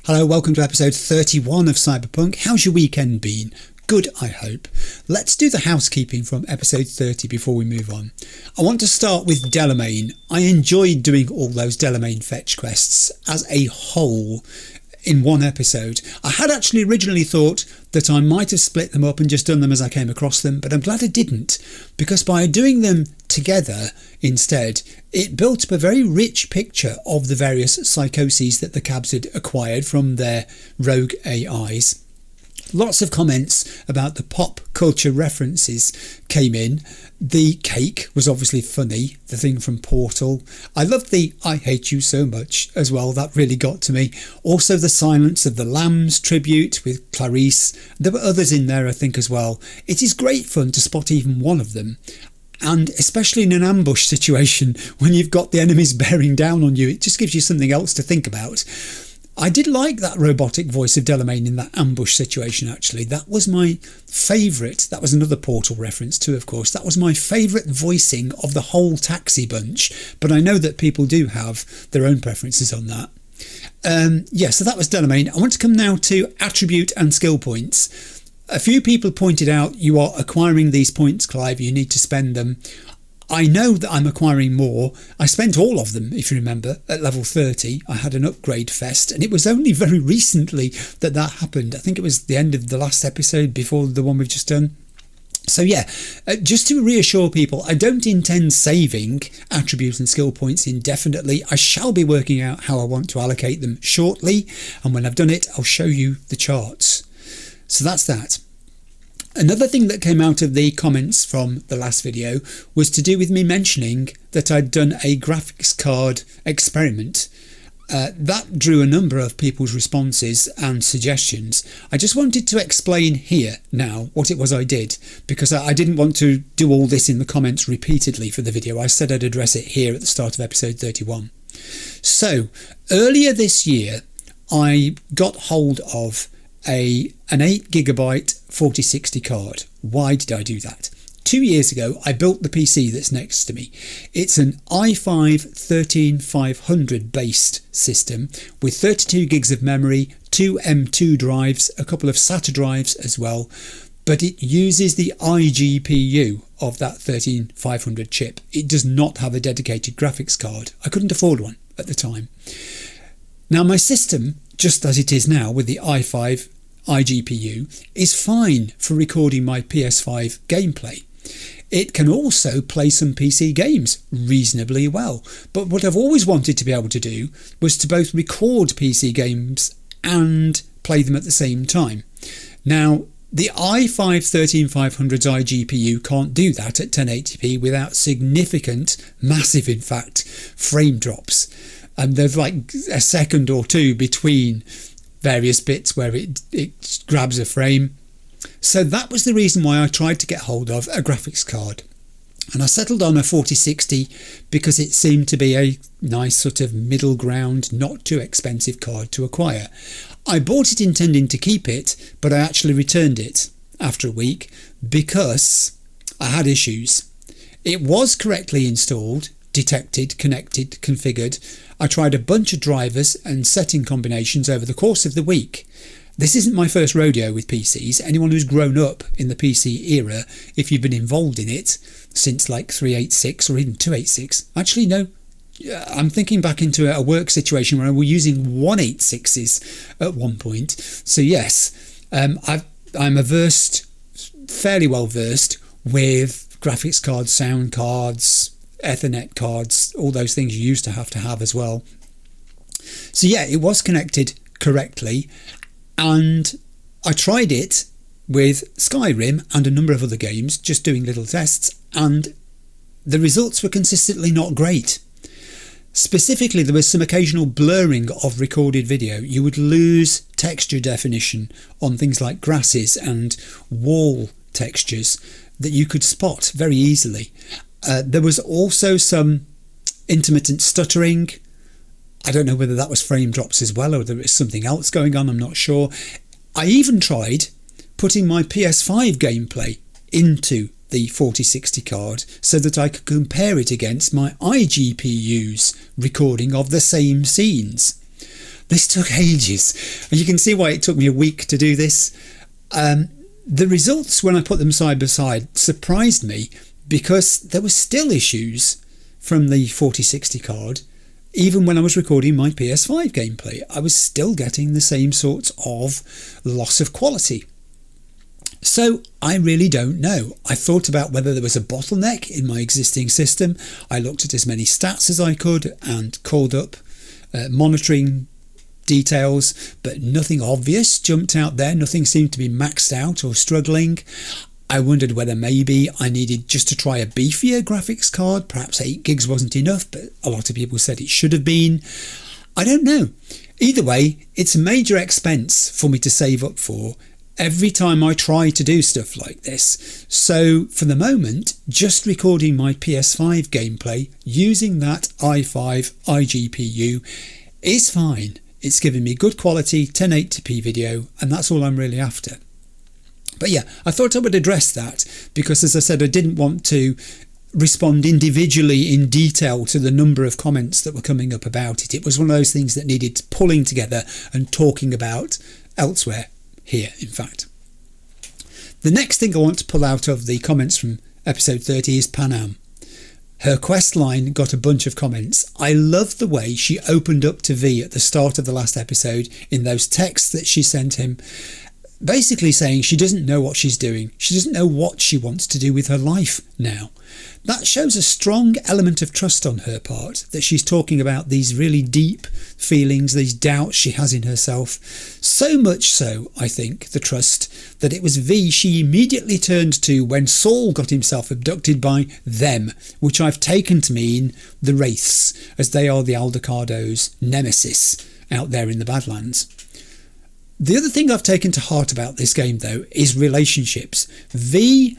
Hello, welcome to episode 31 of Cyberpunk. How's your weekend been? Good, I hope. Let's do the housekeeping from episode 30 before we move on. I want to start with Delmain. I enjoyed doing all those Delmain fetch quests as a whole in one episode. I had actually originally thought that I might have split them up and just done them as I came across them, but I'm glad I didn't, because by doing them together instead, it built up a very rich picture of the various psychoses that the cabs had acquired from their rogue AIs. Lots of comments about the pop culture references came in. The cake was obviously funny, the thing from Portal. I loved the I hate you so much as well, that really got to me. Also the Silence of the Lambs tribute with Clarice. There were others in there I think as well. It is great fun to spot even one of them. And especially in an ambush situation when you've got the enemies bearing down on you, it just gives you something else to think about. I did like that robotic voice of Delmain in that ambush situation actually. That was my favourite. That was another Portal reference too, of course. That was my favourite voicing of the whole taxi bunch. But I know that people do have their own preferences on that. So that was Delmain. I want to come now to attribute and skill points. A few people pointed out you are acquiring these points, Clive. You need to spend them. I know that I'm acquiring more. I spent all of them, if you remember, at level 30. I had an upgrade fest, and it was only very recently that happened. I think it was the end of the last episode before the one we've just done. So yeah, just to reassure people, I don't intend saving attribute and skill points indefinitely. I shall be working out how I want to allocate them shortly, and when I've done it, I'll show you the charts. So that's that. Another thing that came out of the comments from the last video was to do with me mentioning that I'd done a graphics card experiment. That drew a number of people's responses and suggestions. I just wanted to explain here now what it was I did, because I didn't want to do all this in the comments repeatedly for the video. I said I'd address it here at the start of episode 31. So earlier this year I got hold of an 8GB 4060 card. Why did I do that? 2 years ago I built the PC that's next to me. It's an i5 13500 based system with 32 gigs of memory, 2 M2 drives, a couple of SATA drives as well, but it uses the iGPU of that 13500 chip. It does not have a dedicated graphics card. I couldn't afford one at the time. Now my system, just as it is now with the i5 iGPU, is fine for recording my PS5 gameplay. It can also play some PC games reasonably well, but what I've always wanted to be able to do was to both record PC games and play them at the same time. Now the i5 13500's iGPU can't do that at 1080p without significant, massive in fact, frame drops. And there's like a second or two between various bits where it grabs a frame. So that was the reason why I tried to get hold of a graphics card. And I settled on a 4060 because it seemed to be a nice sort of middle ground, not too expensive card to acquire. I bought it intending to keep it, but I actually returned it after a week because I had issues. It was correctly installed, detected, connected, configured. I tried a bunch of drivers and setting combinations over the course of the week. This isn't my first rodeo with PCs. Anyone who's grown up in the PC era, if you've been involved in it since like 386 or even 286, actually no, I'm thinking back into a work situation where we're using 186s at one point. So yes, I'm fairly well versed with graphics cards, sound cards, Ethernet cards, all those things you used to have as well. So yeah, it was connected correctly, and I tried it with Skyrim and a number of other games, just doing little tests, and the results were consistently not great. Specifically, there was some occasional blurring of recorded video. You would lose texture definition on things like grasses and wall textures that you could spot very easily. There was also some intermittent stuttering. I don't know whether that was frame drops as well or there was something else going on, I'm not sure. I even tried putting my PS5 gameplay into the 4060 card so that I could compare it against my iGPU's recording of the same scenes. This took ages, and you can see why it took me a week to do this. The results, when I put them side by side, surprised me because there were still issues from the 4060 card. Even when I was recording my PS5 gameplay, I was still getting the same sorts of loss of quality. So I really don't know. I thought about whether there was a bottleneck in my existing system. I looked at as many stats as I could and called up monitoring details, but nothing obvious jumped out there. Nothing seemed to be maxed out or struggling. I wondered whether maybe I needed just to try a beefier graphics card. Perhaps 8 gigs wasn't enough, but a lot of people said it should have been. I don't know. Either way, it's a major expense for me to save up for every time I try to do stuff like this. So for the moment, just recording my PS5 gameplay using that i5 iGPU is fine. It's giving me good quality 1080p video, and that's all I'm really after. But yeah, I thought I would address that because, as I said, I didn't want to respond individually in detail to the number of comments that were coming up about it. It was one of those things that needed pulling together and talking about elsewhere. Here, in fact. The next thing I want to pull out of the comments from episode 30 is Panam. Her quest line got a bunch of comments. I love the way she opened up to V at the start of the last episode in those texts that she sent him, basically saying she doesn't know what she's doing. She doesn't know what she wants to do with her life now. That shows a strong element of trust on her part, that she's talking about these really deep feelings, these doubts she has in herself. So much so, I think, the trust, that it was V she immediately turned to when Saul got himself abducted by them, which I've taken to mean the Wraiths, as they are the Aldecaldo's nemesis out there in the Badlands. The other thing I've taken to heart about this game, though, is relationships. V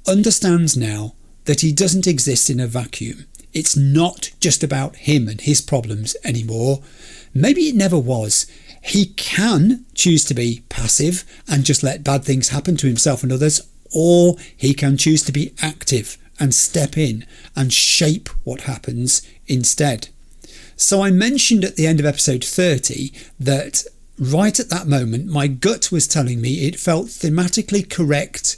understands now that he doesn't exist in a vacuum. It's not just about him and his problems anymore. Maybe it never was. He can choose to be passive and just let bad things happen to himself and others, or he can choose to be active and step in and shape what happens instead. So I mentioned at the end of episode 30 that right at that moment my gut was telling me it felt thematically correct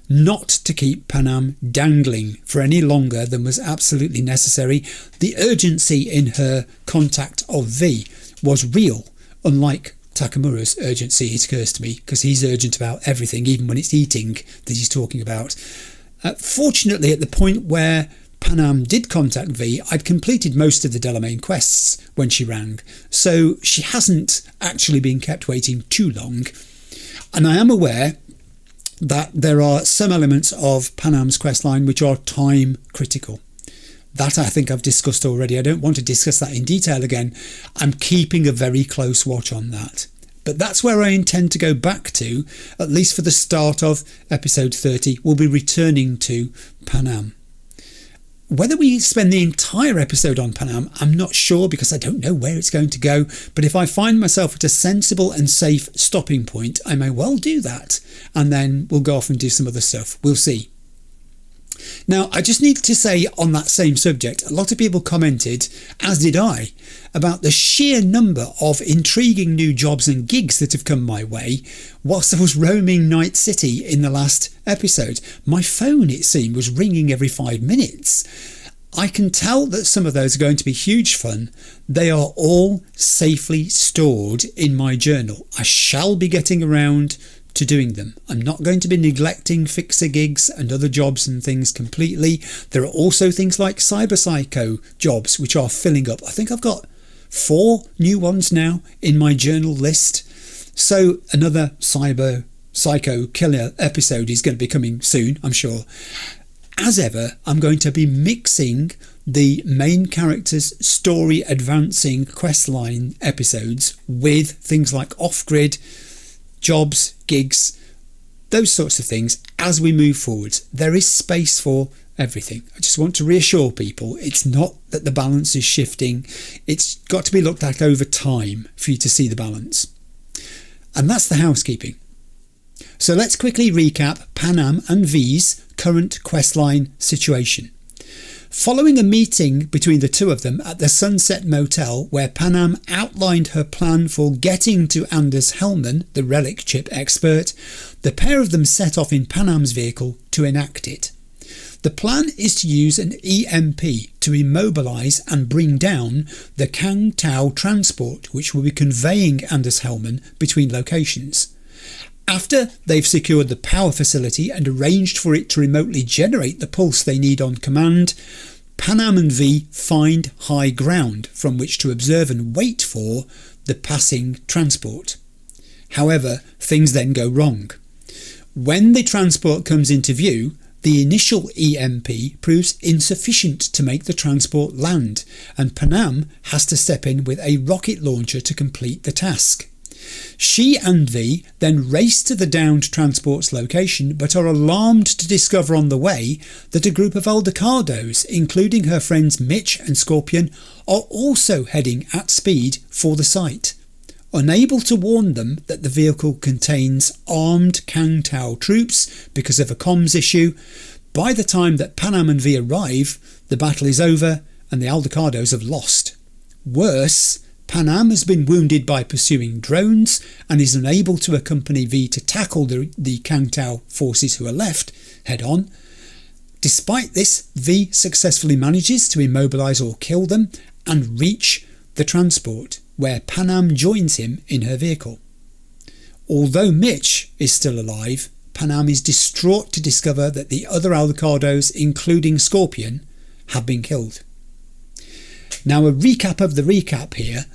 not to keep Panam dangling for any longer than was absolutely necessary. The urgency in her contact of V was real, unlike Takamura's urgency, it occurs to me, because he's urgent about everything, even when it's eating that he's talking about. Fortunately, at the point where Panam did contact V, I'd completed most of the Delmain quests when she rang, so she hasn't actually been kept waiting too long. And I am aware that there are some elements of Panam's questline which are time critical. That I think I've discussed already. I don't want to discuss that in detail again. I'm keeping a very close watch on that. But that's where I intend to go back to, at least for the start of episode 30. We'll be returning to Panam. Whether we spend the entire episode on Panam, I'm not sure, because I don't know where it's going to go, but if I find myself at a sensible and safe stopping point, I may well do that, and then we'll go off and do some other stuff. We'll see. Now, I just need to say on that same subject, a lot of people commented, as did I, about the sheer number of intriguing new jobs and gigs that have come my way whilst I was roaming Night City in the last episode. My phone, it seemed, was ringing every 5 minutes. I can tell that some of those are going to be huge fun. They are all safely stored in my journal. I shall be getting around to doing them. I'm not going to be neglecting fixer gigs and other jobs and things completely. There are also things like cyber psycho jobs which are filling up. I think I've got 4 new ones now in my journal list. So another cyber psycho killer episode is going to be coming soon, I'm sure. As ever, I'm going to be mixing the main character's story advancing questline episodes with things like off-grid jobs, gigs, those sorts of things as we move forward. There is space for everything. I just want to reassure people it's not that the balance is shifting. It's got to be looked at over time for you to see the balance. And that's the housekeeping. So let's quickly recap Panam and V's current questline situation. Following a meeting between the two of them at the Sunset Motel, where Panam outlined her plan for getting to Anders Hellman, the relic chip expert, the pair of them set off in Panam's vehicle to enact it. The plan is to use an EMP to immobilise and bring down the Kang Tao transport, which will be conveying Anders Hellman between locations. After they've secured the power facility and arranged for it to remotely generate the pulse they need on command, Panam and V find high ground from which to observe and wait for the passing transport. However, things then go wrong. When the transport comes into view, the initial EMP proves insufficient to make the transport land, and Panam has to step in with a rocket launcher to complete the task. She and V then race to the downed transport's location, but are alarmed to discover on the way that a group of Aldecaldos, including her friends Mitch and Scorpion, are also heading at speed for the site. Unable to warn them that the vehicle contains armed Kang Tao troops because of a comms issue, by the time that Panam and V arrive, the battle is over and the Aldecaldos have lost. Worse, Panam has been wounded by pursuing drones and is unable to accompany V to tackle the Kang Tao forces who are left head on. Despite this, V successfully manages to immobilise or kill them and reach the transport, where Panam joins him in her vehicle. Although Mitch is still alive, Panam is distraught to discover that the other Aldecaldos, including Scorpion, have been killed. Now, a recap of the recap here.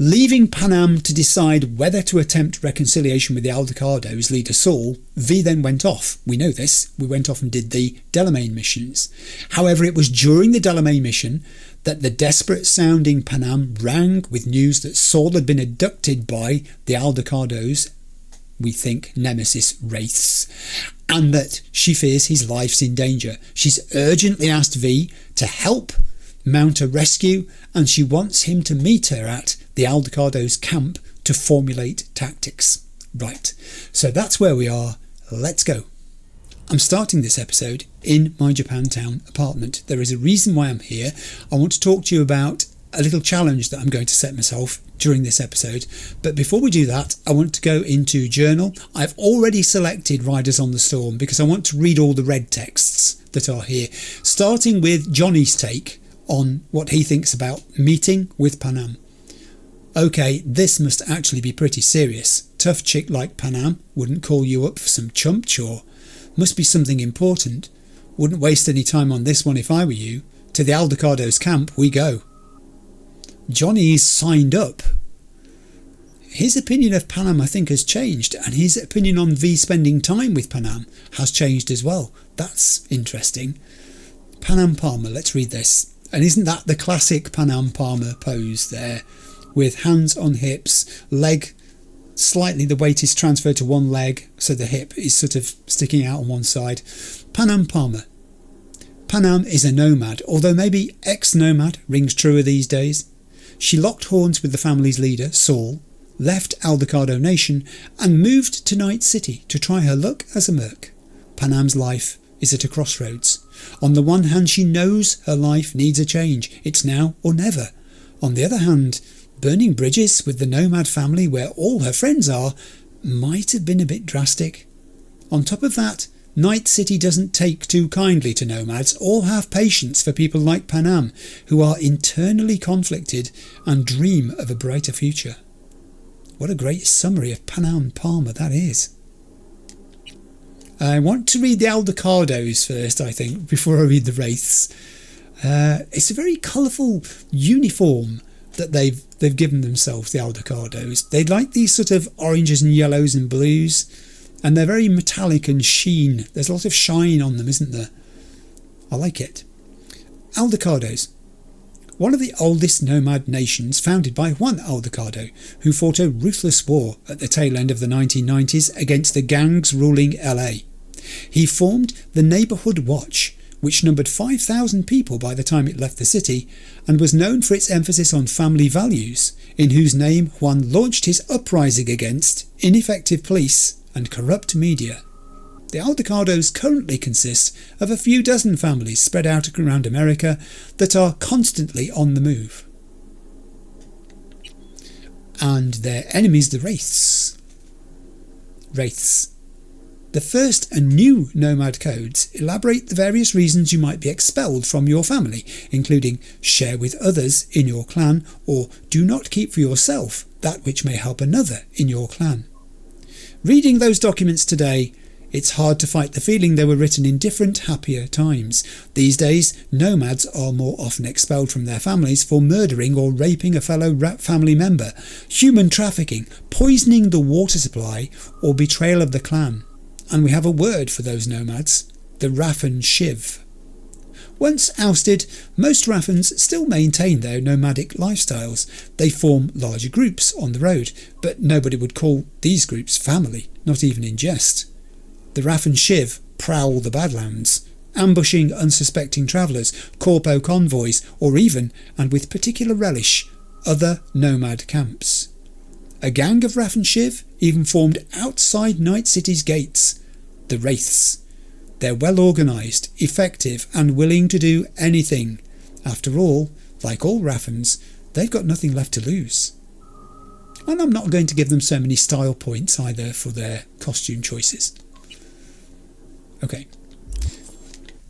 Leaving Panam to decide whether to attempt reconciliation with the Aldecaldos leader Saul, V then went off. We know this. We went off and did the Delmain missions. However, it was during the Delmain mission that the desperate-sounding Panam rang with news that Saul had been abducted by the Aldecaldos, we think nemesis Wraiths, and that she fears his life's in danger. She's urgently asked V to help mount a rescue, and she wants him to meet her at the Aldecaldos camp to formulate tactics. Right, so that's where we are. Let's go. I'm starting this episode in my Japantown apartment. There is a reason why I'm here. I want to talk to you about a little challenge that I'm going to set myself during this episode. But before we do that, I want to go into journal. I've already selected Riders on the Storm because I want to read all the red texts that are here, starting with Johnny's take on what he thinks about meeting with Panam. Okay, this must actually be pretty serious. Tough chick like Panam wouldn't call you up for some chump chore. Must be something important. Wouldn't waste any time on this one if I were you. To the Aldecaldos camp we go. Johnny's signed up. His opinion of Panam, I think, has changed, and his opinion on V spending time with Panam has changed as well. That's interesting. Panam Palmer, let's read this. And isn't that the classic Panam Palmer pose there? With hands on hips, leg slightly, the weight is transferred to one leg, so the hip is sort of sticking out on one side. Panam Palmer. Panam is a nomad, although maybe ex-nomad rings truer these days. She locked horns with the family's leader, Saul, left Aldecaldo Nation and moved to Night City to try her luck as a merc. Panam's life is at a crossroads. On the one hand, she knows her life needs a change. It's now or never. On the other hand, burning bridges with the nomad family where all her friends are might have been a bit drastic. On top of that, Night City doesn't take too kindly to nomads or have patience for people like Panam, who are internally conflicted and dream of a brighter future. What a great summary of Panam Palmer that is. I want to read the Aldecaldos first, I think, before I read the Wraiths. It's a very colourful uniform that they've given themselves, the Aldecaldos. They like these sort of oranges and yellows and blues, and they're very metallic and sheen. There's a lot of shine on them, isn't there? I like it. Aldecaldos. One of the oldest nomad nations, founded by Juan Aldecaldo, who fought a ruthless war at the tail end of the 1990s against the gangs ruling LA. He formed the Neighbourhood Watch, which numbered 5,000 people by the time it left the city, and was known for its emphasis on family values, in whose name Juan launched his uprising against ineffective police and corrupt media. The Aldecaldos currently consist of a few dozen families spread out around America that are constantly on the move. And their enemies, the Wraiths. Wraiths. The first and new Nomad codes elaborate the various reasons you might be expelled from your family, including share with others in your clan or do not keep for yourself that which may help another in your clan. Reading those documents today, it's hard to fight the feeling they were written in different, happier times. These days, nomads are more often expelled from their families for murdering or raping a fellow family member, human trafficking, poisoning the water supply, or betrayal of the clan. And we have a word for those nomads, the Raffen Shiv. Once ousted, most Raffens still maintain their nomadic lifestyles. They form larger groups on the road, but nobody would call these groups family, not even in jest. The Raffen Shiv prowl the Badlands, ambushing unsuspecting travellers, corpo convoys, or even, and with particular relish, other nomad camps. A gang of Raffen Shiv even formed outside Night City's gates, the Wraiths. They're well organised, effective and willing to do anything. After all, like all Raffens, they've got nothing left to lose. And I'm not going to give them so many style points either for their costume choices. Okay,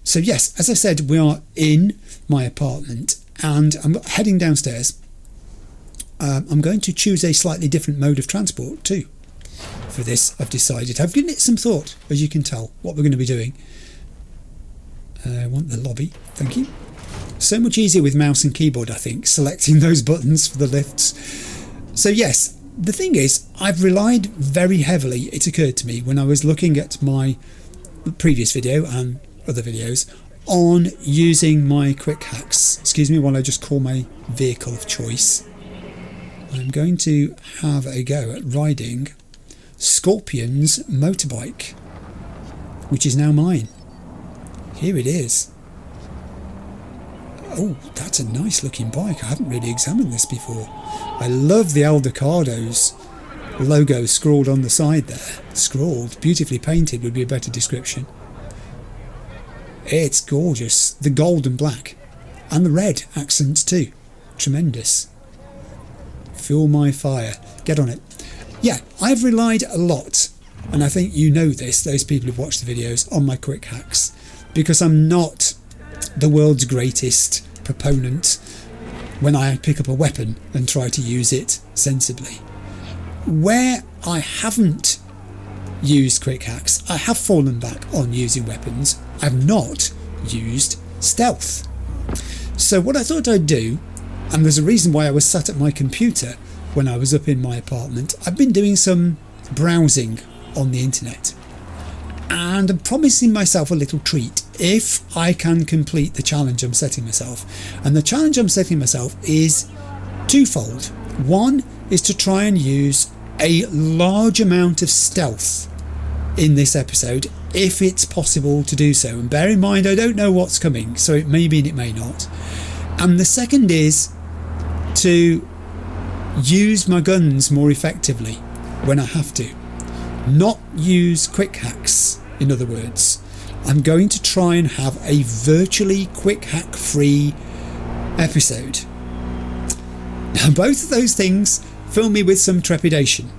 so yes, as I said, we are in my apartment and I'm heading downstairs. I'm going to choose a slightly different mode of transport too. For this, I've decided, I've given it some thought, as you can tell, what we're going to be doing. I want the lobby, thank you. So much easier with mouse and keyboard, I think, selecting those buttons for the lifts. So yes, the thing is, I've relied very heavily, it occurred to me when I was looking at my previous video and other videos, on using my quick hacks. Excuse me while I just call my vehicle of choice. I'm going to have a go at riding Scorpion's motorbike, which is now mine. Here it is. Oh, that's a nice looking bike. I haven't really examined this before. I love the Aldecaldo's logo scrawled on the side there. Scrawled, beautifully painted would be a better description. It's gorgeous. The gold and black. And the red accents too. Tremendous. Fuel my fire. Get on it. Yeah, I've relied a lot, and I think you know this, those people who've watched the videos, on my quick hacks, because I'm not the world's greatest proponent when I pick up a weapon and try to use it sensibly. Where I haven't used quick hacks, I have fallen back on using weapons. I've not used stealth. So what I thought I'd do, and there's a reason why I was sat at my computer when I was up in my apartment, I've been doing some browsing on the internet, and I'm promising myself a little treat if I can complete the challenge I'm setting myself. And the challenge I'm setting myself is twofold. One is to try and use a large amount of stealth in this episode, if it's possible to do so. And bear in mind, I don't know what's coming, so it may be and it may not. And the second is to use my guns more effectively when I have to. Not use quick hacks, in other words. I'm going to try and have a virtually quick hack free episode. Now, both of those things fill me with some trepidation,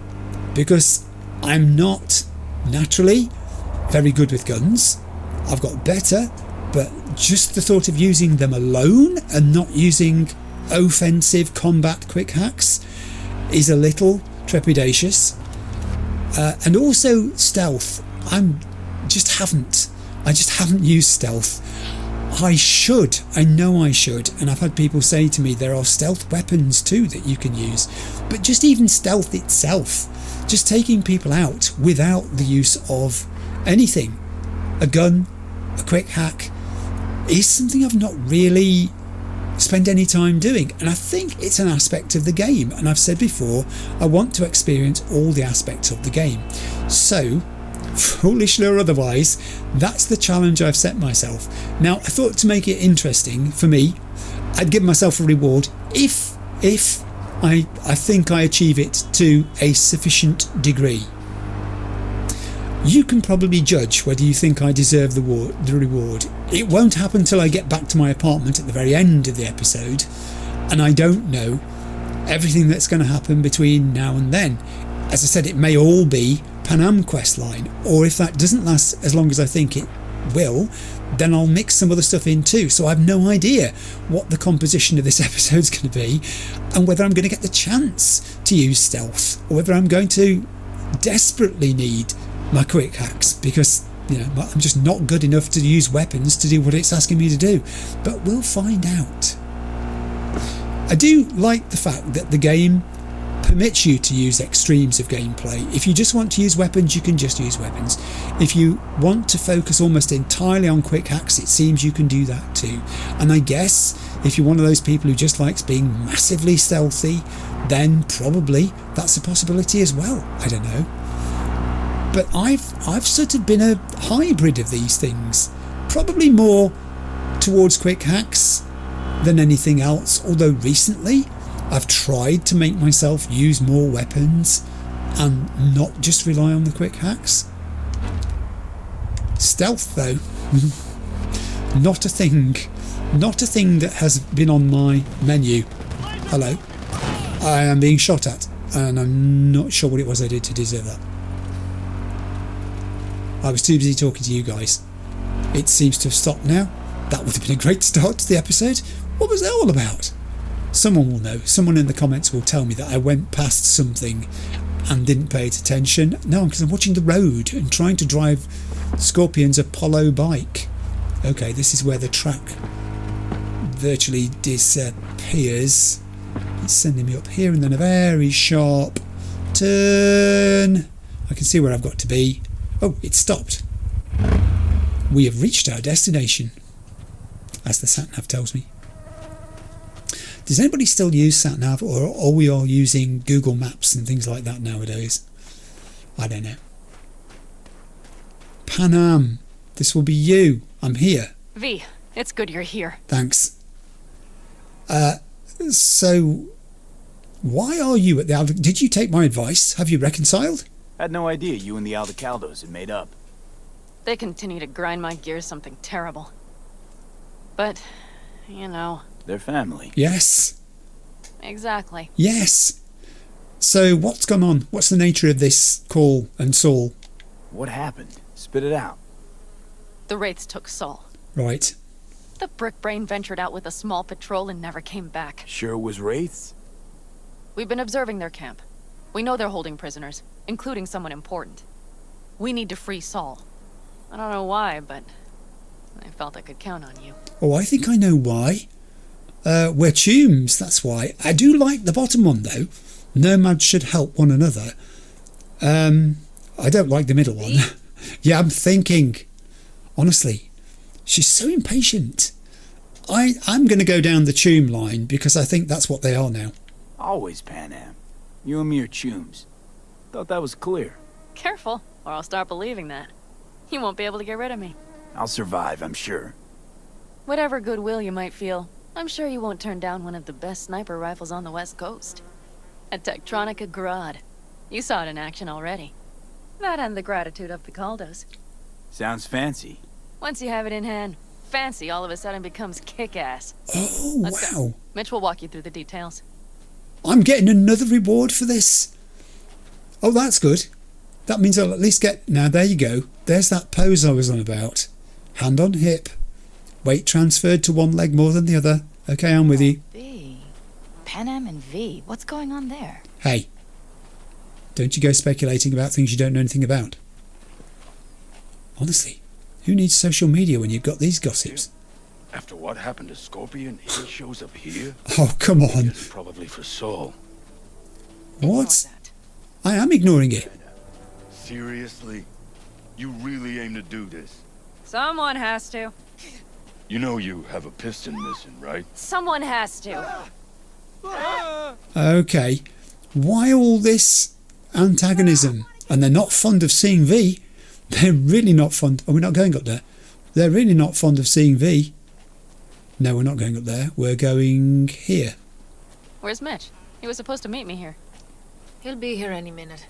because I'm not naturally very good with guns. I've got better, but just the thought of using them alone and not using offensive combat quick hacks is a little trepidatious. And also stealth. I just haven't used stealth. I know I should, and I've had people say to me there are stealth weapons too that you can use, but just even stealth itself, just taking people out without the use of anything, a gun, a quick hack, is something I've not really spent any time doing. And I think it's an aspect of the game, and I've said before, I want to experience all the aspects of the game. So foolishly or otherwise, that's the challenge I've set myself. Now, I thought to make it interesting for me, I'd give myself a reward if I think I achieve it to a sufficient degree. You can probably judge whether you think I deserve the reward. It won't happen till I get back to my apartment at the very end of the episode, and I don't know everything that's going to happen between now and then. As I said, it may all be Panam questline, or if that doesn't last as long as I think it will, then I'll mix some other stuff in too. So I have no idea what the composition of this episode's going to be, and whether I'm going to get the chance to use stealth, or whether I'm going to desperately need my quick hacks, because I'm just not good enough to use weapons to do what it's asking me to do. But we'll find out. I do like the fact that the game permits you to use extremes of gameplay. If you just want to use weapons, you can just use weapons. If you want to focus almost entirely on quick hacks, it seems you can do that too. And I guess if you're one of those people who just likes being massively stealthy, then probably that's a possibility as well. I don't know. But I've sort of been a hybrid of these things, probably more towards quick hacks than anything else, although recently I've tried to make myself use more weapons and not just rely on the quick hacks. Stealth though, not a thing that has been on my menu. Hello, I am being shot at and I'm not sure what it was I did to deserve that. I was too busy talking to you guys. It seems to have stopped now. That would have been a great start to the episode. What was that all about? Someone will know. Someone in the comments will tell me that I went past something and didn't pay it attention. No, because I'm watching the road and trying to drive Scorpion's Apollo bike. Okay, this is where the track virtually disappears. It's sending me up here and then a very sharp turn. I can see where I've got to be. Oh, it stopped. We have reached our destination, as the sat-nav tells me. Does anybody still use sat-nav, or are we all using Google Maps and things like that nowadays? I don't know. Panam, this will be you. I'm here. V, it's good you're here. Thanks. So, why are you at the Did you take my advice? Have you reconciled? Had no idea you and the Aldecaldos had made up. They continue to grind my gears something terrible. But, They're family. Yes. Exactly. Yes. So what's gone on? What's the nature of this call and Saul? What happened? Spit it out. The Wraiths took Saul. Right. The brick brain ventured out with a small patrol and never came back. Sure it was Wraiths? We've been observing their camp. We know they're holding prisoners, including someone important. We need to free Saul. I don't know why, but I felt I could count on you. Oh, I think I know why. We're tombs, that's why. I do like the bottom one, though. Nomads should help one another. I don't like the middle one. Yeah, I'm thinking. Honestly, she's so impatient. I'm going to go down the tomb line because I think that's what they are now. Always Panam. You and me are chooms. Thought that was clear. Careful, or I'll start believing that. You won't be able to get rid of me. I'll survive, I'm sure. Whatever goodwill you might feel, I'm sure you won't turn down one of the best sniper rifles on the West Coast. A Tektronica Grad. You saw it in action already. That and the gratitude of the Caldos. Sounds fancy. Once you have it in hand, fancy all of a sudden becomes kick-ass. Oh, Let's wow. go. Mitch will walk you through the details. I'm getting another reward for this. Oh, that's good. That means I'll at least get... Now, there you go. There's that pose I was on about. Hand on hip. Weight transferred to one leg more than the other. Okay, I'm with you. V. Panam and V. What's going on there? Hey. Don't you go speculating about things you don't know anything about. Honestly, who needs social media when you've got these gossips? After what happened to Scorpion, he shows up here? Oh, come on. It's probably for Saul. What? Ignore that. I am ignoring it. Seriously? You really aim to do this? Someone has to. You know you have a piston missing, right? Someone has to. Okay. Why all this antagonism? And they're not fond of seeing V. They're really not fond... Oh, we're not going up there. They're really not fond of seeing V. No, we're not going up there. We're going here. Where's Mitch? He was supposed to meet me here. He'll be here any minute.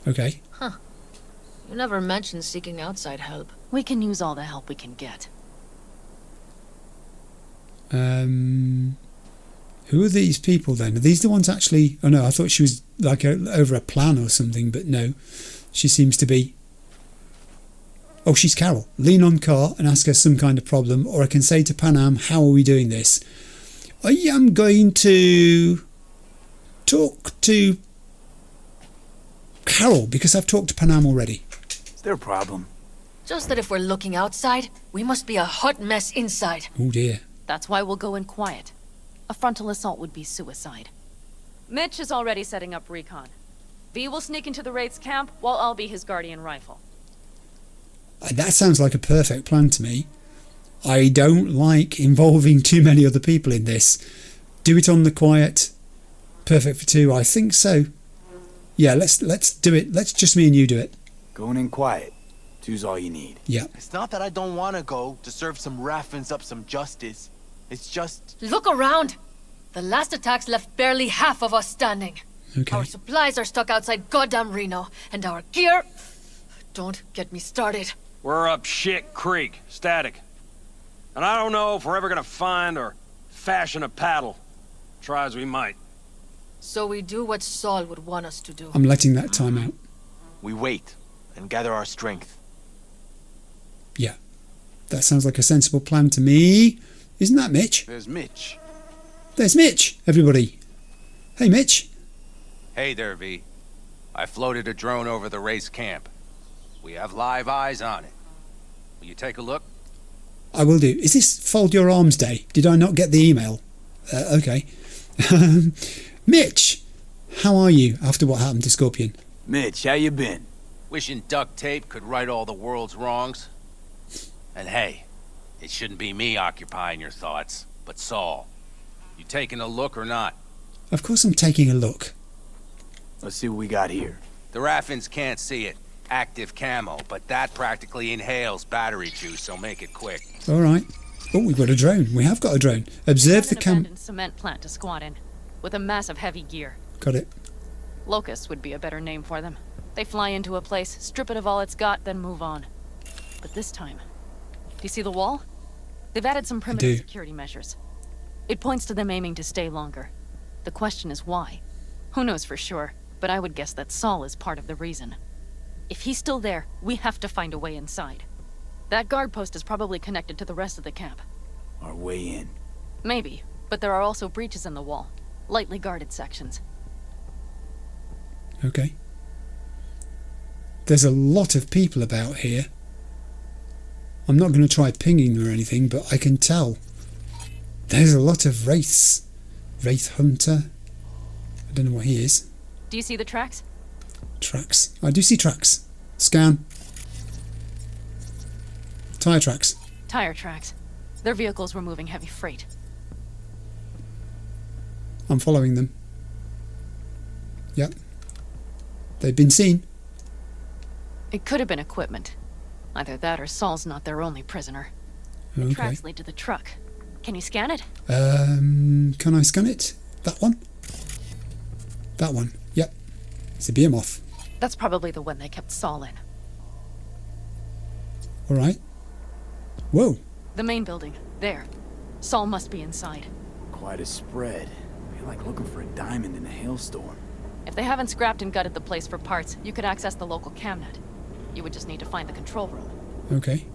Okay. You never mentioned seeking outside help. We can use all the help we can get. Who are these people then? Are these the ones actually... Oh no, I thought she was like over a plan or something, but no. She seems to be... Oh, she's Carol. Lean on car and ask her some kind of problem, or I can say to Panam, how are we doing this? I am going to talk to Carol, because I've talked to Panam already. Is there a problem? Just that if we're looking outside, we must be a hot mess inside. Oh dear. That's why we'll go in quiet. A frontal assault would be suicide. Mitch is already setting up recon. V will sneak into the Wraiths camp, while I'll be his guardian rifle. That sounds like a perfect plan to me. I don't like involving too many other people in this. Do it on the quiet. Perfect for two, I think so. Yeah, let's do it. Let's just me and you do it. Going in quiet. Two's all you need. Yeah. It's not that I don't want to go to serve some Raffens up some justice. It's just... Look around! The last attacks left barely half of us standing. Okay. Our supplies are stuck outside goddamn Reno, and our gear... Don't get me started. We're up shit creek, static. And I don't know if we're ever gonna find or fashion a paddle. Try as we might. So we do what Saul would want us to do. I'm letting that time out. We wait and gather our strength. Yeah. That sounds like a sensible plan to me. Isn't that Mitch? There's Mitch. There's Mitch, everybody. Hey, Mitch. Hey there, V. I floated a drone over the race camp. We have live eyes on it. Will you take a look? I will do. Is this Fold Your Arms Day? Did I not get the email? Okay. Mitch, how are you after what happened to Scorpion? Mitch, how you been? Wishing duct tape could right all the world's wrongs. And hey, it shouldn't be me occupying your thoughts, but Saul. You taking a look or not? Of course I'm taking a look. Let's see what we got here. The Raffens can't see it. Active camo, but that practically inhales battery juice, so make it quick. All right. Oh, we've got a drone. We have got a drone. Observe the An cam... abandoned cement plant to squat in, with a massive heavy gear. Got it. Locusts would be a better name for them. They fly into a place, strip it of all it's got, then move on. But this time... Do you see the wall? They've added some primitive security measures. It points to them aiming to stay longer. The question is why? Who knows for sure, but I would guess that Saul is part of the reason. If he's still there, we have to find a way inside. That guard post is probably connected to the rest of the camp. Our way in. Maybe, but there are also breaches in the wall. Lightly guarded sections. Okay. There's a lot of people about here. I'm not going to try pinging them or anything, but I can tell. There's a lot of Wraiths. Wraith Hunter. I don't know what he is. Do you see the tracks? Tracks. I do see tracks. Scan. Tire tracks. Tire tracks. Their vehicles were moving heavy freight. I'm following them. Yep. They've been seen. It could have been equipment. Either that or Saul's not their only prisoner. The Okay. tracks lead to the truck. Can you scan it? Can I scan it? That one? That one. Yep. It's a behemoth. That's probably the one they kept Saul in. All right. Whoa. The main building. There. Saul must be inside. Quite a spread. Feel like looking for a diamond in a hailstorm. If they haven't scrapped and gutted the place for parts, you could access the local camnet. You would just need to find the control room. Okay.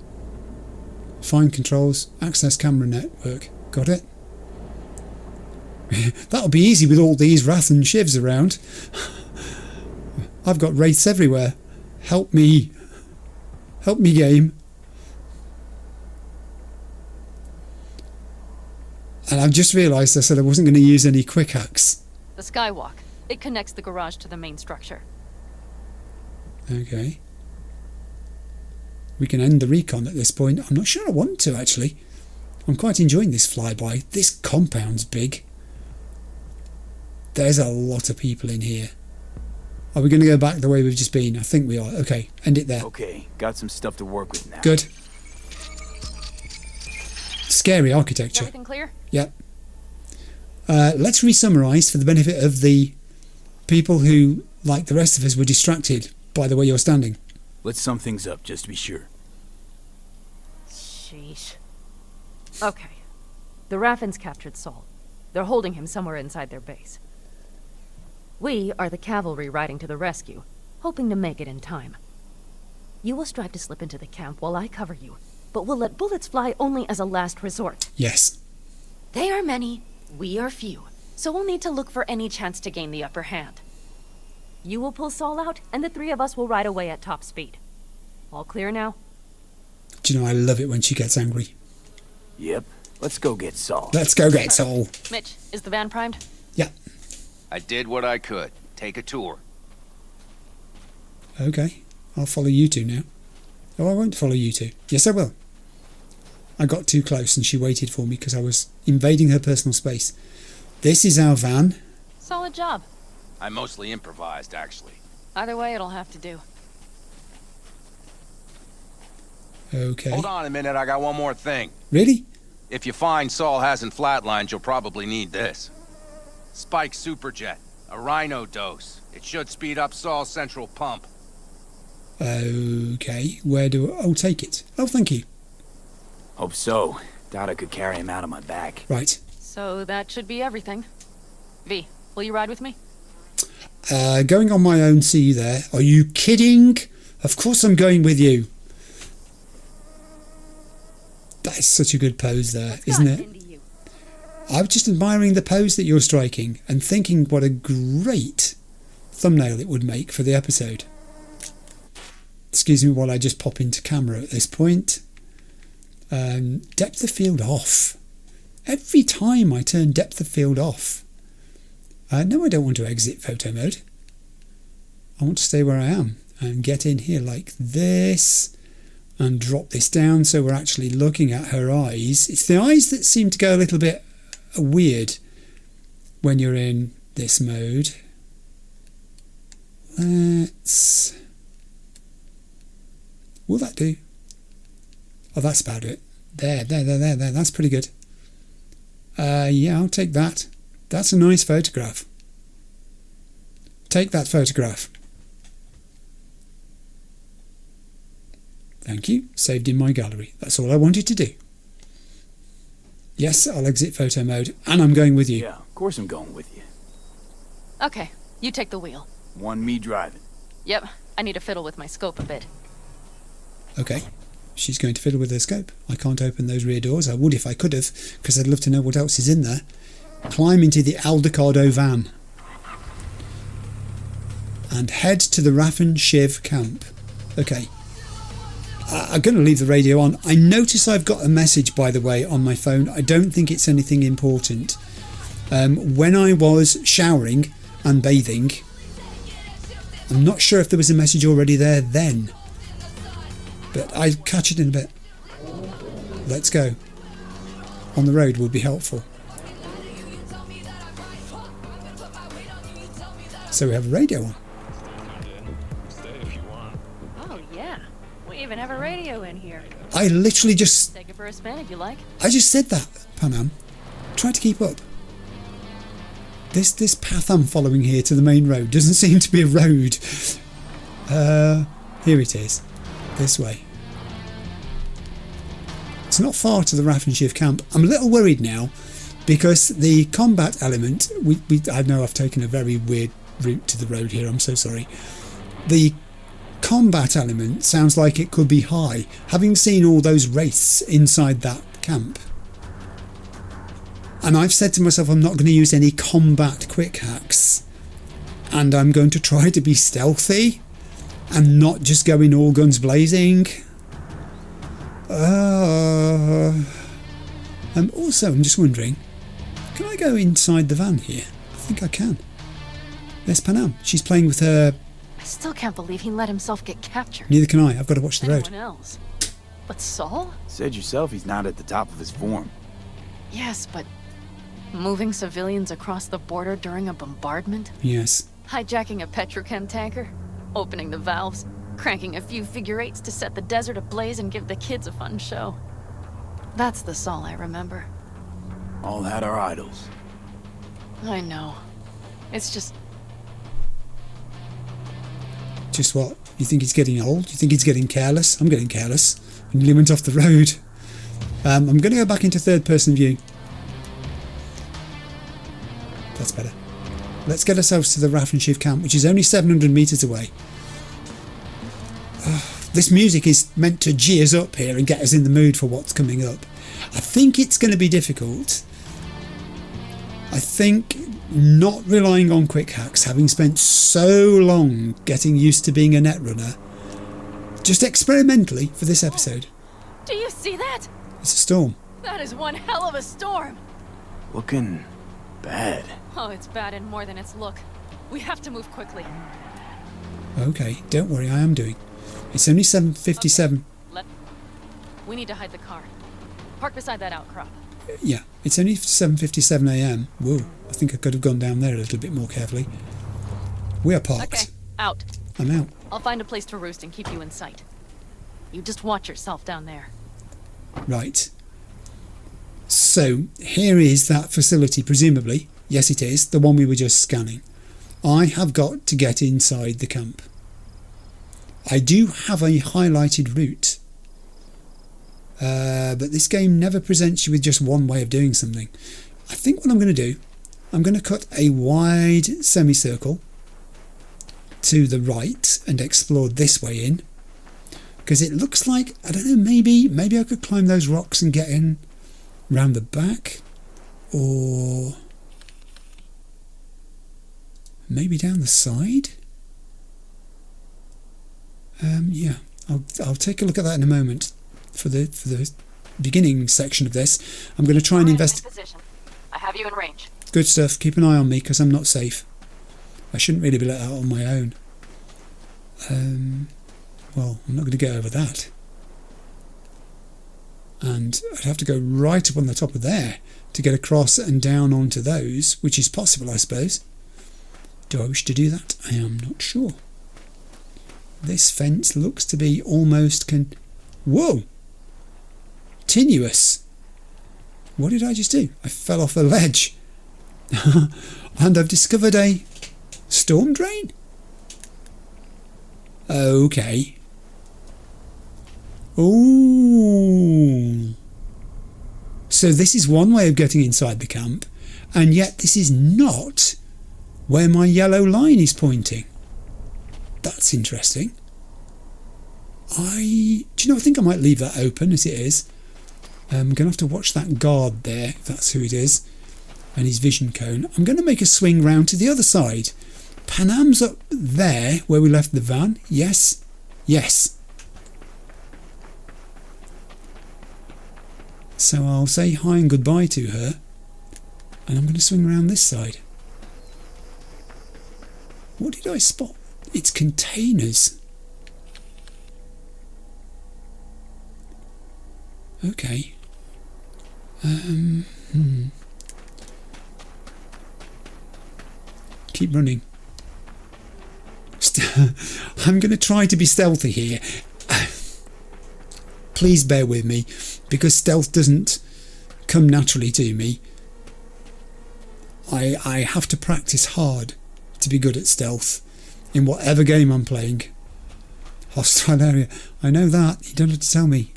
Find controls. Access camera network. Got it. That'll be easy with all these Raffen shivs around. I've got wraiths everywhere. Help me. Help me, game. And I've just realised I said I wasn't going to use any quick hacks. The skywalk. It connects the garage to the main structure. Okay. We can end the recon at this point. I'm not sure I want to, actually. I'm quite enjoying this flyby. This compound's big. There's a lot of people in here. Are we going to go back the way we've just been? I think we are. Okay, end it there. Okay, got some stuff to work with now. Good. Scary Is architecture. everything clear? Yep. Let's re-summarise for the benefit of the people who, like the rest of us, were distracted by the way you're standing. Let's sum things up just to be sure. Sheesh. Okay. The Raffens captured Saul. They're holding him somewhere inside their base. We are the cavalry riding to the rescue, hoping to make it in time. You will strive to slip into the camp while I cover you, but we'll let bullets fly only as a last resort. Yes. They are many, we are few, so we'll need to look for any chance to gain the upper hand. You will pull Saul out, and the three of us will ride away at top speed. All clear now? Do you know, I love it when she gets angry. Yep. Let's go get Saul. Let's go get Saul. Mitch, is the van primed? Yeah. I did what I could. Take a tour. Okay. I'll follow you two now. Oh, I won't follow you two. Yes, I will. I got too close and she waited for me because I was invading her personal space. This is our van. Solid job. I mostly improvised, actually. Either way, it'll have to do. Okay. Hold on a minute, I got one more thing. Really? If you find Saul hasn't flatlined, you'll probably need this. Spike Superjet, a rhino dose. It should speed up Saul's central pump. Okay. Where do I'll take it? Oh, thank you. Hope so. Doubt I could carry him out on my back. Right. So that should be everything. V, will you ride with me? Going on my own, see you there. Are you kidding? Of course I'm going with you. That is such a good pose there, isn't it? I'm just admiring the pose that you're striking and thinking what a great thumbnail it would make for the episode. Excuse me while I just pop into camera at this point. Depth of field off. Every time I turn depth of field off. No, I don't want to exit photo mode. I want to stay where I am and get in here like this and drop this down so we're actually looking at her eyes. It's the eyes that seem to go a little bit weird when you're in this mode. Let's... Will that do? Oh, that's about it. There. That's pretty good. Yeah, I'll take that. That's a nice photograph. Take that photograph. Thank you. Saved in my gallery. That's all I wanted to do. Yes, I'll exit photo mode, and I'm going with you. Yeah, of course I'm going with you. Okay, you take the wheel. One me driving. Yep, I need to fiddle with my scope a bit. Okay. She's going to fiddle with her scope. I can't open those rear doors. I would if I could have, because I'd love to know what else is in there. Climb into the Aldecaldo van. And head to the Raffen Shiv camp. Okay. I'm going to leave the radio on. I notice I've got a message, by the way, on my phone. I don't think it's anything important. When I was showering and bathing, I'm not sure if there was a message already there then. But I'll catch it in a bit. Let's go. On the road would be helpful. So we have a radio on. Oh yeah, we even have a radio in here. I literally just... Take it for a spin if you like. I just said that, Panam. Try to keep up. This path I'm following here to the main road doesn't seem to be a road. Here it is. This way. It's not far to the Raffen Shiv camp. I'm a little worried now because the combat element... I know I've taken a very weird route to the road here. I'm so sorry. The combat element sounds like it could be high, having seen all those wraiths inside that camp. And I've said to myself I'm not going to use any combat quick hacks, and I'm going to try to be stealthy and not just go in all guns blazing. Also, I'm just wondering, can I go inside the van here? I think I can. There's Panam. She's playing with her... I still can't believe he let himself get captured. Neither can I. I've got to watch the road. Anyone else? But Saul? Said yourself he's not at the top of his form. Yes, but moving civilians across the border during a bombardment? Yes. Hijacking a petrochem tanker? Opening the valves? Cranking a few figure eights to set the desert ablaze and give the kids a fun show? That's the Saul I remember. All had our idols. I know. It's just... Just what? You think he's getting old? You think he's getting careless? I'm getting careless. I nearly went off the road. I'm going to go back into third-person view. That's better. Let's get ourselves to the Raffen Shift camp, which is only 700 metres away. This music is meant to gee us up here and get us in the mood for what's coming up. I think it's going to be difficult. I think not relying on quick hacks, having spent so long getting used to being a netrunner, just experimentally for this episode. Do you see that? It's a storm. That is one hell of a storm. Looking bad. Oh, it's bad in more than its look. We have to move quickly. Okay, don't worry, I am doing. It's only 7:57. Okay. We need to hide the car. Park beside that outcrop. Yeah, it's only 7:57 a.m. Whoa, I think I could have gone down there a little bit more carefully. We are parked. Okay, out. I'm out. I'll find a place to roost and keep you in sight. You just watch yourself down there. Right. So, here is that facility, presumably. Yes, it is, the one we were just scanning. I have got to get inside the camp. I do have a highlighted route. But this game never presents you with just one way of doing something. I think what I'm going to do, I'm going to cut a wide semicircle to the right and explore this way in. Because it looks like, I don't know, maybe I could climb those rocks and get in round the back. Or maybe down the side. Yeah, I'll take a look at that in a moment. For the beginning section of this, I'm going to try and investigate. I have you in range. Good stuff. Keep an eye on me because I'm not safe. I shouldn't really be let out on my own. Well, I'm not going to get over that. And I'd have to go right up on the top of there to get across and down onto those, which is possible, I suppose. Do I wish to do that? I am not sure. This fence looks to be almost Whoa! Continuous. What did I just do? I fell off a ledge. And I've discovered a storm drain? Okay. Ooh. So this is one way of getting inside the camp, and yet this is not where my yellow line is pointing. That's interesting. Do you know, I think I might leave that open as it is. I'm going to have to watch that guard there, if that's who it is, and his vision cone. I'm going to make a swing round to the other side. Panam's up there, where we left the van. Yes. Yes. So I'll say hi and goodbye to her, and I'm going to swing around this side. What did I spot? It's containers. Okay. Keep running. I'm going to try to be stealthy here. Please bear with me, because stealth doesn't come naturally to me. I have to practice hard to be good at stealth in whatever game I'm playing. Hostile area. I know that. You don't have to tell me.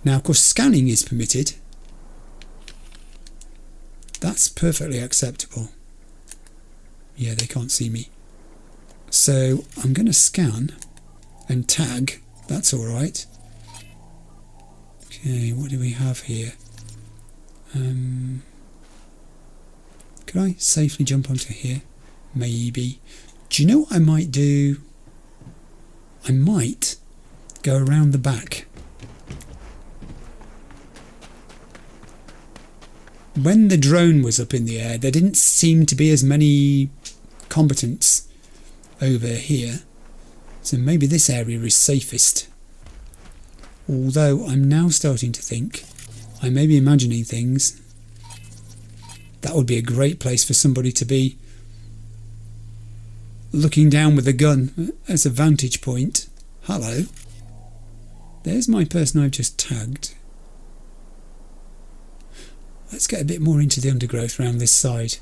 Now, of course, scanning is permitted. That's perfectly acceptable. Yeah, they can't see me. So I'm going to scan and tag. That's all right. Okay, what do we have here? Could I safely jump onto here? Maybe. Do you know what I might do? I might go around the back. When the drone was up in the air, there didn't seem to be as many combatants over here. So maybe this area is safest. Although I'm now starting to think I may be imagining things. That would be a great place for somebody to be looking down with a gun as a vantage point. Hello. There's my person I've just tagged. Let's get a bit more into the undergrowth around this side.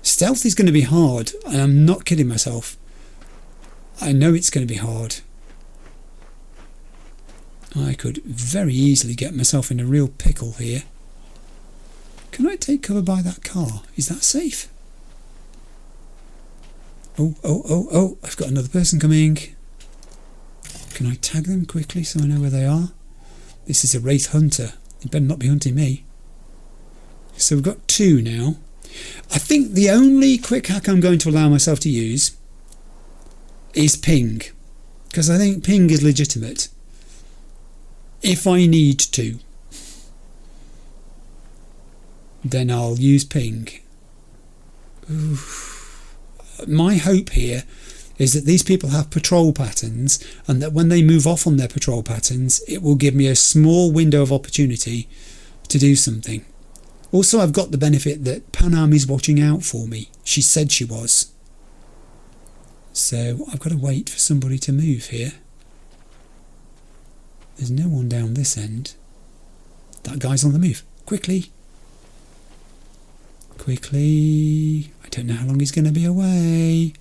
Stealth is going to be hard, and I'm not kidding myself. I know it's going to be hard. I could very easily get myself in a real pickle here. Can I take cover by that car? Is that safe? Oh, I've got another person coming. Can I tag them quickly so I know where they are? This is a Wraith hunter. He better not be hunting me. So we've got 2 now. I think the only quick hack I'm going to allow myself to use is ping. Because I think ping is legitimate. If I need to, then I'll use ping. Oof. My hope here is that these people have patrol patterns, and that when they move off on their patrol patterns, it will give me a small window of opportunity to do something. Also, I've got the benefit that Panam is watching out for me. She said she was. So I've got to wait for somebody to move here. There's no one down this end. That guy's on the move. Quickly. Quickly. I don't know how long he's going to be away.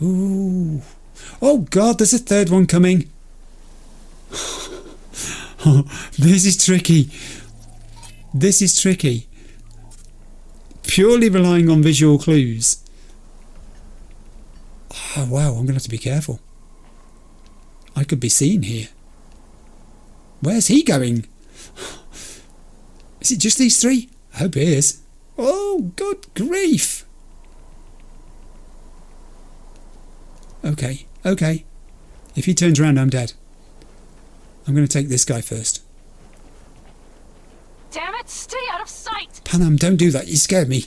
Ooh. Oh God, there's a third one coming. Oh, this is tricky. This is tricky. Purely relying on visual clues. Oh wow, I'm going to have to be careful. I could be seen here. Where's he going? Is it just these 3? I hope it is. Oh, good grief. Okay. If he turns around, I'm dead. I'm going to take this guy first. Damn it, stay out of sight! Panam, don't do that. You scared me.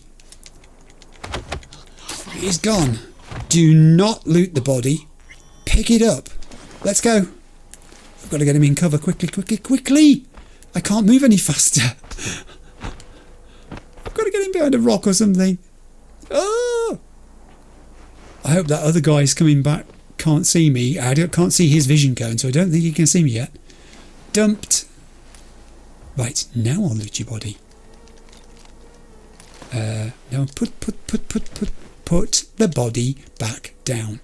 He's gone. Do not loot the body. Pick it up. Let's go. I've got to get him in cover quickly. I can't move any faster. I've got to get him behind a rock or something. Oh! I hope that other guy's coming back can't see me. I can't see his vision cone, so I don't think he can see me yet. Dumped. Right, now I'll loot your body. No, put the body back down.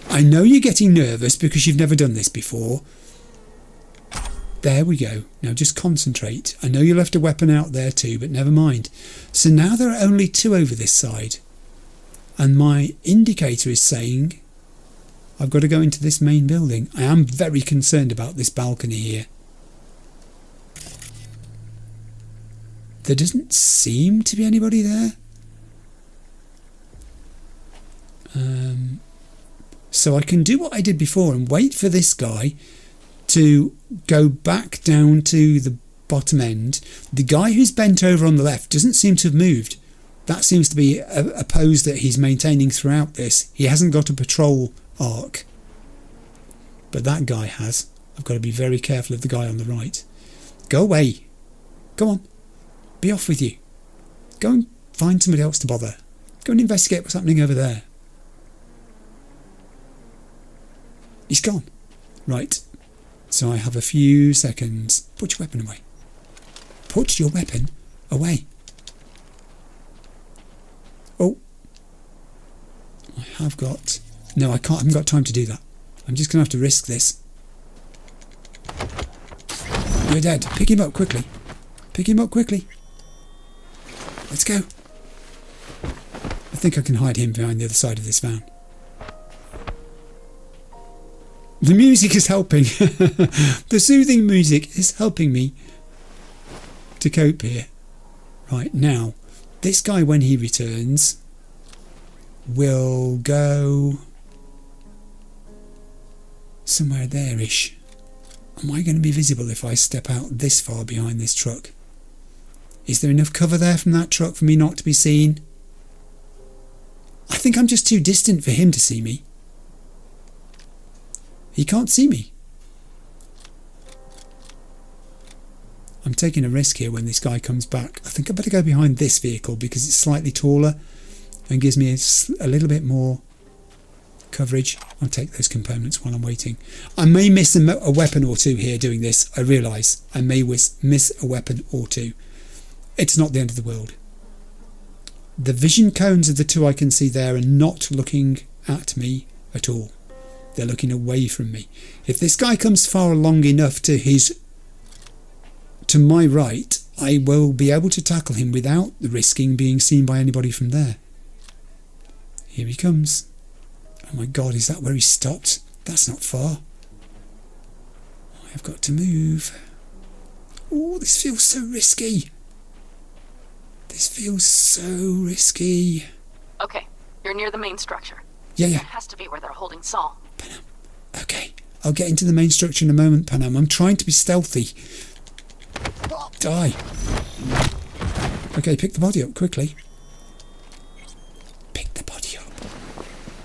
I know you're getting nervous because you've never done this before. There we go. Now just concentrate. I know you left a weapon out there too, but never mind. So now there are only 2 over this side. And my indicator is saying I've got to go into this main building. I am very concerned about this balcony here. There doesn't seem to be anybody there. So I can do what I did before and wait for this guy to go back down to the bottom end. The guy who's bent over on the left doesn't seem to have moved. That seems to be a pose that he's maintaining throughout this. He hasn't got a patrol arc. But that guy has. I've got to be very careful of the guy on the right. Go away. Go on. Be off with you. Go and find somebody else to bother. Go and investigate what's happening over there. He's gone. Right. So I have a few seconds. Put your weapon away. Put your weapon away. Oh. I have got... No, I can't. I haven't got time to do that. I'm just going to have to risk this. You're dead. Pick him up quickly. Pick him up quickly. Let's go. I think I can hide him behind the other side of this van. The music is helping. The soothing music is helping me to cope here. Right, now, this guy, when he returns, will go somewhere there-ish. Am I going to be visible if I step out this far behind this truck? Is there enough cover there from that truck for me not to be seen? I think I'm just too distant for him to see me. He can't see me. I'm taking a risk here when this guy comes back. I think I better go behind this vehicle because it's slightly taller and gives me a little bit more coverage. I'll take those components while I'm waiting. I may miss a weapon or two here doing this. I realise I may miss a weapon or two. It's not the end of the world. The vision cones of the 2 I can see there are not looking at me at all. They're looking away from me. If this guy comes far long enough to my right, I will be able to tackle him without risking being seen by anybody from there. Here he comes. Oh my god, is that where he stopped? That's not far. I've got to move. Oh, this feels so risky. This feels so risky. Okay, you're near the main structure. Yeah. That has to be where they're holding Saul. Panam. Okay, I'll get into the main structure in a moment, Panam. I'm trying to be stealthy. Die. Okay, pick the body up quickly. Pick the body up.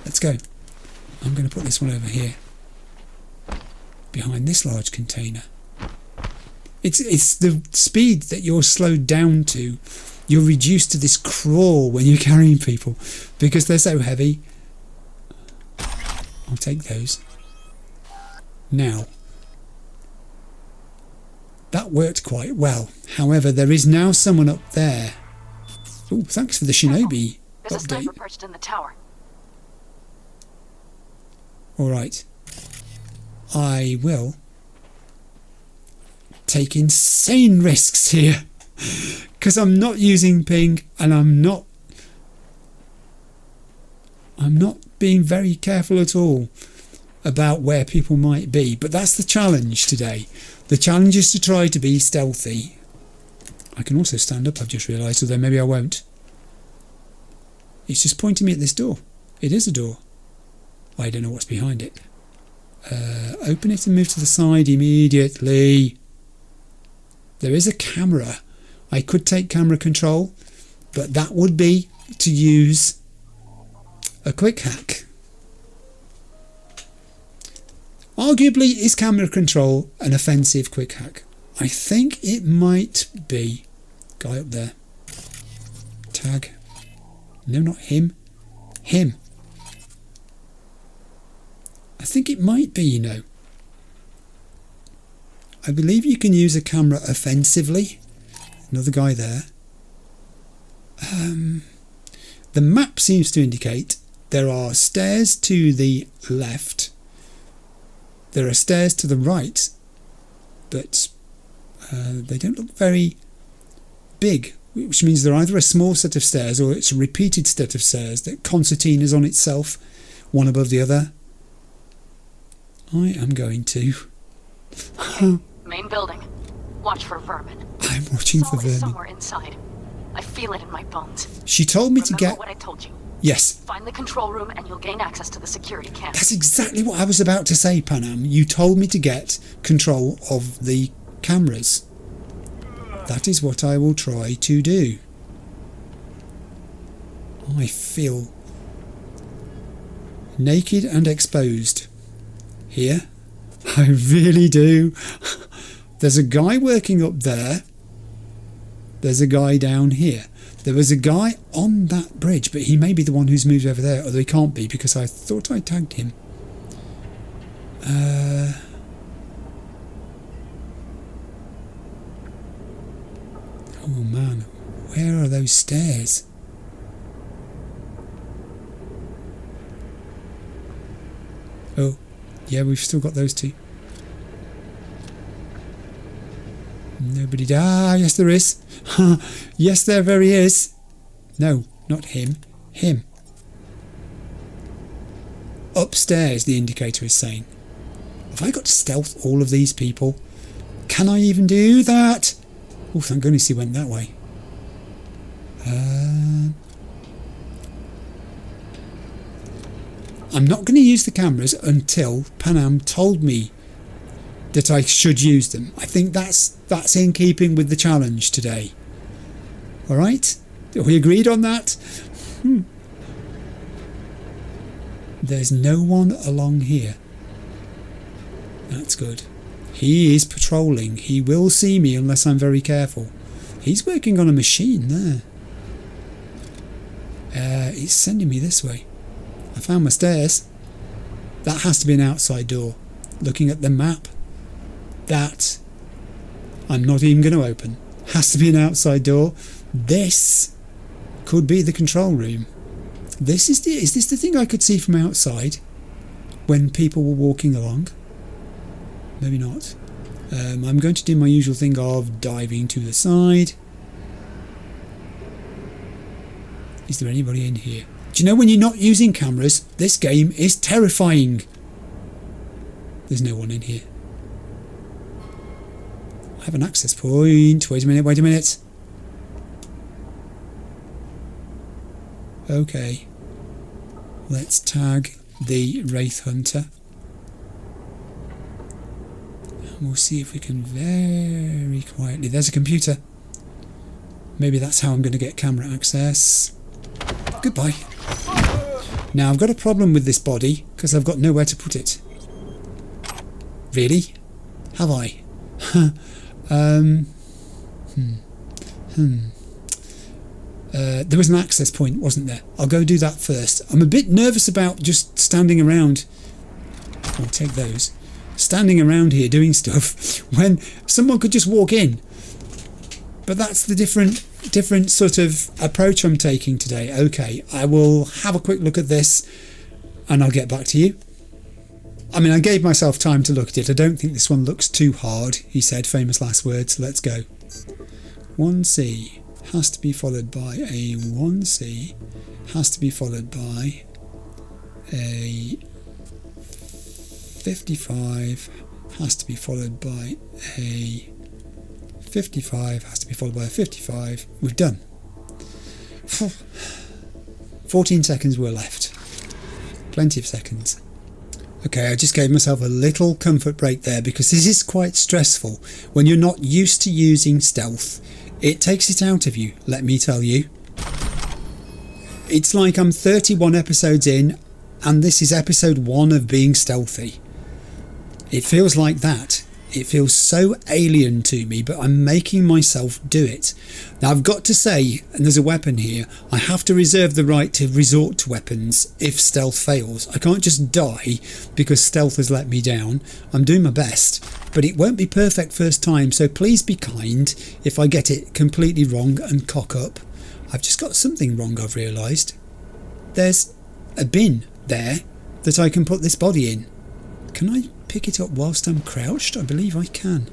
Let's go. I'm going to put this one over here. Behind this large container. It's the speed that you're slowed down to. You're reduced to this crawl when you're carrying people because they're so heavy. I'll take those. Now, that worked quite well. However, there is now someone up there. Oh, thanks for the shinobi There's a update. sniper perched in the tower. All right. I will take insane risks here because I'm not using ping and I'm not being very careful at all about where people might be. But that's the challenge today. The challenge is to try to be stealthy. I can also stand up, I've just realised, although maybe I won't. It's just pointing me at this door. It is a door. I don't know what's behind it. Open it and move to the side immediately. There is a camera. I could take camera control, but that would be to use a quick hack. Arguably, is camera control an offensive quick hack? I think it might be. Guy up there. Tag. No, not him. Him. I think it might be, you know. I believe you can use a camera offensively. Another guy there. The map seems to indicate there are stairs to the left. There are stairs to the right. But they don't look very big. Which means they're either a small set of stairs or it's a repeated set of stairs that concertinas on itself, one above the other. I am going to... Main building. Watch for vermin. I'm watching for Saul is vermin. somewhere inside. I feel it in my bones. She told me to Remember get... what I told you. Yes. Find the control room and you'll gain access to the security camp. That's exactly what I was about to say, Panam. You told me to get control of the cameras. That is what I will try to do. I feel naked and exposed. Here. I really do. There's a guy working up there. There's a guy down here. There was a guy on that bridge, but he may be the one who's moved over there, although he can't be because I thought I tagged him. Oh man, where are those stairs? Oh, yeah, we've still got those two. Nobody. Ah, yes there is. Yes, there very is. No, not him. Him. Upstairs, the indicator is saying. Have I got to stealth all of these people? Can I even do that? Oh, thank goodness he went that way. I'm not going to use the cameras until Panam told me that I should use them. I think that's in keeping with the challenge today. Alright? Are we agreed on that? There's no one along here. That's good. He is patrolling. He will see me unless I'm very careful. He's working on a machine there. He's sending me this way. I found my stairs. That has to be an outside door. Looking at the map, that I'm not even going to open. Has to be an outside door. This could be the control room. Is this the thing I could see from outside? when people were walking along. Maybe not. I'm going to do my usual thing of diving to the side. Is there anybody in here? Do you know when you're not using cameras, this game is terrifying. There's no one in here. I have an access point. Wait a minute. Okay. Let's tag the Wraith Hunter. And we'll see if we can very quietly... There's a computer. Maybe that's how I'm going to get camera access. Goodbye. Now I've got a problem with this body because I've got nowhere to put it. Really? Have I? There was an access point, wasn't there? I'll go do that first. I'm a bit nervous about just standing around. I'll take those. Standing around here doing stuff when someone could just walk in. But that's the different sort of approach I'm taking today. Okay, I will have a quick look at this and I'll get back to you. I mean, I gave myself time to look at it. I don't think this one looks too hard, he said, famous last words. Let's go. 1C has to be followed by a 1C, has to be followed by a 55, has to be followed by a 55, has to be followed by a 55. We've done. 14 seconds were left. Plenty of seconds. Okay, I just gave myself a little comfort break there because this is quite stressful. When you're not used to using stealth, it takes it out of you, let me tell you. It's like I'm 31 episodes in and this is episode 1 of being stealthy. It feels like that. It feels so alien to me, but I'm making myself do it. Now I've got to say, and there's a weapon here, I have to reserve the right to resort to weapons if stealth fails. I can't just die because stealth has let me down. I'm doing my best, but it won't be perfect first time, so please be kind if I get it completely wrong and cock up. I've just got something wrong, I've realised. There's a bin there that I can put this body in. Can I pick it up whilst I'm crouched? I believe I can.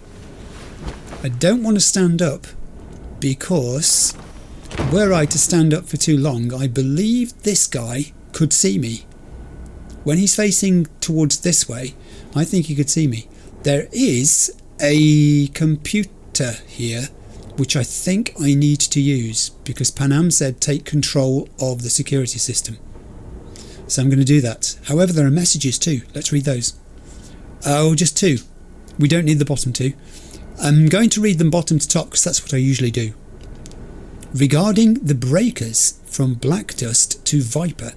I don't want to stand up because were I to stand up for too long, I believe this guy could see me. When he's facing towards this way, I think he could see me. There is a computer here which I think I need to use because Panam said take control of the security system. So I'm going to do that. However, there are messages too. Let's read those. Oh, just 2. We don't need the bottom 2. I'm going to read them bottom to top because that's what I usually do. Regarding the breakers from Black Dust to Viper.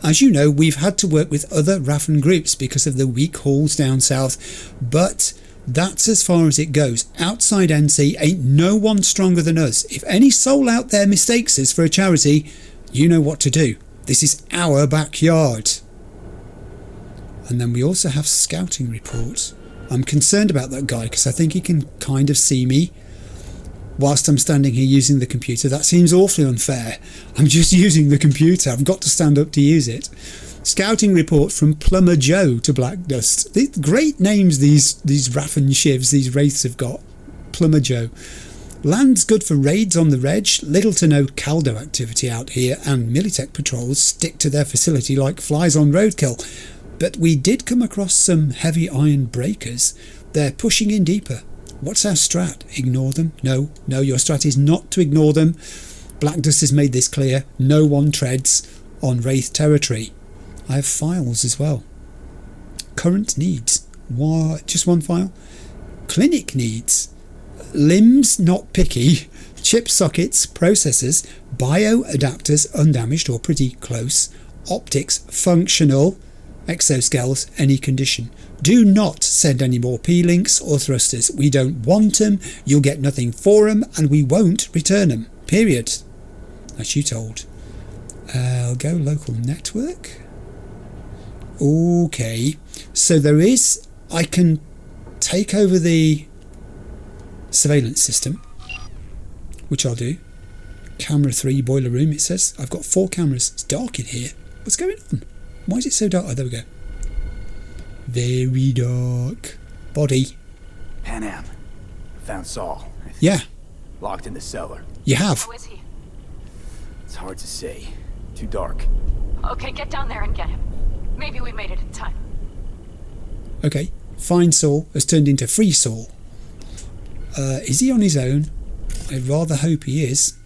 As you know, we've had to work with other Raffen groups because of the weak hauls down south, but that's as far as it goes. Outside NC ain't no one stronger than us. If any soul out there mistakes us for a charity, you know what to do. This is our backyard. And then we also have scouting reports. I'm concerned about that guy because I think he can kind of see me whilst I'm standing here using the computer. That seems awfully unfair. I'm just using the computer. I've got to stand up to use it. Scouting report from Plumber Joe to Black Dust. Great names these Raffen shivs, these Wraiths have got. Plumber Joe. Land's good for raids on the reg. Little to no Caldo activity out here, and Militech patrols stick to their facility like flies on roadkill. But we did come across some heavy iron breakers. They're pushing in deeper. What's our strat? Ignore them? No, your strat is not to ignore them. Black Dust has made this clear. No one treads on Wraith territory. I have files as well. Current needs. What? Just one file? Clinic needs. Limbs not picky. Chip sockets, processors, bio adapters undamaged or pretty close. Optics functional. Exoskells, any condition. Do not send any more P-links or thrusters. We don't want them, you'll get nothing for them, and we won't return them. Period. As you told. I'll go local network. Okay. So there is... I can take over the surveillance system, which I'll do. Camera 3, boiler room, it says. I've got 4 cameras. It's dark in here. What's going on? Why is it so dark? Oh, there we go. Very dark. Body. Panam. Found Saul. Yeah, Locked in the cellar. you have. Who is he? It's hard to say. Too dark. Okay, get down there and get him. Maybe we made it in time. Okay, Find Saul has turned into Free Saul. Is he on his own? I rather hope he is.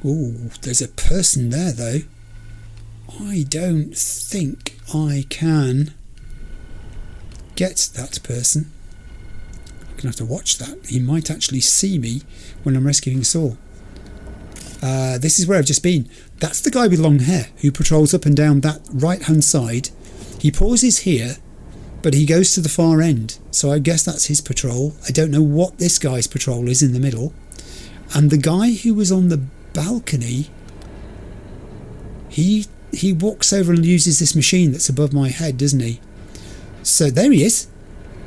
Ooh, there's a person there though. I don't think I can get that person. I'm going to have to watch that. He might actually see me when I'm rescuing Saul. This is where I've just been. That's the guy with long hair who patrols up and down that right hand side. He pauses here, but he goes to the far end, so I guess that's his patrol. I don't know what this guy's patrol is in the middle. And the guy who was on the balcony, he walks over and uses this machine that's above my head, doesn't he? So there he is.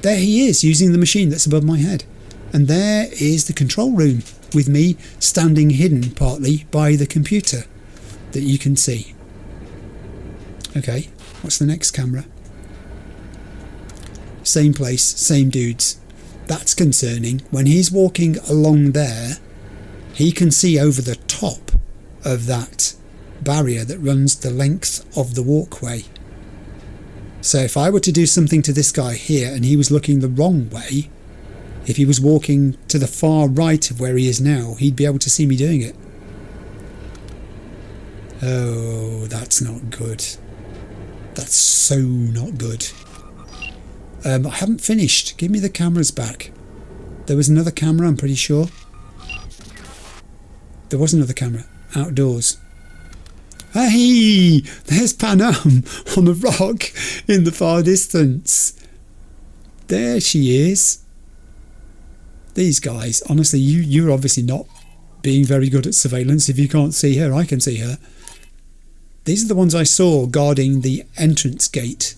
There he is, using the machine that's above my head. And there is the control room, with me standing hidden partly by the computer that you can see. Okay, what's the next camera? Same place, same dudes. That's concerning. When he's walking along there, he can see over the top of that barrier that runs the length of the walkway. So if I were to do something to this guy here and he was looking the wrong way, if he was walking to the far right of where he is now, he'd be able to see me doing it. Oh, that's not good. That's so not good. I haven't finished. Give me the cameras back. There was another camera, I'm pretty sure. There was another camera. Outdoors. Hey! There's Panam on a rock in the far distance. There she is. These guys, honestly, you're obviously not being very good at surveillance. If you can't see her, I can see her. These are the ones I saw guarding the entrance gate.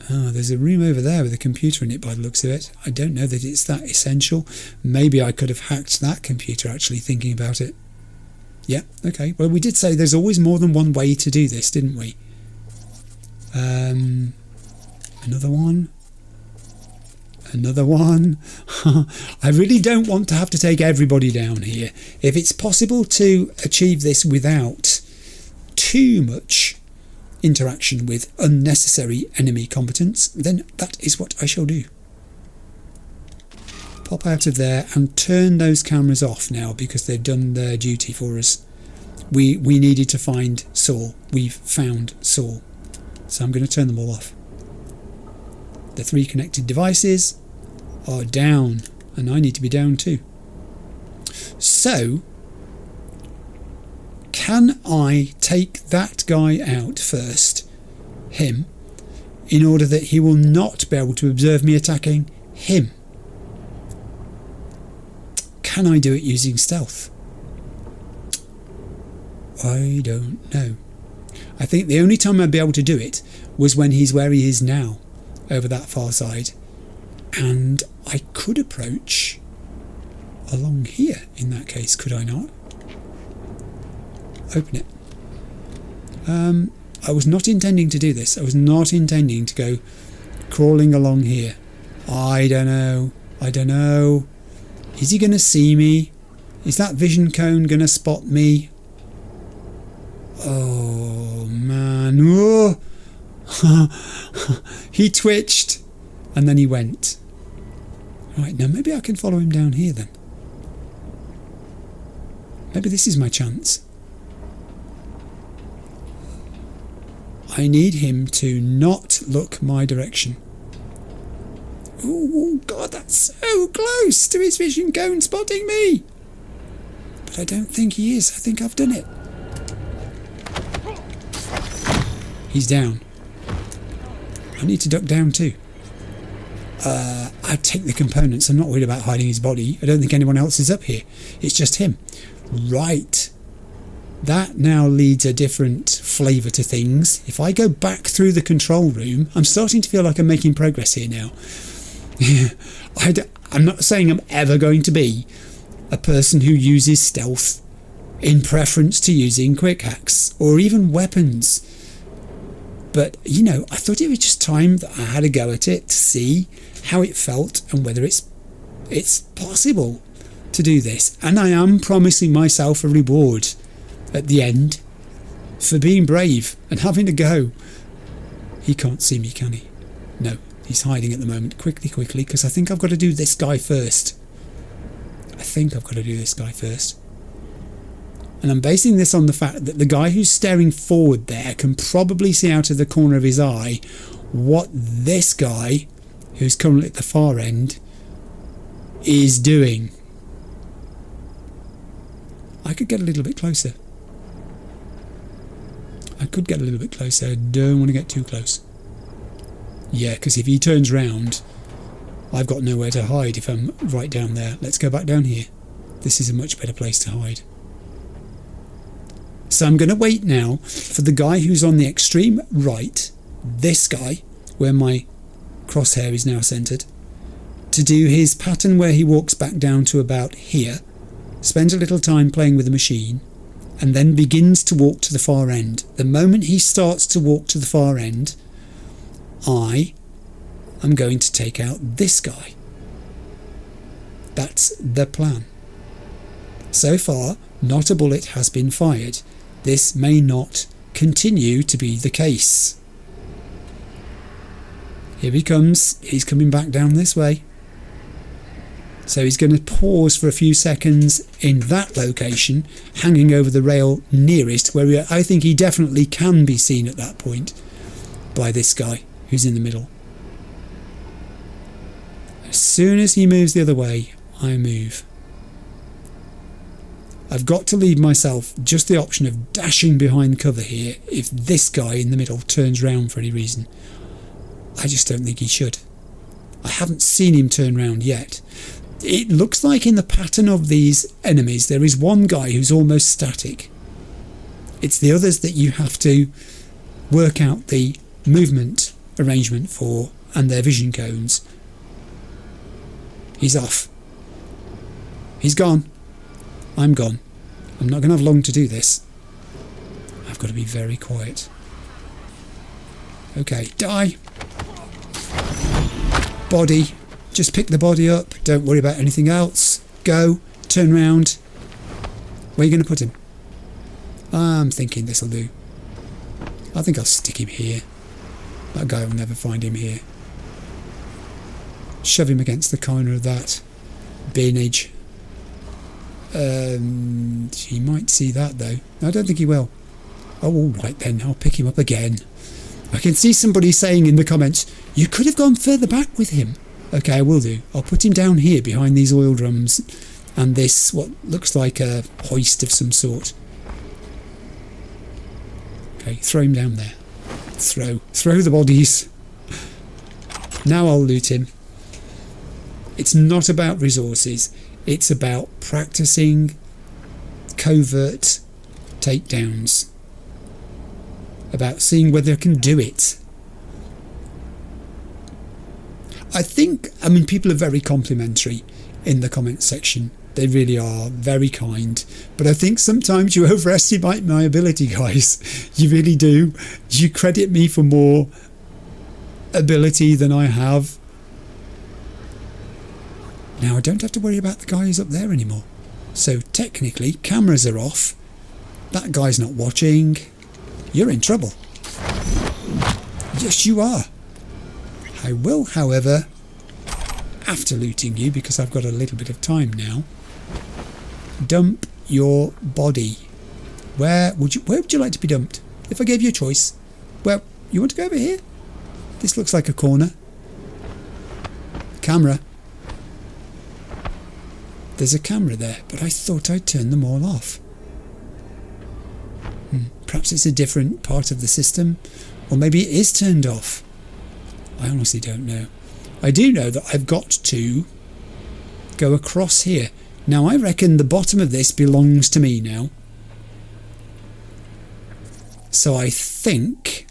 Oh, there's a room over there with a computer in it by the looks of it. I don't know that it's that essential. Maybe I could have hacked that computer, actually, thinking about it. Yeah, okay. Well, we did say there's always more than one way to do this, didn't we? Another one. Another one. I really don't want to have to take everybody down here. If it's possible to achieve this without too much interaction with unnecessary enemy combatants, then that is what I shall do. Pop out of there and turn those cameras off now because they've done their duty for us. We needed to find Saul. We've found Saul. So I'm going to turn them all off. The 3 connected devices are down, and I need to be down too. So, can I take that guy out first, him, in order that he will not be able to observe me attacking him? Can I do it using stealth? I don't know. I think the only time I'd be able to do it was when he's where he is now, over that far side, and I could approach along here in that case, could I not? Open it. I was not intending to do this. I was not intending to go crawling along here. I don't know. Is he going to see me? Is that vision cone going to spot me? Oh man. Oh. He twitched and then he went. Right, now maybe I can follow him down here then. Maybe this is my chance. I need him to not look my direction. Oh god, that's so close to his vision cone spotting me. But I don't think he is. I think I've done it. He's down. I need to duck down too. I'd take the components. I'm not worried about hiding his body. I don't think anyone else is up here. It's just him. Right. That now leads a different flavour to things. If I go back through the control room, I'm starting to feel like I'm making progress here now. I'm not saying I'm ever going to be a person who uses stealth in preference to using quick hacks or even weapons. But, you know, I thought it was just time that I had a go at it to see how it felt and whether it's possible to do this. And I am promising myself a reward at the end for being brave and having a go. He can't see me, can he? No, he's hiding at the moment. Quickly, because I think I've got to do this guy first. And I'm basing this on the fact that the guy who's staring forward there can probably see out of the corner of his eye what this guy, who's currently at the far end, is doing. I could get a little bit closer. I don't want to get too close. Yeah, because if he turns round, I've got nowhere to hide if I'm right down there. Let's go back down here. This is a much better place to hide. So I'm going to wait now for the guy who's on the extreme right, this guy, where my crosshair is now centred, to do his pattern where he walks back down to about here, spends a little time playing with the machine, and then begins to walk to the far end. The moment he starts to walk to the far end, I am going to take out this guy. That's the plan. So far, not a bullet has been fired. This may not continue to be the case. Here he comes. He's coming back down this way. So he's going to pause for a few seconds in that location, hanging over the rail nearest, where I think he definitely can be seen at that point by this guy who's in the middle. As soon as he moves the other way, I move. I've got to leave myself just the option of dashing behind cover here if this guy in the middle turns round for any reason. I just don't think he should. I haven't seen him turn round yet. It looks like in the pattern of these enemies there is one guy who's almost static. It's the others that you have to work out the movement arrangement for and their vision cones. He's off. He's gone. I'm gone. I'm not going to have long to do this. I've got to be very quiet. Okay, die. Body. Just pick the body up. Don't worry about anything else. Go. Turn round. Where are you going to put him? I'm thinking this'll do. I think I'll stick him here. That guy will never find him here. Shove him against the corner of that binage. He might see that though. I don't think he will. Oh, all right then. I'll pick him up again. I can see somebody saying in the comments, you could have gone further back with him. Okay, I will do. I'll put him down here behind these oil drums and this, what looks like a hoist of some sort. Okay, throw him down there. Throw the bodies. Now I'll loot him. It's not about resources. It's about practicing covert takedowns. About seeing whether I can do it. I mean, people are very complimentary in the comment section. They really are very kind. But I think sometimes you overestimate my ability, guys. You really do. You credit me for more ability than I have. Now I don't have to worry about the guy who's up there anymore. So technically, cameras are off. That guy's not watching. You're in trouble. Yes, you are. I will, however, after looting you, because I've got a little bit of time now, dump your body. Where would you like to be dumped? If I gave you a choice. Well, you want to go over here? This looks like a corner. Camera. There's a camera there, but I thought I'd turn them all off. Perhaps it's a different part of the system, or maybe it is turned off. I honestly don't know. I do know that I've got to go across here. Now I reckon the bottom of this belongs to me now. So I think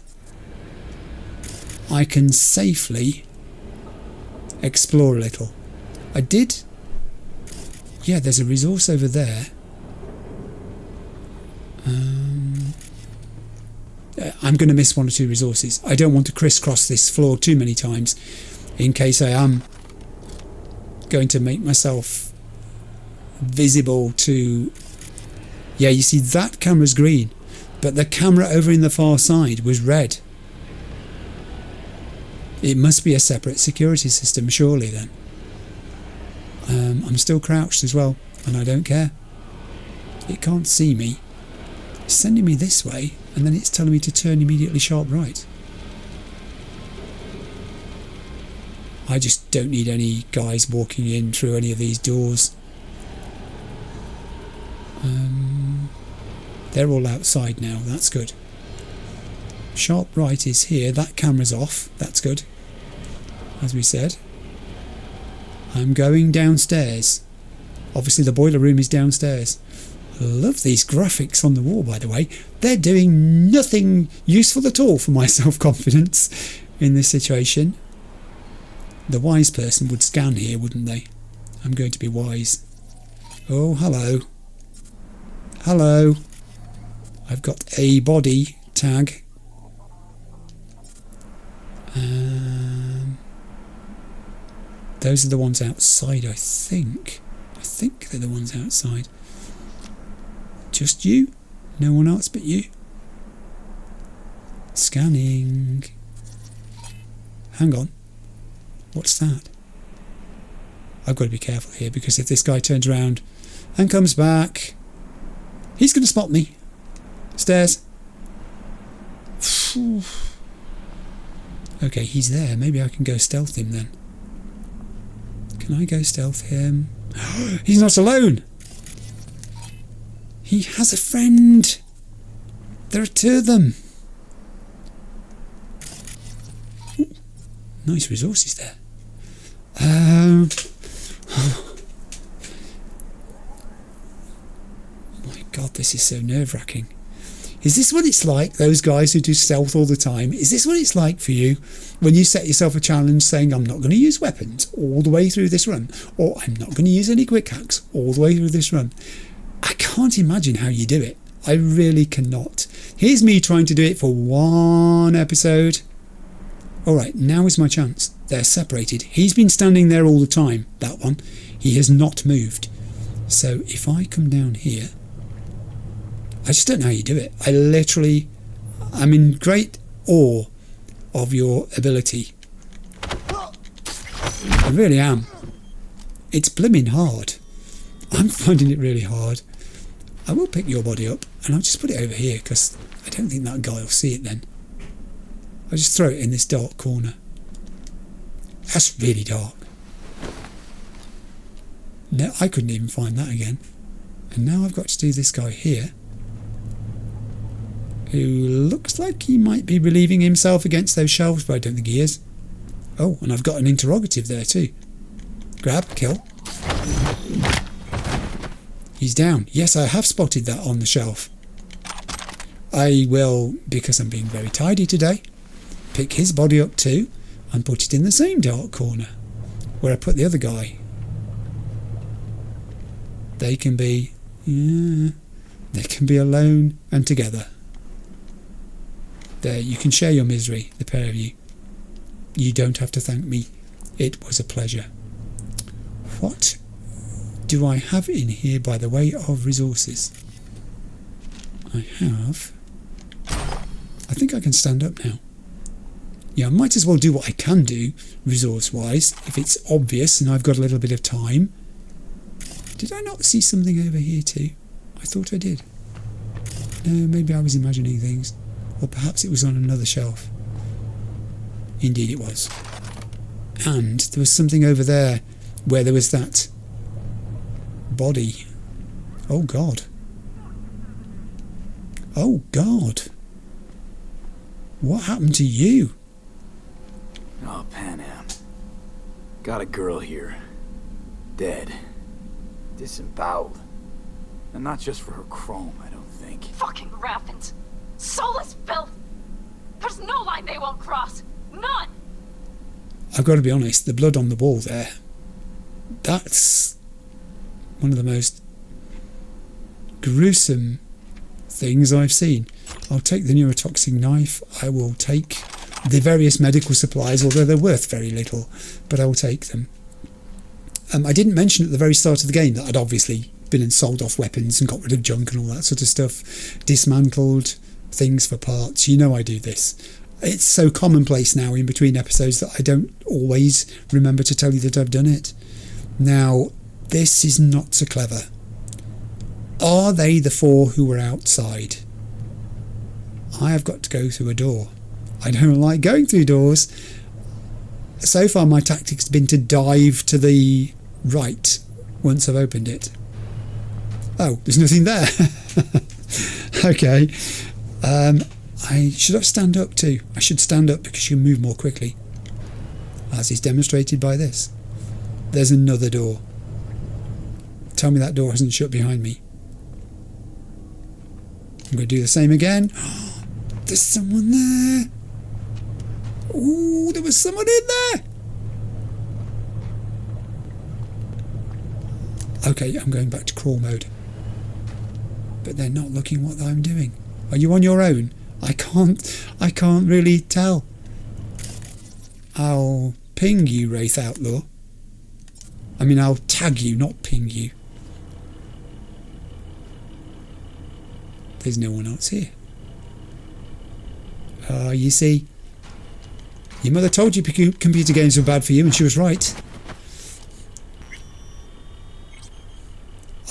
I can safely explore a little. I did. Yeah, there's a resource over there. I'm going to miss one or two resources. I don't want to crisscross this floor too many times in case I am going to make myself visible to... Yeah, you see, that camera's green, but the camera over in the far side was red. It must be a separate security system, surely, then. I'm still crouched as well, and I don't care. It can't see me. It's sending me this way, and then it's telling me to turn immediately sharp right. I just don't need any guys walking in through any of these doors. They're all outside now, that's good. Sharp right is here, that camera's off, that's good. As we said. I'm going downstairs. Obviously the boiler room is downstairs. Love these graphics on the wall, by the way. They're doing nothing useful at all for my self-confidence in this situation. The wise person would scan here, wouldn't they? I'm going to be wise. Oh, hello. Hello. I've got a body tag. Those are the ones outside, I think. I think they're the ones outside. Just you? No one else but you? Scanning. Hang on. What's that? I've got to be careful here, because if this guy turns around and comes back, he's going to spot me. Stairs. Okay, he's there. Maybe I can go stealth him then. Can I go stealth him? He's not alone! He has a friend! There are two of them! Ooh, nice resources there. My God, this is so nerve-wracking. Is this what it's like, those guys who do stealth all the time? Is this what it's like for you when you set yourself a challenge saying, I'm not going to use weapons all the way through this run, or I'm not going to use any quick hacks all the way through this run? I can't imagine how you do it. I really cannot. Here's me trying to do it for one episode. Alright, now is my chance. They're separated. He's been standing there all the time, that one. He has not moved. So if I come down here... I just don't know how you do it. I'm in great awe of your ability. I really am. It's blimmin' hard. I'm finding it really hard. I will pick your body up and I'll just put it over here because I don't think that guy will see it then. I'll just throw it in this dark corner. That's really dark. No, I couldn't even find that again. And now I've got to do this guy here, who looks like he might be relieving himself against those shelves, but I don't think he is. Oh, and I've got an interrogative there too. Grab, kill. He's down. Yes, I have spotted that on the shelf. I will, because I'm being very tidy today, pick his body up too and put it in the same dark corner where I put the other guy. They can be alone and together. There, you can share your misery, the pair of you. You don't have to thank me. It was a pleasure. What do I have in here by the way of resources? I think I can stand up now. Yeah, I might as well do what I can do, resource-wise, if it's obvious and I've got a little bit of time. Did I not see something over here too? I thought I did. No, maybe I was imagining things. Or perhaps it was on another shelf. Indeed it was. And there was something over there where there was that body. Oh God. Oh God. What happened to you? Oh, Panam. Got a girl here. Dead. Disemboweled. And not just for her chrome, I don't think. Fucking Raffens. Soulless filth! There's no line they won't cross! None! I've got to be honest, the blood on the wall there, that's one of the most gruesome things I've seen. I'll take the neurotoxic knife. I will take the various medical supplies, although they're worth very little, but I will take them. I didn't mention at the very start of the game that I'd obviously been and sold off weapons and got rid of junk and all that sort of stuff. Dismantled things for parts. You know I do this. It's so commonplace now in between episodes that I don't always remember to tell you that I've done it. Now, this is not so clever. Are they the 4 who were outside? I have got to go through a door. I don't like going through doors. So far my tactic has been to dive to the right once I've opened it. Oh, there's nothing there. Okay. Should I stand up too? I should stand up because you can move more quickly, as is demonstrated by this. There's another door. Tell me that door hasn't shut behind me. I'm going to do the same again. There's someone there. Ooh, there was someone in there. Okay, I'm going back to crawl mode. But they're not looking what I'm doing. Are you on your own? I can't really tell. I'll ping you, Wraith Outlaw. I mean, I'll tag you, not ping you. There's no one else here. You see, your mother told you computer games were bad for you, and she was right.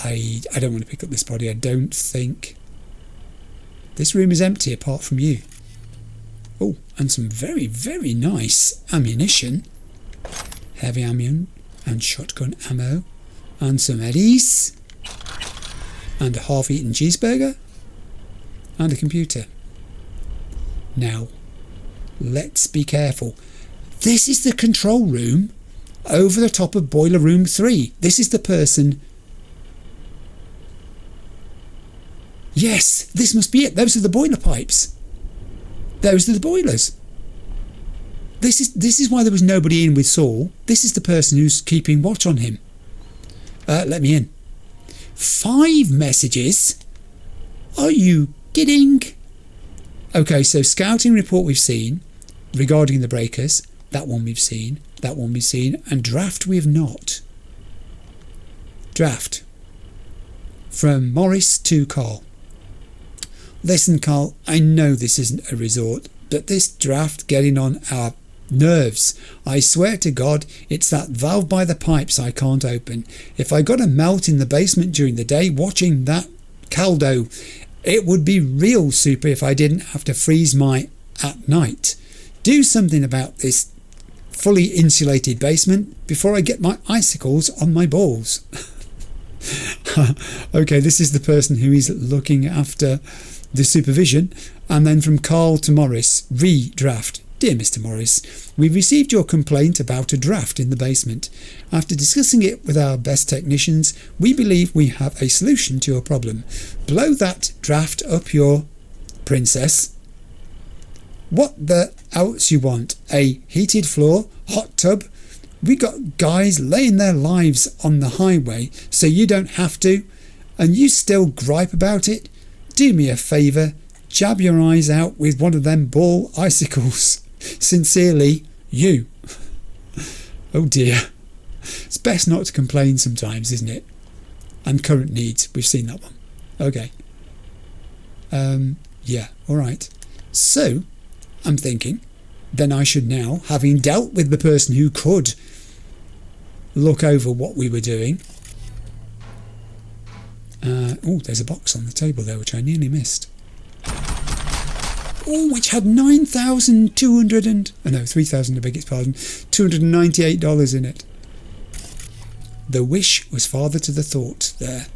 I don't want to pick up this body. I don't think. This room is empty apart from you. Oh, and some very, very nice ammunition. Heavy ammunition and shotgun ammo. And some eddies. And a half-eaten cheeseburger. And a computer. Now, let's be careful. This is the control room over the top of boiler room 3. This is the person. Yes, this must be it. Those are the boiler pipes. Those are the boilers. This is why there was nobody in with Saul. This is the person who's keeping watch on him. Let me in. 5 messages? Are you kidding? Okay, so scouting report we've seen regarding the breakers. That one we've seen. That one we've seen. And draft we have not. Draft. From Morris to Carl. Listen, Carl, I know this isn't a resort, but this draft getting on our nerves. I swear to God, it's that valve by the pipes I can't open. If I got a melt in the basement during the day watching that caldo, it would be real super if I didn't have to freeze my at night. Do something about this fully insulated basement before I get my icicles on my balls. Okay, this is the person who is looking after the supervision. And then from Carl to Morris, redraft. Dear Mr. Morris, we received your complaint about a draft in the basement. After discussing it with our best technicians, we believe we have a solution to your problem. Blow that draft up your princess. What the else you want? A heated floor? Hot tub? We got guys laying their lives on the highway so you don't have to, and you still gripe about it? Do me a favour, jab your eyes out with one of them ball icicles. Sincerely, you. Oh dear. It's best not to complain sometimes, isn't it? And current needs, we've seen that one. Okay. Yeah, alright. So, I'm thinking, then I should now, having dealt with the person who could look over what we were doing. Oh, there's a box on the table there which I nearly missed. Oh, which had $3,000, I beg its pardon, $298 in it. The wish was father to the thought there.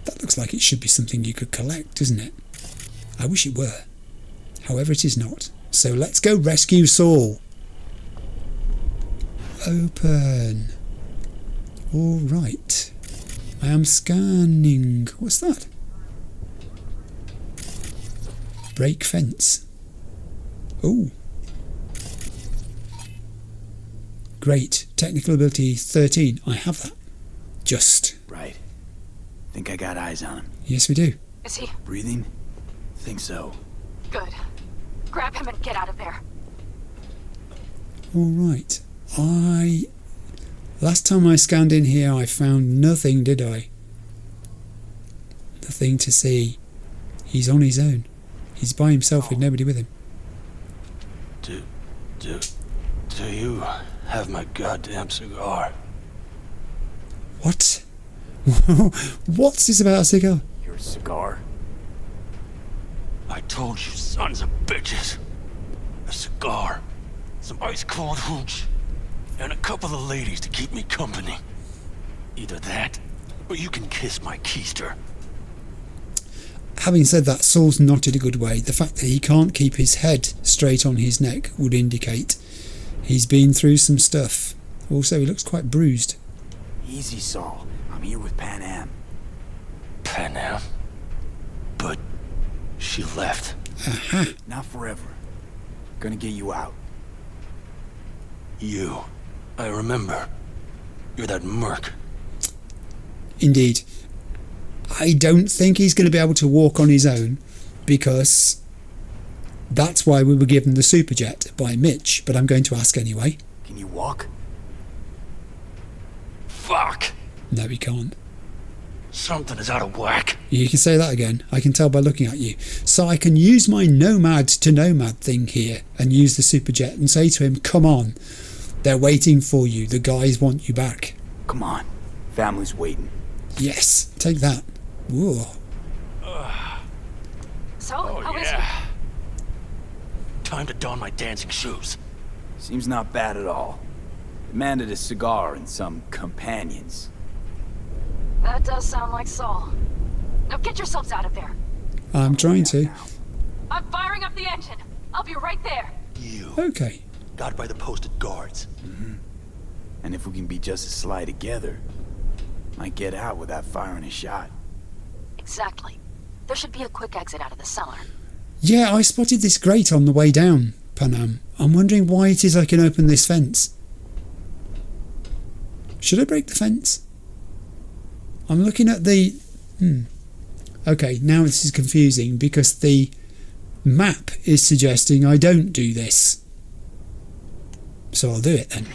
That looks like it should be something you could collect, doesn't it? I wish it were. However, it is not. So let's go rescue Saul. Open. All right. I am scanning. What's that? Break fence. Oh. Great. Technical ability 13. I have that. Just. Right. Think I got eyes on him. Yes, we do. Is he? Breathing? Think so. Good. Grab him and get out of there. Alright. Last time I scanned in here I found nothing, did I? Nothing to see. He's on his own. He's by himself with nobody with him. Do you have my goddamn cigar? What? What's this about a cigar? Your cigar? I told you, sons of bitches. A cigar, some ice-cold hooch, and a couple of ladies to keep me company. Either that, or you can kiss my keister. Having said that, Saul's not in a good way. The fact that he can't keep his head straight on his neck would indicate he's been through some stuff. Also, he looks quite bruised. Easy, Saul. I'm here with Panam. Panam? But she left. Aha. Not forever. Gonna get you out. You. I remember. You're that merc. Indeed. I don't think he's going to be able to walk on his own, because that's why we were given the superjet by Mitch, but I'm going to ask anyway. Can you walk? Fuck! No, he can't. Something is out of whack. You can say that again. I can tell by looking at you. So I can use my nomad to nomad thing here and use the superjet and say to him, come on, they're waiting for you. The guys want you back. Come on. Family's waiting. Yes, take that. Whoa. So, Oh, how is yeah. Time to don my dancing shoes. Seems not bad at all. Demanded a cigar and some companions. he? That does sound like Saul. Now get yourselves out of there. I'm trying to. I'm firing up the engine. I'll be right there. You. Okay. Got by the posted guards. And if we can be just as sly together, might get out without firing a shot. Exactly. There should be a quick exit out of the cellar. Yeah, I spotted this grate on the way down, Panam. I'm wondering why it is I can open this fence. Should I break the fence? I'm looking at the... Okay, now this is confusing because the map is suggesting I don't do this. So I'll do it then.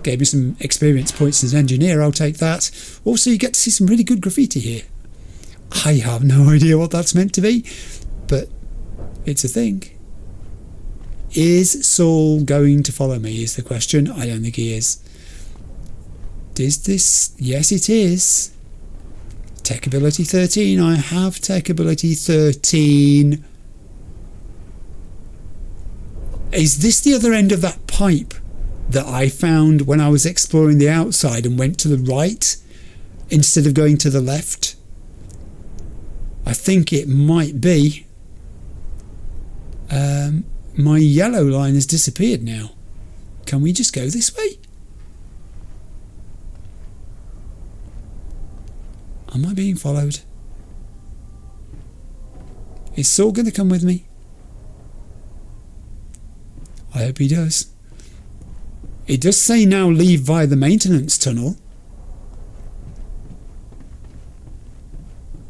Gave me some experience points as engineer, I'll take that. Also, you get to see some really good graffiti here. I have no idea what that's meant to be, but it's a thing. Is Saul going to follow me is the question. I don't think he is. Is this? Yes, it is. Tech ability 13. I have tech ability 13. Is this the other end of that pipe that I found when I was exploring the outside and went to the right instead of going to the left? I think it might be. My yellow line has disappeared now. Can we just go this way? Am I being followed? Is Saul going to come with me? I hope he does. It does say now leave via the maintenance tunnel.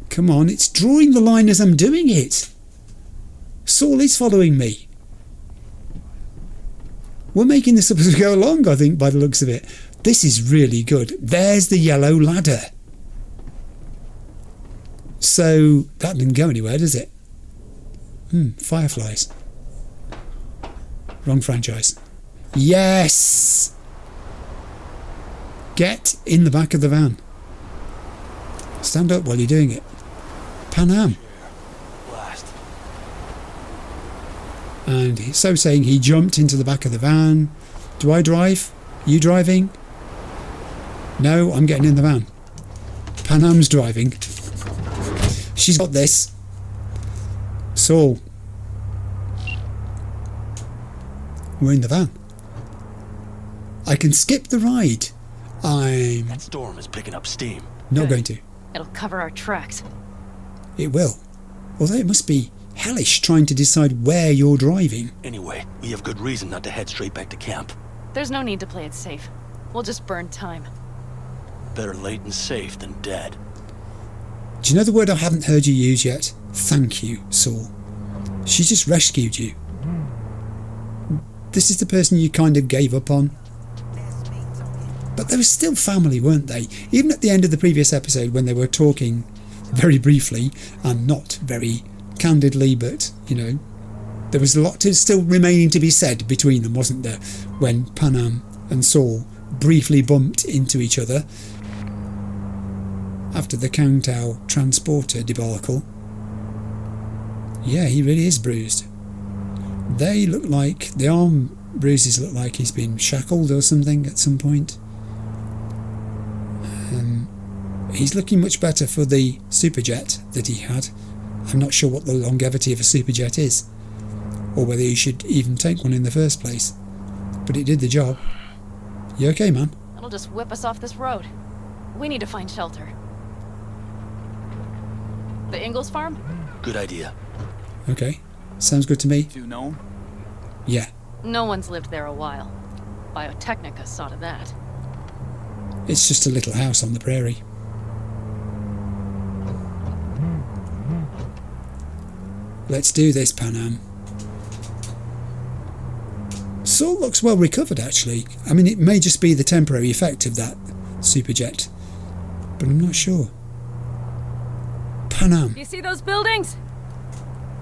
Come on, it's drawing the line as I'm doing it. Saul is following me. We're making this up as we go along, I think, by the looks of it. This is really good. There's the yellow ladder. So, that didn't go anywhere, does it? Fireflies. Wrong franchise. Yes! Get in the back of the van. Stand up while you're doing it. Panam. Blast. And so saying, he jumped into the back of the van. Do I drive? You driving? No, I'm getting in the van. Panam's driving. She's got this. Saul. We're in the van. I can skip the ride. I'm That storm is picking up steam. not going to. It'll cover our tracks. It will. Although it must be hellish trying to decide where you're driving. Anyway, we have good reason not to head straight back to camp. There's no need to play it safe. We'll just burn time. Better late and safe than dead. Do you know the word I haven't heard you use yet? Thank you, Saul. She just rescued you. This is the person you kind of gave up on. But they were still family, weren't they? Even at the end of the previous episode when they were talking very briefly and not very candidly, but, you know, there was a lot still remaining to be said between them, wasn't there? When Panam and Saul briefly bumped into each other after the Countdow transporter debacle. Yeah, he really is bruised. They look like, the arm bruises look like he's been shackled or something at some point. He's looking much better for the superjet that he had. I'm not sure what the longevity of a superjet is, or whether you should even take one in the first place. But it did the job. You okay, man? It'll just whip us off this road. We need to find shelter. The Ingalls farm? Good idea. Okay, sounds good to me. Do you know him? Yeah. No one's lived there a while. Biotechnica saw to that. It's just a little house on the prairie. Let's do this, Panam. Saul looks well recovered, actually. I mean, it may just be the temporary effect of that superjet, but I'm not sure. Panam. You see those buildings?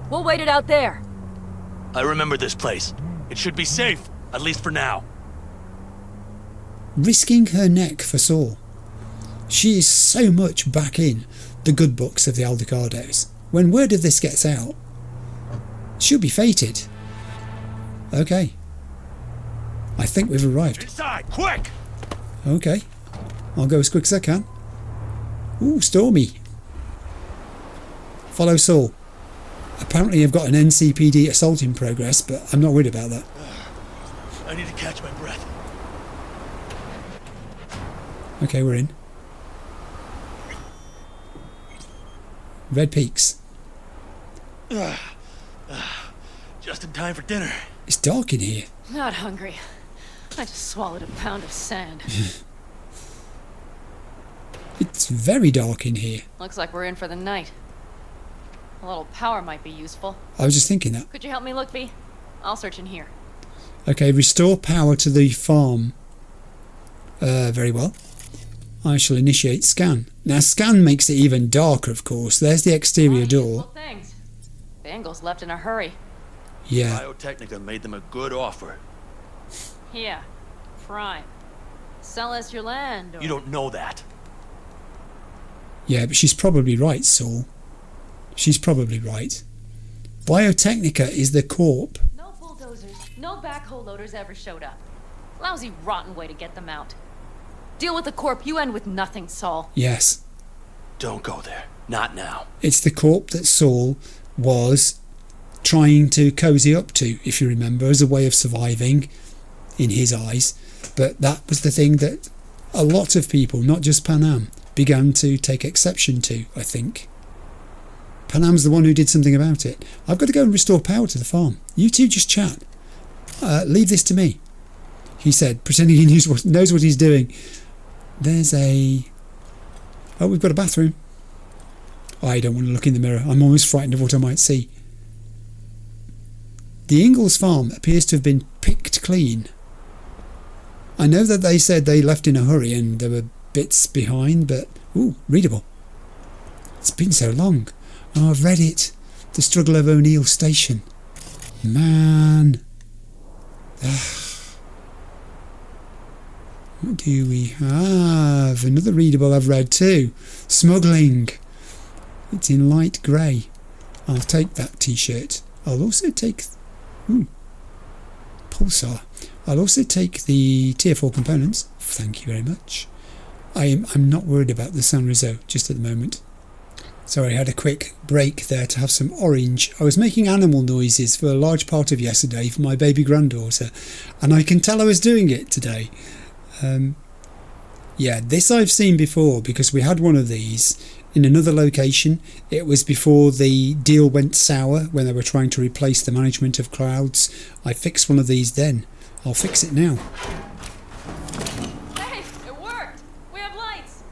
We'll wait it out there. I remember this place. It should be safe, at least for now. Risking her neck for Saul. She is so much back in the good books of the Aldecaldos. When word of this gets out, she'll be fated. Okay. I think we've arrived. Inside, quick! Okay. I'll go as quick as I can. Ooh, stormy. Follow Saul. Apparently I've got an NCPD assault in progress, but I'm not worried about that. I need to catch my breath. Okay, we're in. Red Peaks. Just in time for dinner. It's dark in here. Not hungry. I just swallowed a pound of sand. It's very dark in here. Looks like we're in for the night. A little power might be useful. I was just thinking that. Could you help me look, V? I'll search in here. Okay, restore power to the farm. Very well. I shall initiate scan. Now, scan makes it even darker, of course. There's the exterior door. Things. The Ingalls left in a hurry. Yeah. Biotechnica made them a good offer. Yeah. Prime. Sell us your land. Or... You don't know that. Yeah, but she's probably right, Saul. She's probably right. Biotechnica is the corp. No bulldozers, no backhoe loaders ever showed up. Lousy, rotten way to get them out. Deal with the corp, you end with nothing, Saul. Yes. Don't go there. Not now. It's the corp that Saul was trying to cozy up to, if you remember, as a way of surviving in his eyes. But that was the thing that a lot of people, not just Panam, began to take exception to, I think. Panam's the one who did something about it. I've got to go and restore power to the farm. You two just chat. Leave this to me, he said, pretending he knows what he's doing. There's a... Oh, we've got a bathroom. I don't want to look in the mirror. I'm always frightened of what I might see. The Ingalls farm appears to have been picked clean. I know that they said they left in a hurry and there were bits behind, but... Ooh, readable. It's been so long. Oh, I've read it. The Struggle of O'Neill Station. Man. What do we have? Another readable I've read too. Smuggling. It's in light grey. I'll take that t-shirt. I'll also take... Ooh. Pulsar. I'll also take the Tier 4 components. Thank you very much. I'm not worried about the San Riso just at the moment. Sorry, I had a quick break there to have some orange. I was making animal noises for a large part of yesterday for my baby granddaughter, and I can tell I was doing it today. Yeah, this I've seen before because we had one of these in another location. It was before the deal went sour when they were trying to replace the management of crowds. I fixed one of these then. I'll fix it now. Hey, it worked! We have lights!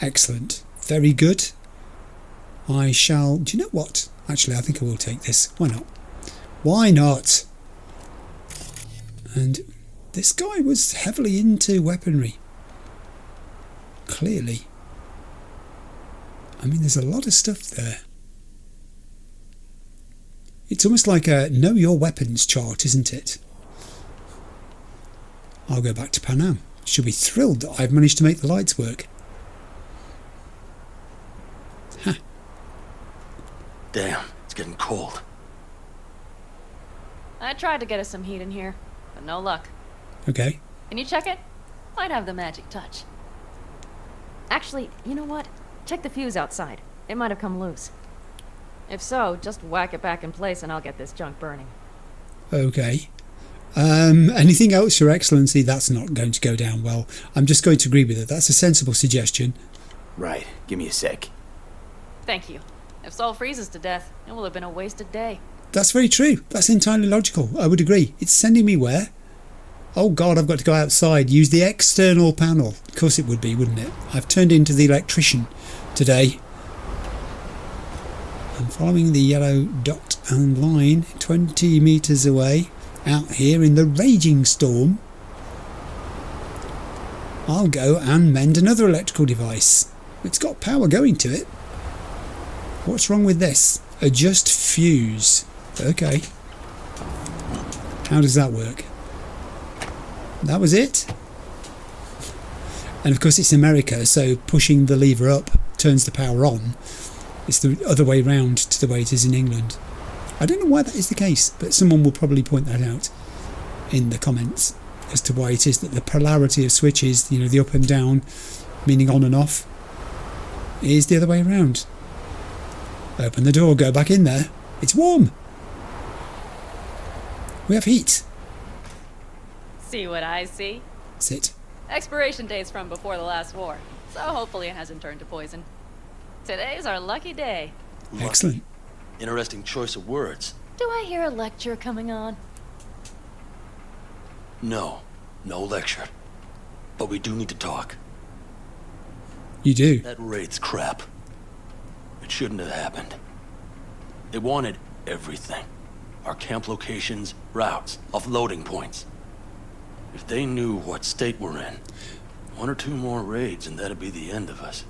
Excellent. Very good. I shall... Do you know what? Actually, I think I will take this. Why not? Why not? And this guy was heavily into weaponry. Clearly. I mean, there's a lot of stuff there. It's almost like a know your weapons chart, isn't it? I'll go back to Panam. She'll be thrilled that I've managed to make the lights work. Ha. Damn, it's getting cold. I tried to get us some heat in here, but no luck. Okay. Can you check it? Might have the magic touch. Actually, you know what? Check the fuse outside. It might have come loose. If so, just whack it back in place and I'll get this junk burning. Okay. Anything else, Your Excellency? That's not going to go down well. I'm just going to agree with it. That's a sensible suggestion. Right, give me a sec. Thank you. If Saul freezes to death, it will have been a wasted day. That's very true. That's entirely logical. I would agree. It's sending me where? Oh God, I've got to go outside. Use the external panel. Of course it would be, wouldn't it? I've turned into the electrician today. I'm following the yellow dot and line 20 metres away. Out here in the raging storm. I'll go and mend another electrical device. It's got power going to it. What's wrong with this? Adjust fuse. Okay. How does that work? That was it. And of course it's America, so pushing the lever up turns the power on. It's the other way round to the way it is in England. I don't know why that is the case, but someone will probably point that out in the comments as to why it is that the polarity of switches, you know, the up and down, meaning on and off, is the other way around. Open the door, go back in there. It's warm. We have heat. See what I see? Sit. Expiration date's from before the last war, so hopefully it hasn't turned to poison. Today's our lucky day. Lucky. Excellent. Interesting choice of words. Do I hear a lecture coming on? No lecture. But we do need to talk. You do? That Wraiths crap. It shouldn't have happened. They wanted everything. Our camp locations, routes, offloading points. If they knew what state we're in, 1 or 2 more raids and that'd be the end of us.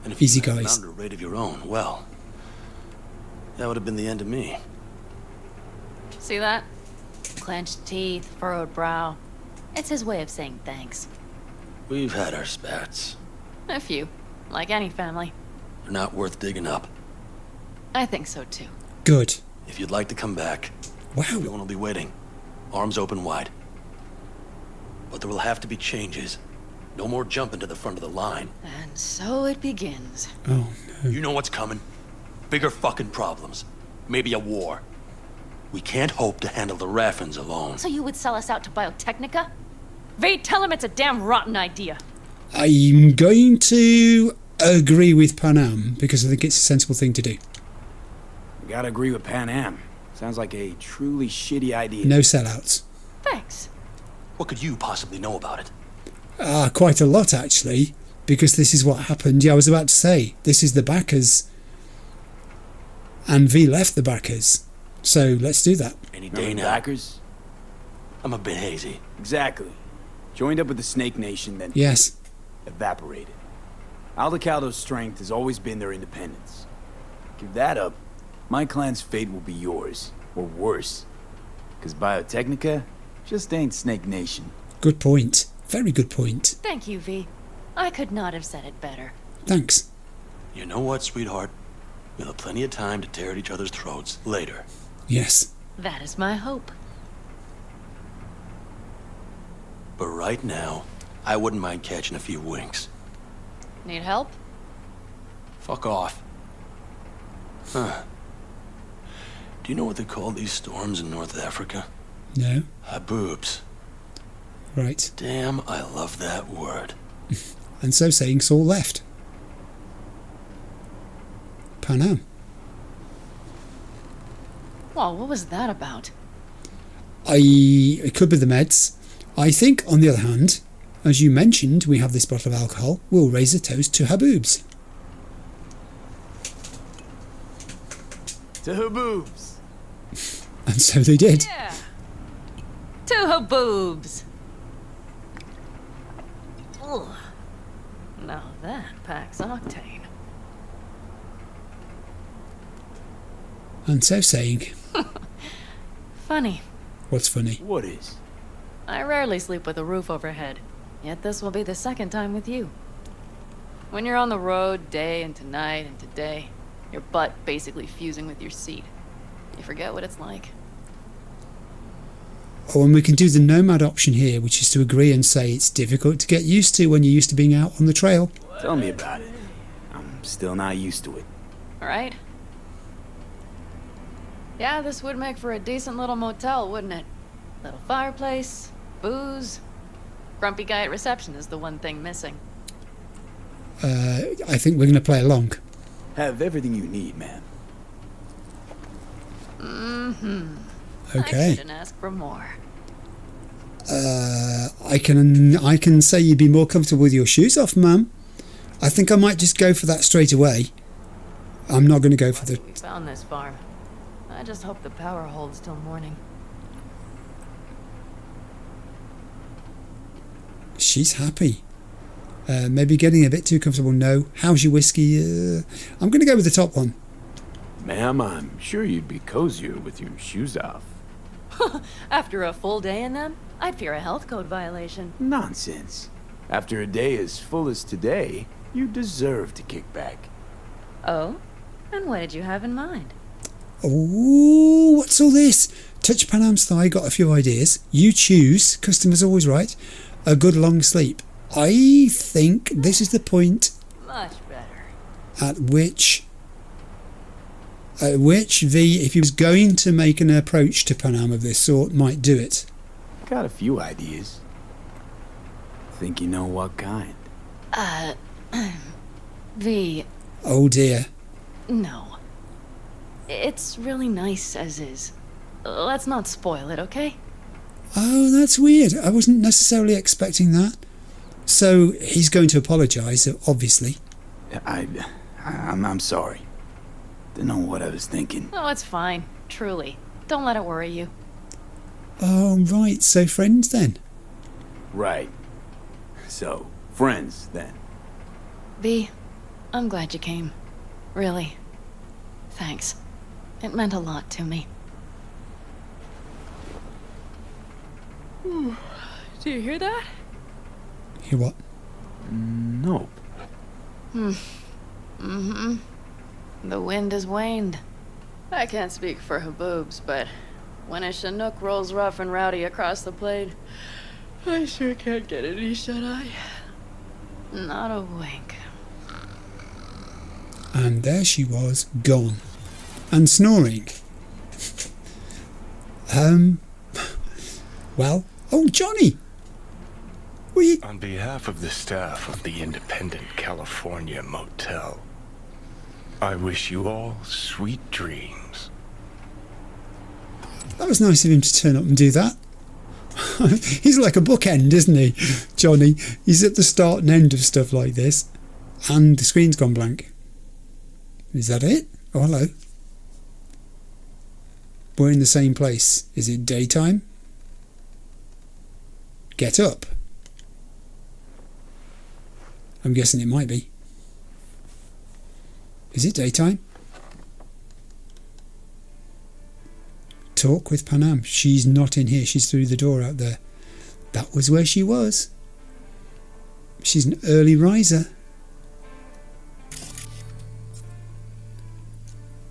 And if Easy, you had guys. mounted a raid of your own, well, that would have been the end of me. See that? Clenched teeth, furrowed brow. It's his way of saying thanks. We've had our spats. A few, like any family. They're not worth digging up. I think so too. Good. If you'd like to come back, Wow. everyone will be waiting. Arms open wide. But there will have to be changes. No more jumping to the front of the line. And so it begins. Oh no. You know what's coming? Bigger fucking problems. Maybe a war. We can't hope to handle the Raffens alone. So you would sell us out to Biotechnica? Vade, tell him it's a damn rotten idea. I'm going to agree with Panam because I think it's a sensible thing to do. We gotta agree with Panam. Sounds like a truly shitty idea. No sellouts. Thanks. What could you possibly know about it? Quite a lot actually, because this is what happened. Yeah, I was about to say, this is the backers. And V left the backers. So let's do that. Any Remember day the now. backers? I'm a bit hazy. Exactly. Joined up with the Snake Nation, then Yes. evaporated. Aldecaldo's strength has always been their independence. Give that up, my clan's fate will be yours, or worse. Because Biotechnica just ain't Snake Nation. Good point. Very good point. Thank you, V. I could not have said it better. Thanks. You know what, sweetheart? We'll have plenty of time to tear at each other's throats later. Yes. That is my hope. But right now, I wouldn't mind catching a few winks. Need help? Fuck off. Huh. Do you know what they call these storms in North Africa? No. Haboobs. Right. Damn, I love that word. And so saying, Saul left. Panam. Well, what was that about? It could be the meds. I think, on the other hand, as you mentioned, we have this bottle of alcohol. We'll raise a toast to Haboobs. To her boobs. And so they did. Yeah. To her boobs. Ugh. Now that packs octane. And so saying. Funny. What's funny? What is? I rarely sleep with a roof overhead, yet this will be the second time with you. When you're on the road day into night into day, your butt basically fusing with your seat, you forget what it's like. Oh, and we can do the nomad option here, which is to agree and say it's difficult to get used to when you're used to being out on the trail. Tell me about it. I'm still not used to it. Alright? Yeah, this would make for a decent little motel, wouldn't it? Little fireplace, booze. Grumpy guy at reception is the one thing missing. I think we're going to play along. Have everything you need, man. Mm-hmm. Okay. I couldn't ask for more. I can say you'd be more comfortable with your shoes off, ma'am. I think I might just go for that straight away. I'm not going to go for the... We found this farm. I just hope the power holds till morning. She's happy. Maybe getting a bit too comfortable. No. How's your whiskey? I'm going to go with the top one. Ma'am, I'm sure you'd be cozier with your shoes off. After a full day in them, I'd fear a health code violation. Nonsense. After a day as full as today, you deserve to kick back. Oh? And what did you have in mind? Oh, what's all this? Touch Panam's thigh, got a few ideas. You choose, customer's always right. A good long sleep. I think this is the point Much better. at which V, if he was going to make an approach to Panam of this sort, might do it. Got a few ideas. Think you know what kind? V. Oh dear. No. It's really nice as is. Let's not spoil it, okay? Oh, that's weird. I wasn't necessarily expecting that. So he's going to apologise, obviously. I'm sorry. Didn't know what I was thinking. Oh, it's fine. Truly. Don't let it worry you. Oh, right. So friends then? Right. So, friends then. V, I'm glad you came. Really. Thanks. It meant a lot to me. Do you hear that? Hear what? Nope. Mm-hmm. The wind has waned. I can't speak for her boobs, but when a Chinook rolls rough and rowdy across the plain, I sure can't get any shut-eye. Not a wink. And there she was, gone. And snoring. Well, oh, Johnny! Were you... On behalf of the staff of the Independent California Motel, I wish you all sweet dreams. That was nice of him to turn up and do that. He's like a bookend, isn't he, Johnny? He's at the start and end of stuff like this. And the screen's gone blank. Is that it? Oh, hello. We're in the same place. Is it daytime? Get up. I'm guessing it might be. Is it daytime? Talk with Panam. She's not in here. She's through the door out there. That was where she was. She's an early riser.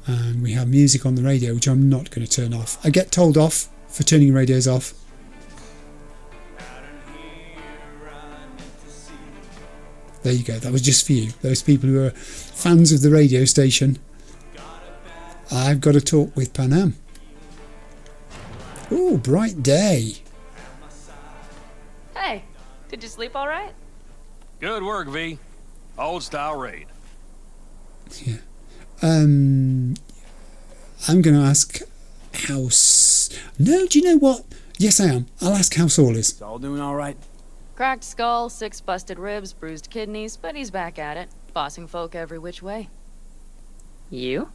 And we have music on the radio, which I'm not going to turn off. I get told off for turning radios off. There you go. That was just for you. Those people who are fans of the radio station. I've got to talk with Panam. Ooh, bright day. Hey, did you sleep all right? Good work, V. Old style raid. Yeah. I'm going to ask how... No, do you know what? Yes, I am. I'll ask how Saul is. Saul doing all right? Cracked skull, 6 busted ribs, bruised kidneys, but he's back at it, bossing folk every which way. You?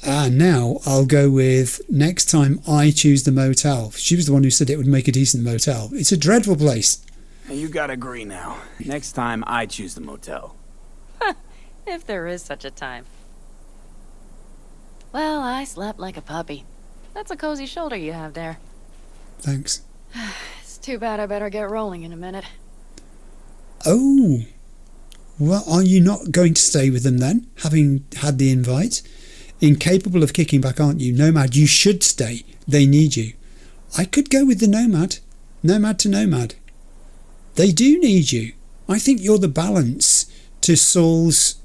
And now I'll go with next time I choose the motel. She was the one who said it would make a decent motel. It's a dreadful place. You gotta agree now. Next time I choose the motel. If there is such a time. Well, I slept like a puppy. That's a cozy shoulder you have there. Thanks. It's too bad I better get rolling in a minute. Oh. Well, are you not going to stay with them then, having had the invite? Incapable of kicking back, aren't you? Nomad, you should stay. They need you. I could go with the Nomad. Nomad to Nomad. They do need you. I think you're the balance to Saul's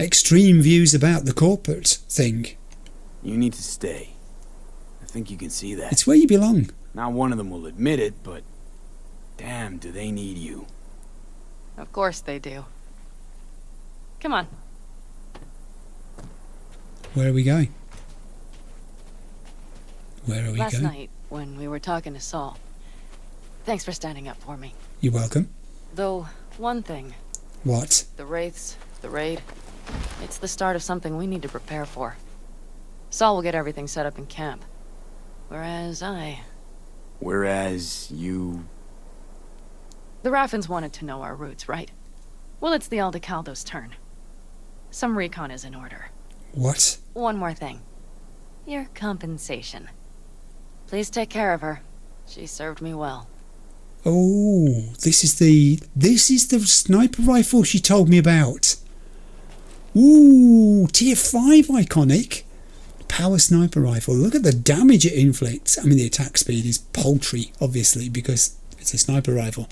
extreme views about the corporate thing. You need to stay. I think you can see that. It's where you belong. Not one of them will admit it, but damn, do they need you. Of course they do. Come on. Where are we going? Where are we Last going? night, when we were talking to Saul. Thanks for standing up for me. You're welcome. Though, one thing. What? The Wraiths, the raid. It's the start of something we need to prepare for. Saul will get everything set up in camp. Whereas you... The Raffens wanted to know our routes, right? Well, it's the Aldecaldo's turn. Some recon is in order. What? One more thing. Your compensation. Please take care of her. She served me well. Oh, this is the sniper rifle she told me about. Ooh, tier 5 iconic. Power sniper rifle. Look at the damage it inflicts. I mean, the attack speed is paltry, obviously, because it's a sniper rifle.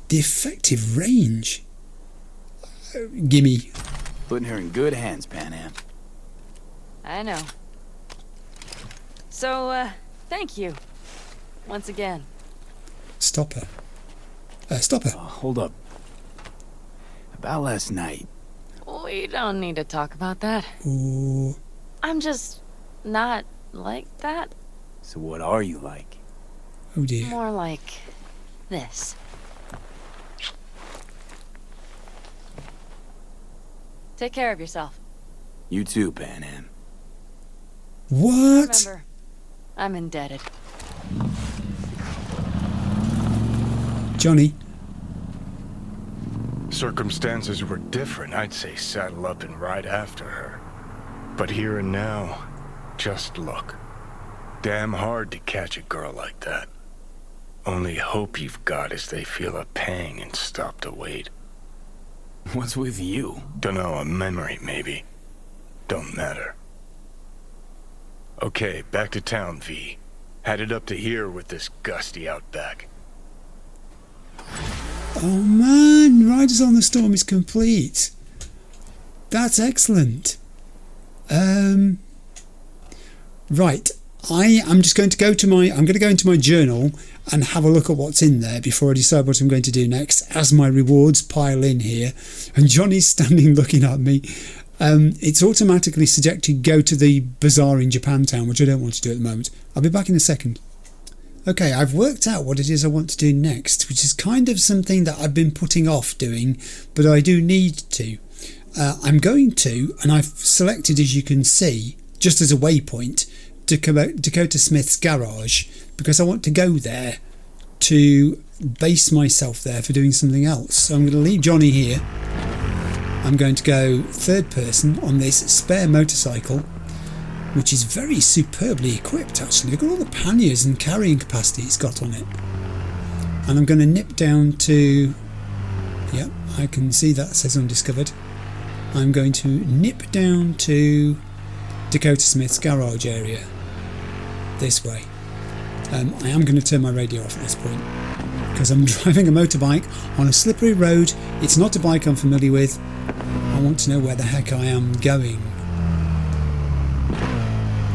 The effective range. Gimme. Putting her in good hands, Panam. I know. So, thank you. Once again. Stop her. Stop her. Hold up. About last night. We don't need to talk about that. Ooh. I'm just not like that. So what are you like? Oh dear. More like this. Take care of yourself. You too, Panam. What? Remember, I'm indebted. Johnny. Circumstances were different, I'd say saddle up and ride after her. But here and now, just look. Damn hard to catch a girl like that. Only hope you've got is they feel a pang and stop to wait. What's with you? Dunno, a memory maybe. Don't matter. Okay, back to town, V. Headed up to here with this gusty outback. Oh man, Riders on the Storm is complete. That's excellent. Right, I'm just going to go into my journal and have a look at what's in there before I decide what I'm going to do next as my rewards pile in here. And Johnny's standing looking at me. It's automatically suggested go to the bazaar in Japantown, which I don't want to do at the moment. I'll be back in a second. Okay, I've worked out what it is I want to do next, which is kind of something that I've been putting off doing, but I do need to. I'm going to, and I've selected, as you can see, just as a waypoint, Dakota Smith's garage, because I want to go there to base myself there for doing something else. So I'm going to leave Johnny here. I'm going to go third person on this spare motorcycle, which is very superbly equipped actually. Look at all the panniers and carrying capacity it's got on it. And I'm going to nip down to... Yep, I can see that says undiscovered. I'm going to nip down to Dakota Smith's garage area. This way. I am going to turn my radio off at this point because I'm driving a motorbike on a slippery road. It's not a bike I'm familiar with. I want to know where the heck I am going.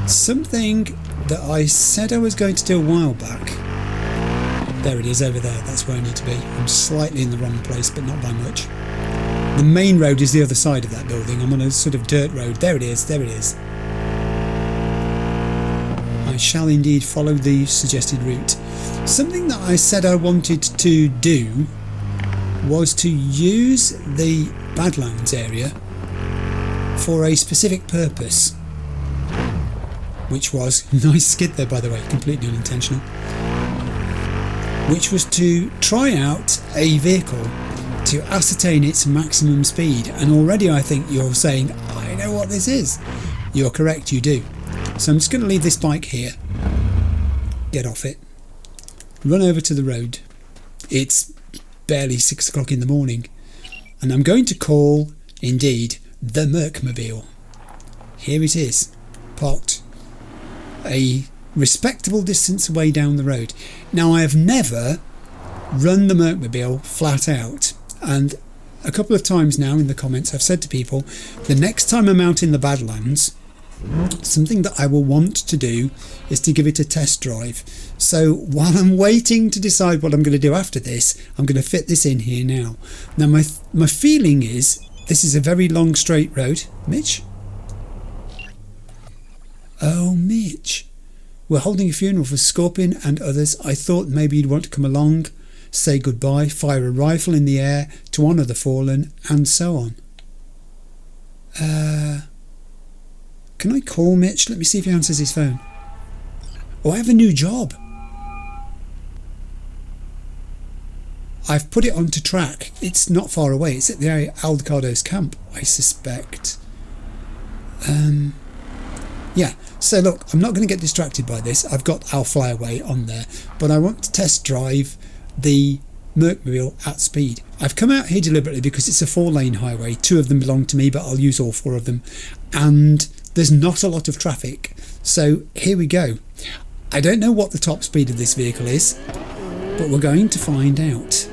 Something that I said I was going to do a while back. There it is over there. That's where I need to be. I'm slightly in the wrong place, but not by much. The main road is the other side of that building. I'm on a sort of dirt road. There it is. There it is. I shall indeed follow the suggested route. Something that I said I wanted to do was to use the Badlands area for a specific purpose. which was, nice skid there by the way, completely unintentional, which was to try out a vehicle to ascertain its maximum speed. And already I think you're saying, I know what this is. You're correct, you do. So I'm just going to leave this bike here, get off it, run over to the road. It's barely 6 o'clock in the morning, and I'm going to call, indeed, the Mercmobile. Here it is, parked a respectable distance away down the road. Now, I have never run the Mercmobile flat out, and a couple of times now in the comments I've said to people, the next time I'm out in the Badlands, something that I will want to do is to give it a test drive. So while I'm waiting to decide what I'm going to do after this, I'm going to fit this in here now. Now my feeling is this is a very long straight road. Mitch? Oh, Mitch. We're holding a funeral for Scorpion and others. I thought maybe you'd want to come along, say goodbye, fire a rifle in the air to honour the fallen, and so on. Can I call Mitch? Let me see if he answers his phone. Oh, I have a new job. I've put it onto track. It's not far away. It's at the Aldecaldo's camp, I suspect. Yeah, so look, I'm not going to get distracted by this. I've got I'll Fly Away on there, but I want to test drive the Mercmobile at speed. I've come out here deliberately because it's a 4-lane highway. 2 of them belong to me, but I'll use all 4 of them. And there's not a lot of traffic. So here we go. I don't know what the top speed of this vehicle is, but we're going to find out.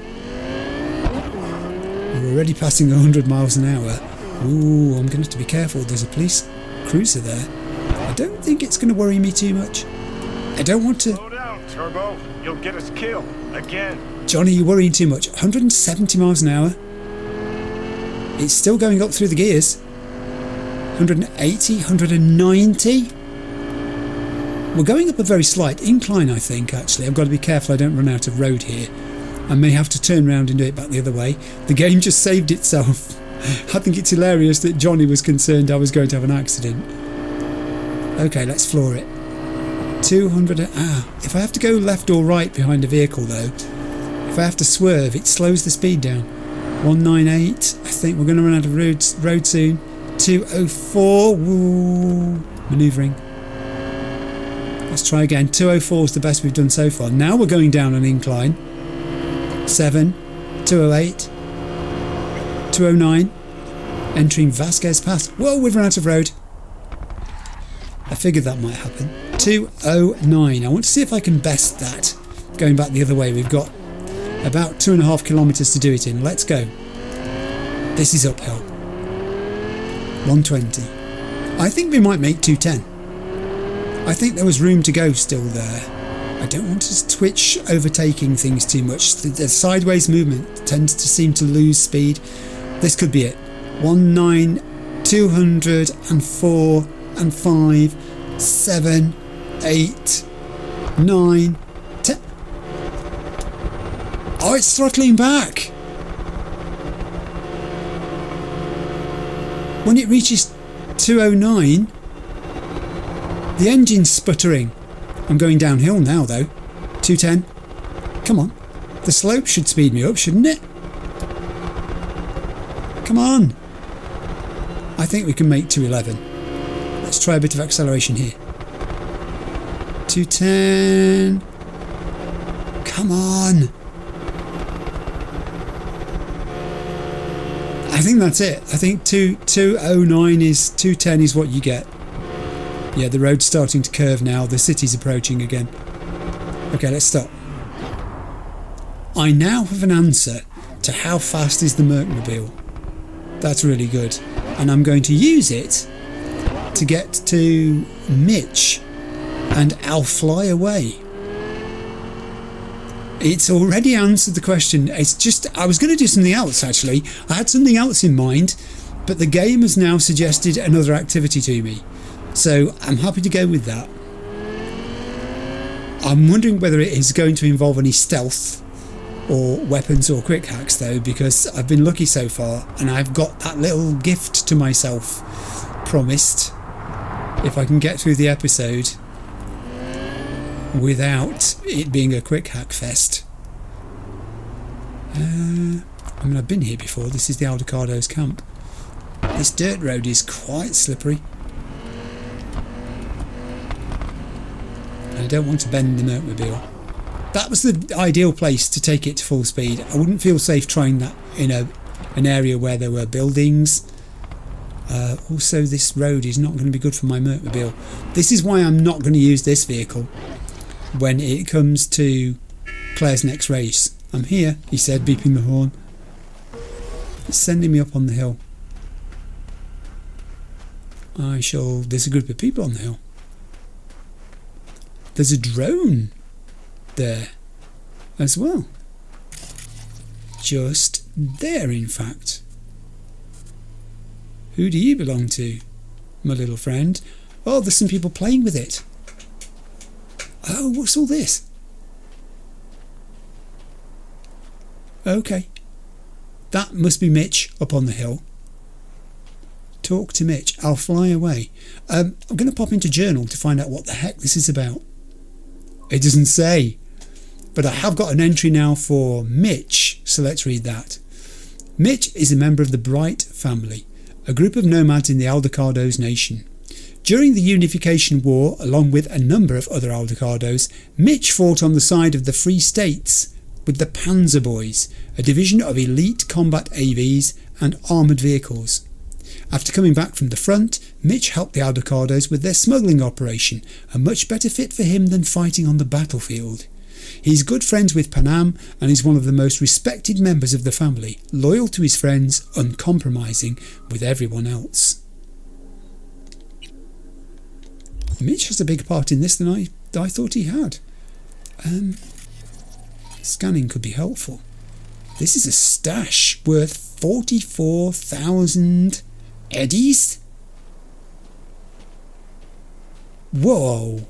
We're already passing 100 miles an hour. Ooh, I'm going to have to be careful. There's a police cruiser there. I don't think it's going to worry me too much. I don't want to... Slow down, Turbo. You'll get us killed. Again. Johnny, you're worrying too much. 170 miles an hour. It's still going up through the gears. 180, 190. We're going up a very slight incline, I think, actually. I've got to be careful I don't run out of road here. I may have to turn around and do it back the other way. The game just saved itself. I think it's hilarious that Johnny was concerned I was going to have an accident. Okay, let's floor it. 200... if I have to go left or right behind a vehicle, though, if I have to swerve, it slows the speed down. 198. I think we're going to run out of road soon. 204. Woo. Manoeuvring. Let's try again. 204 is the best we've done so far. Now we're going down an incline. 7. 208. 209. Entering Vasquez Pass. Whoa, we've run out of road. I figured that might happen. 209. I want to see if I can best that. Going back the other way, we've got about 2.5 kilometres to do it in. Let's go. This is uphill. 120. I think we might make 210. I think there was room to go still there. I don't want to twitch overtaking things too much. The sideways movement tends to seem to lose speed. This could be it. 19, 204 and 5, 7, 8, 9, 10. Oh, it's throttling back. When it reaches 209, the engine's sputtering. I'm going downhill now though. 210. Come on. The slope should speed me up, shouldn't it? Come on. I think we can make 211. Let's try a bit of acceleration here. 210. Come on. I think that's it. I think 209 is 210 is what you get. Yeah, the road's starting to curve now. The city's approaching again. Okay, let's stop. I now have an answer to how fast is the Mercmobile. That's really good. And I'm going to use it to get to Mitch and I'll Fly Away. It's already answered the question. It's just, I was going to do something else actually. I had something else in mind, but the game has now suggested another activity to me. So I'm happy to go with that. I'm wondering whether it is going to involve any stealth or weapons or quick hacks though, because I've been lucky so far and I've got that little gift to myself promised. if I can get through the episode without it being a quick hack fest. I mean, I've been here before. This is the Aldecaldo's camp. This dirt road is quite slippery. I don't want to bend the motormobile. That was the ideal place to take it to full speed. I wouldn't feel safe trying that in an area where there were buildings. Also, this road is not going to be good for my motormobile. This is why I'm not going to use this vehicle when it comes to Claire's next race. I'm here, he said, beeping the horn. It's sending me up on the hill. There's a group of people on the hill. There's a drone there as well. Just there, in fact. Who do you belong to, my little friend? Oh, there's some people playing with it. Oh, what's all this? Okay. That must be Mitch up on the hill. Talk to Mitch. I'll fly away. I'm going to pop into Journal to find out what the heck this is about. It doesn't say. But I have got an entry now for Mitch, so let's read that. Mitch is a member of the Bright family, a group of nomads in the Aldecaldo's nation. During the Unification War, along with a number of other Aldecaldos, Mitch fought on the side of the Free States with the Panzer Boys, a division of elite combat AVs and armoured vehicles. After coming back from the front, Mitch helped the Aldecaldos with their smuggling operation, a much better fit for him than fighting on the battlefield. He's good friends with Panam and is one of the most respected members of the family, loyal to his friends, uncompromising with everyone else. Mitch has a bigger part in this than I thought he had. Scanning could be helpful. This is a stash worth 44,000 eddies? Whoa.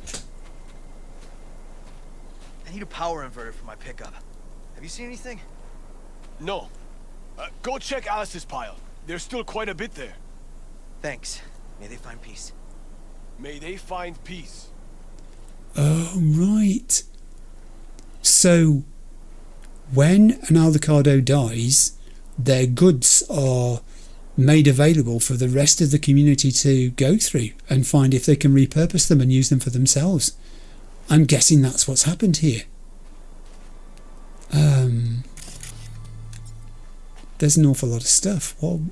I need a power inverter for my pickup. Have you seen anything? No. Go check Alice's pile. There's still quite a bit there. Thanks. May they find peace. May they find peace. Oh, right. So, when an Aldecaldo dies, their goods are made available for the rest of the community to go through and find if they can repurpose them and use them for themselves. I'm guessing that's what's happened here. There's an awful lot of stuff. Well,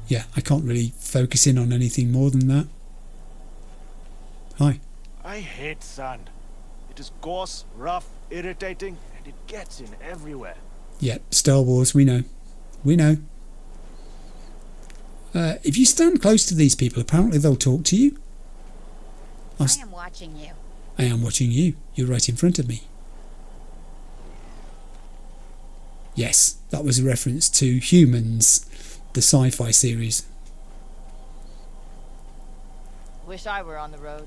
yeah, I can't really focus in on anything more than that. Hi. I hate sand. It is coarse, rough, irritating, and it gets in everywhere. Yeah, Star Wars, we know. We know. If you stand close to these people, apparently they'll talk to you. I am watching you. I am watching you. You're right in front of me. Yes, that was a reference to Humans, the sci-fi series. Wish I were on the road.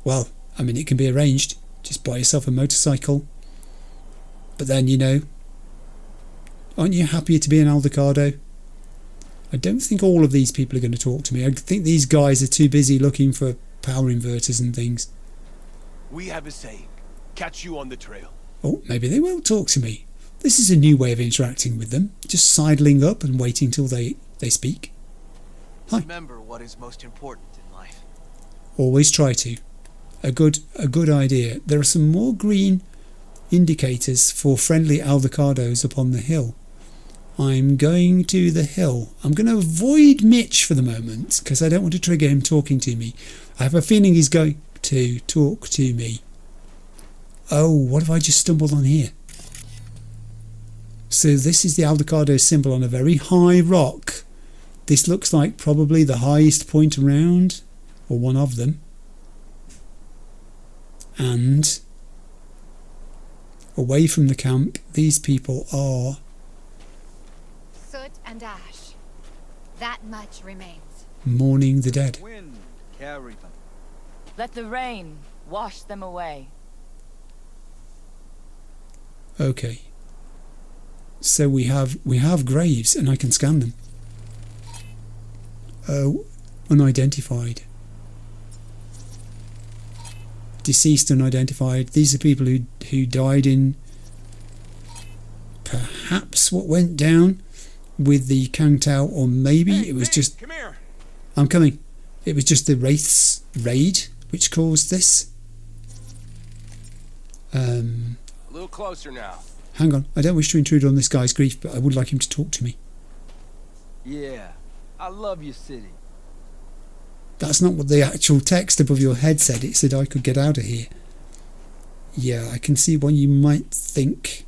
Well, I mean, it can be arranged. Just buy yourself a motorcycle. But then, you know, aren't you happier to be an Aldecaldo? I don't think all of these people are going to talk to me. I think these guys are too busy looking for power inverters and things. We have a saying. Catch you on the trail. Oh, maybe they will talk to me. This is a new way of interacting with them. Just sidling up and waiting till they speak. Hi. Remember what is most important in life. Always try to. A good idea. There are some more green indicators for friendly Aldecaldos up on the hill. I'm going to the hill. I'm going to avoid Mitch for the moment because I don't want to trigger him talking to me. I have a feeling he's going to talk to me. Oh, what have I just stumbled on here? So this is the Aldecaldo symbol on a very high rock. This looks like probably the highest point around, or one of them. And away from the camp, these people are soot and ash. That much remains. mourning the dead. Wind carry them. Let the rain wash them away. Okay. So we have graves and I can scan them. Oh, Unidentified. Deceased, unidentified. These are people who died in perhaps what went down with the Kangtao, or maybe it was just... Come here. I'm coming. It was just the Wraiths raid which caused this. A little closer now. Hang on. I don't wish to intrude on this guy's grief, but I would like him to talk to me. Yeah, I love your city. That's not what the actual text above your head said. It said I could get out of here. Yeah, I can see why you might think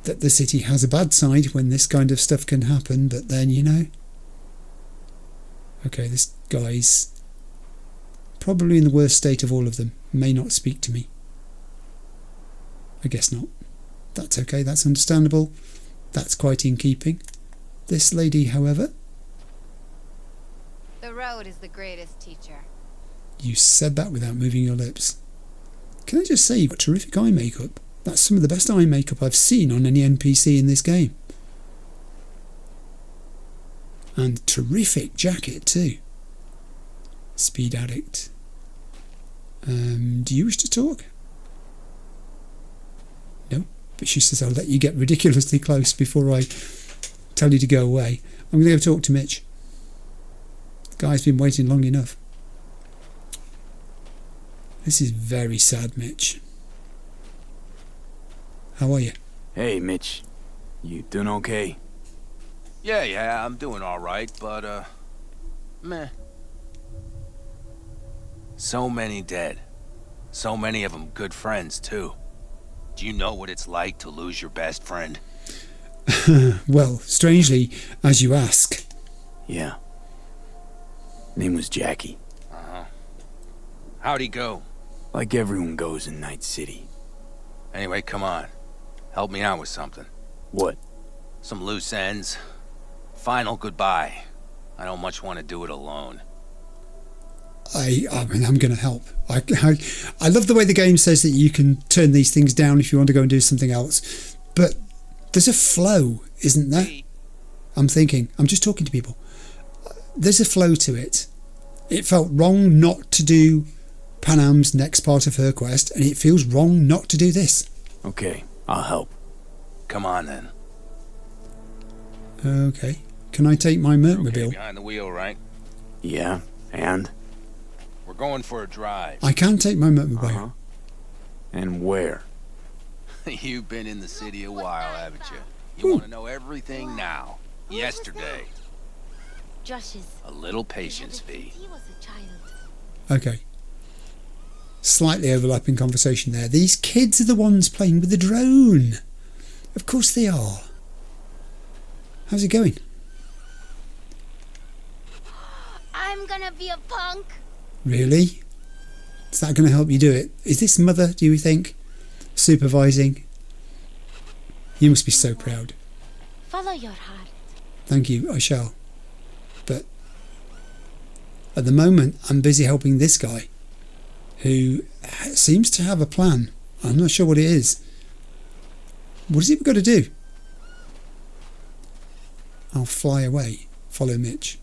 that the city has a bad side when this kind of stuff can happen, but then, you know... Okay, this guy's probably in the worst state of all of them. May not speak to me. I guess not. That's okay, that's understandable. That's quite in keeping. This lady, however... The road is the greatest teacher. You said that without moving your lips. Can I just say you've got terrific eye makeup? That's some of the best eye makeup I've seen on any NPC in this game. And terrific jacket too. Speed addict. Do you wish to talk? No, but she says I'll let you get ridiculously close before I tell you to go away. I'm going to go talk to Mitch. The guy's been waiting long enough. This is very sad, Mitch. How are you? Hey, Mitch. You doing okay? Yeah, I'm doing all right, but, meh. So many dead. So many of them good friends, too. Do you know what it's like to lose your best friend? Well, strangely, as you ask. Yeah. Name was Jackie. Uh-huh. How'd he go? Like everyone goes in Night City. Anyway, come on. Help me out with something. What? Some loose ends. Final goodbye. I don't much want to do it alone. I mean, I'm going to help. I love the way the game says that you can turn these things down if you want to go and do something else. But there's a flow, isn't there? I'm just talking to people. There's a flow to it. It felt wrong not to do Panam's next part of her quest, and it feels wrong not to do this. Okay, I'll help. Come on, then. Okay. Can I take my Mertmobile? Okay, behind the wheel, right? Yeah, and? We're going for a drive. I can take my Mertmobile. Uh-huh. And where? You've been in the city a while, haven't you? You want to know everything now. Yesterday. Josh's. A little patience, V. He was a child. Okay. Slightly overlapping conversation there. These kids are the ones playing with the drone. Of course they are. How's it going? I'm gonna be a punk. Really? Is that going to help you do it? Is this mother, do you think, supervising? You must be so proud. Follow your heart. Thank you, I shall. But at the moment, I'm busy helping this guy, who seems to have a plan. I'm not sure what it is. What has he got to do? I'll fly away. Follow Mitch.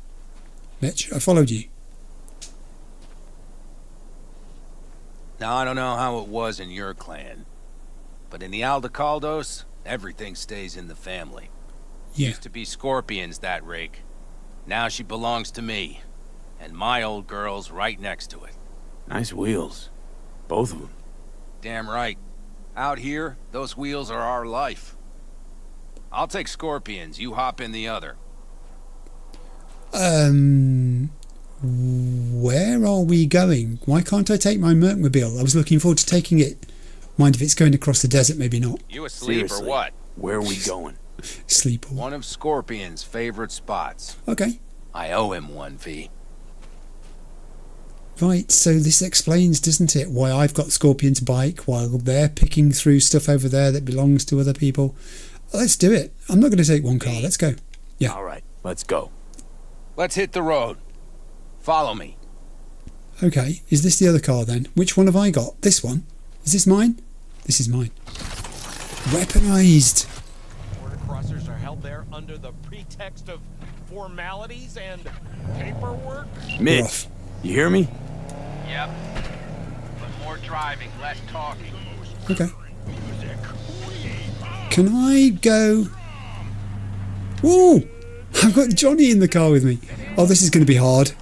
Mitch, I followed you. Now, I don't know how it was in your clan, but in the Aldecaldos, everything stays in the family. Yeah. Used to be Scorpions, that rake. Now she belongs to me, and my old girl's right next to it. Nice wheels. Both of them. Damn right. Out here, those wheels are our life. I'll take Scorpions, you hop in the other. Where are we going? Why can't I take my Mertmobile? I was looking forward to taking it. Mind if it's going across the desert, maybe not. You asleep Seriously, or what? Where are we going? Sleep. One of Scorpion's favorite spots. Okay. I owe him one, V. Right, so this explains, doesn't it, why I've got Scorpion's bike while they're picking through stuff over there that belongs to other people. Let's do it. I'm not going to take one car. Let's go. Yeah. All right, let's go. Let's hit the road. Follow me. Okay, is this the other car then? Which one have I got? This one? Is this mine? This is mine. Weaponized. Border crossers are held there under the pretext of formalities and paperwork? Mitch, you hear me? Yep. But more driving, less talking. Okay. Can I go? Whoa! I've got Johnny in the car with me. Oh, this is going to be hard.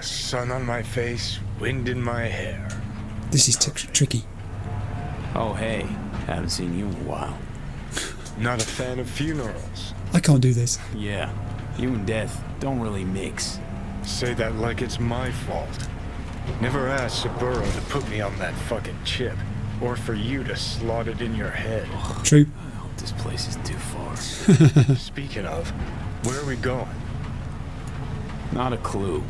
Sun on my face, wind in my hair. This is tricky. Oh, hey. Haven't seen you in a while. Not a fan of funerals. I can't do this. Yeah. You and death don't really mix. Say that like it's my fault. Never asked Saburo to put me on that fucking chip. Or for you to slot it in your head. True. I hope this place is too far. Speaking of, where are we going? Not a clue.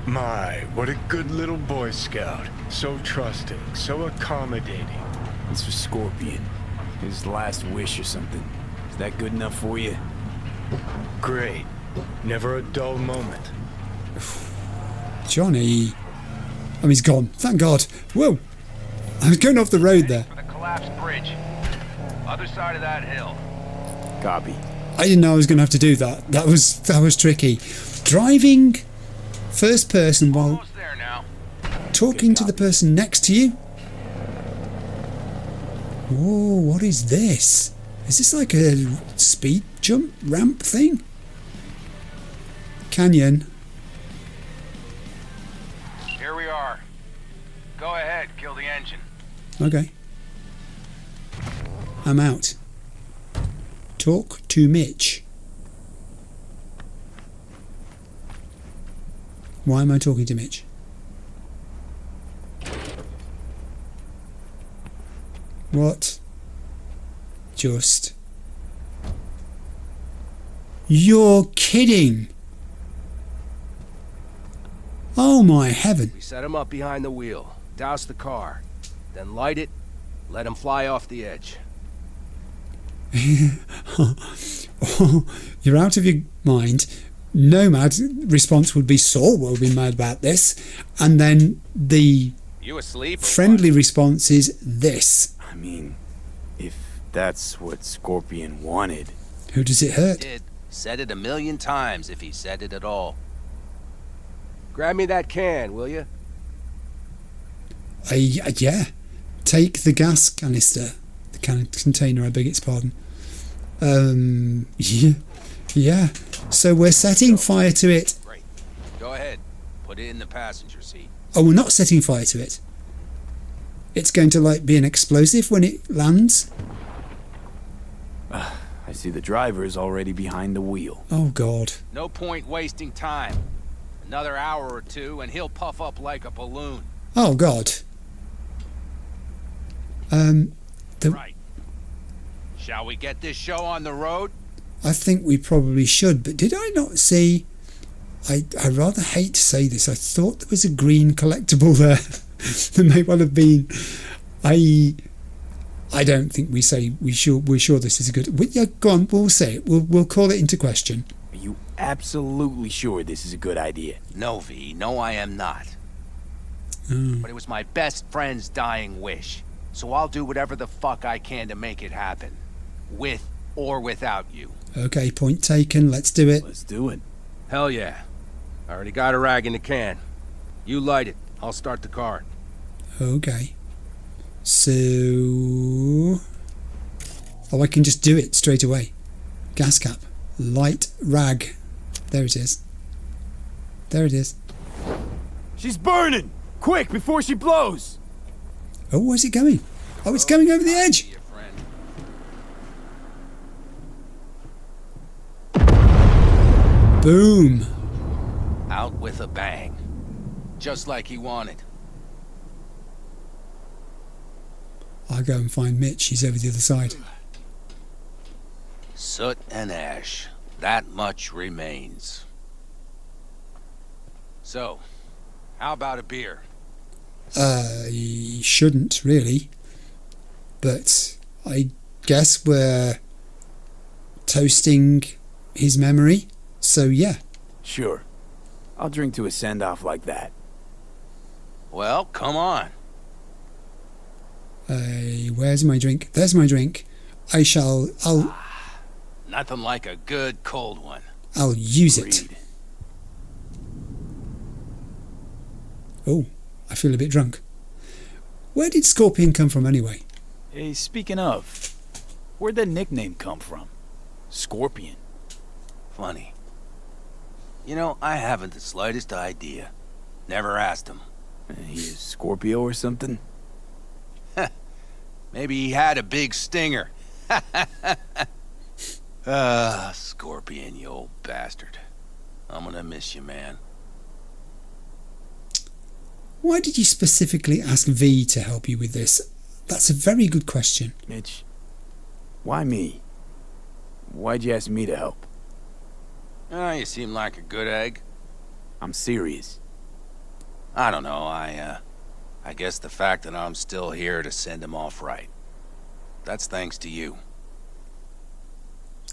My, what a good little Boy Scout. So trusting, so accommodating. It's for Scorpion. His last wish or something. Is that good enough for you? Great. Never a dull moment. Johnny. Oh, he's gone. Thank God. Whoa. I was going off the road there. For the collapsed bridge. Other side of that hill. Copy. I didn't know I was going to have to do that. That was tricky. Driving first person while talking to the person next to you. Whoa, what is this? Is this like a speed jump ramp thing? Canyon. Here we are. Go ahead, kill the engine. Okay. I'm out. Talk to Mitch. Why am I talking to Mitch? What? Just. You're kidding! Oh my heaven. We set him up behind the wheel, douse the car, then light it, let him fly off the edge. Oh, you're out of your mind. Nomad response would be Saul will be mad about this, and then the You asleep? friendly response is this. I mean, if that's what Scorpion wanted. Who does it hurt? Did. Said it 1,000,000 times if he said it at all. Grab me that can, will you? Yeah. Take the gas canister. The container, I beg its pardon. Yeah. So we're setting fire to it. Great. Go ahead. Put it in the passenger seat. Oh, we're not setting fire to it. It's going to like be an explosive when it lands. I see the driver is already behind the wheel. Oh God. No point wasting time. Another hour or two and he'll puff up like a balloon. Oh God. Right. Shall we get this show on the road? I think we probably should, but did I not see... I rather hate to say this, I thought there was a green collectible there. There may well have been. I don't think we're sure this is a good... Yeah, go on, we'll say it. We'll call it into question. Are you absolutely sure this is a good idea? No, V. No, I am not. Oh. But it was my best friend's dying wish. So I'll do whatever the fuck I can to make it happen. With or without you. Okay, point taken. Let's do it. Let's do it. Hell yeah. I already got a rag in the can. You light it. I'll start the car. Okay. So... Oh, I can just do it straight away. Gas cap. Light rag. There it is. There it is. She's burning! Quick, before she blows! Oh, where's it going? Oh, it's going over the edge! Boom! Out with a bang. Just like he wanted. I'll go and find Mitch. He's over the other side. Soot and ash. That much remains. So, how about a beer? You shouldn't, really. But I guess we're toasting his memory. So, yeah. Sure. I'll drink to a send-off like that. Well, come on. Where's my drink? There's my drink. I'll Nothing like a good cold one. I'll use it. Oh, I feel a bit drunk. Where did Scorpion come from anyway? Hey, speaking of, where'd that nickname come from? Scorpion. Funny. You know, I haven't the slightest idea. Never asked him. He is Scorpio or something? Maybe he had a big stinger. Scorpion, you old bastard. I'm gonna miss you, man. Why did you specifically ask V to help you with this? That's a very good question. Mitch, why me? Why'd you ask me to help? You seem like a good egg. I'm serious. I don't know, I guess the fact that I'm still here to send him off right. That's thanks to you.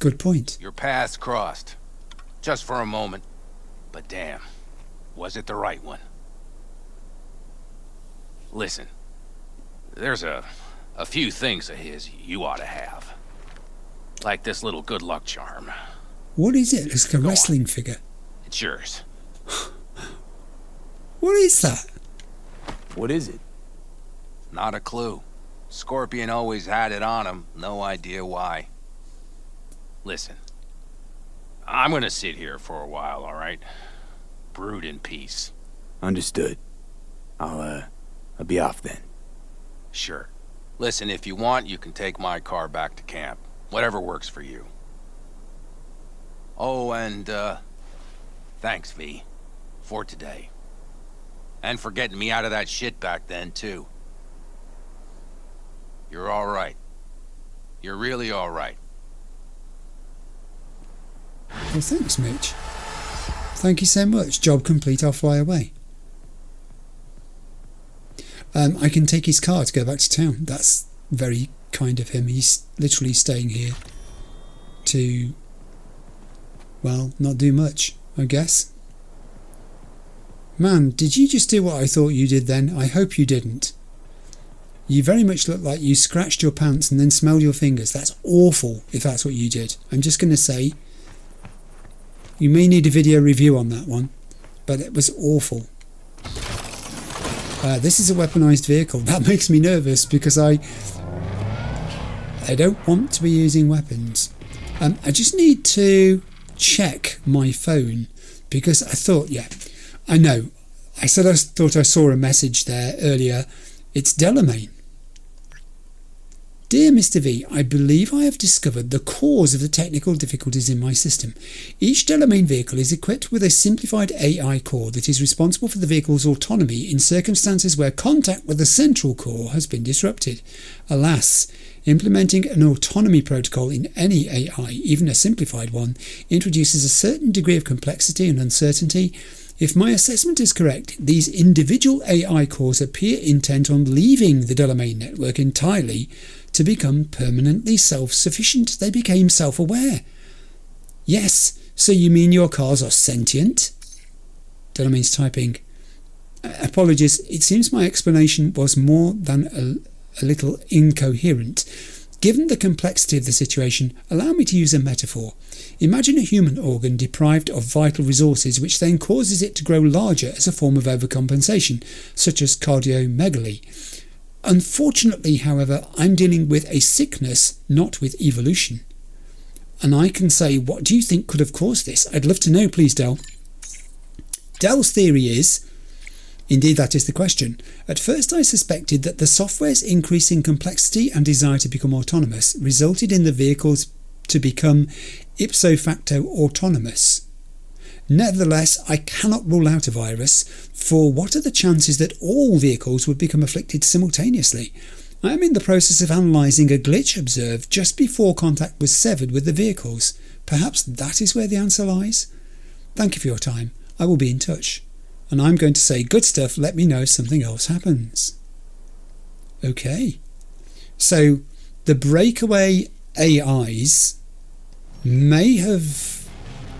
Good point. Your paths crossed. Just for a moment. But damn, was it the right one? Listen, there's a few things of his you ought to have. Like this little good luck charm. What is it? It's like a wrestling figure. It's yours. What is that? What is it? Not a clue. Scorpion always had it on him, no idea why. Listen, I'm gonna sit here for a while, all right? Brood in peace. Understood. I'll be off then. Sure. Listen, if you want, you can take my car back to camp. Whatever works for you. Oh, and, thanks, V, for today. And for getting me out of that shit back then, too. You're all right. You're really all right. Well, thanks, Mitch. Thank you so much. Job complete, I'll fly away. I can take his car to go back to town. That's very kind of him. He's literally staying here to, well, not do much, I guess. Man, did you just do what I thought you did then? I hope you didn't. You very much look like you scratched your pants and then smelled your fingers. That's awful if that's what you did. I'm just going to say, you may need a video review on that one, but it was awful. This is a weaponized vehicle. That makes me nervous because I don't want to be using weapons. I just need to check my phone because I thought, yeah, I know. I said I thought I saw a message there earlier. It's Delmain. Dear Mr. V, I believe I have discovered the cause of the technical difficulties in my system. Each Delmain vehicle is equipped with a simplified AI core that is responsible for the vehicle's autonomy in circumstances where contact with the central core has been disrupted. Alas, implementing an autonomy protocol in any AI, even a simplified one, introduces a certain degree of complexity and uncertainty. If my assessment is correct, these individual AI cores appear intent on leaving the Delmain network entirely to become permanently self-sufficient. They became self-aware. Yes, so you mean your cars are sentient? Delmain's typing. Apologies, it seems my explanation was more than a little incoherent. Given the complexity of the situation, allow me to use a metaphor. Imagine a human organ deprived of vital resources which then causes it to grow larger as a form of overcompensation, such as cardiomegaly. Unfortunately, however, I'm dealing with a sickness, not with evolution. And I can say, what do you think could have caused this? I'd love to know, please, Del. Del's theory is, indeed that is the question, at first I suspected that the software's increasing complexity and desire to become autonomous resulted in the vehicles to become ipso facto autonomous. Nevertheless, I cannot rule out a virus, for what are the chances that all vehicles would become afflicted simultaneously? I am in the process of analysing a glitch observed just before contact was severed with the vehicles. Perhaps that is where the answer lies? Thank you for your time. I will be in touch. And I'm going to say, good stuff, let me know if something else happens. Okay. So, the breakaway AIs may have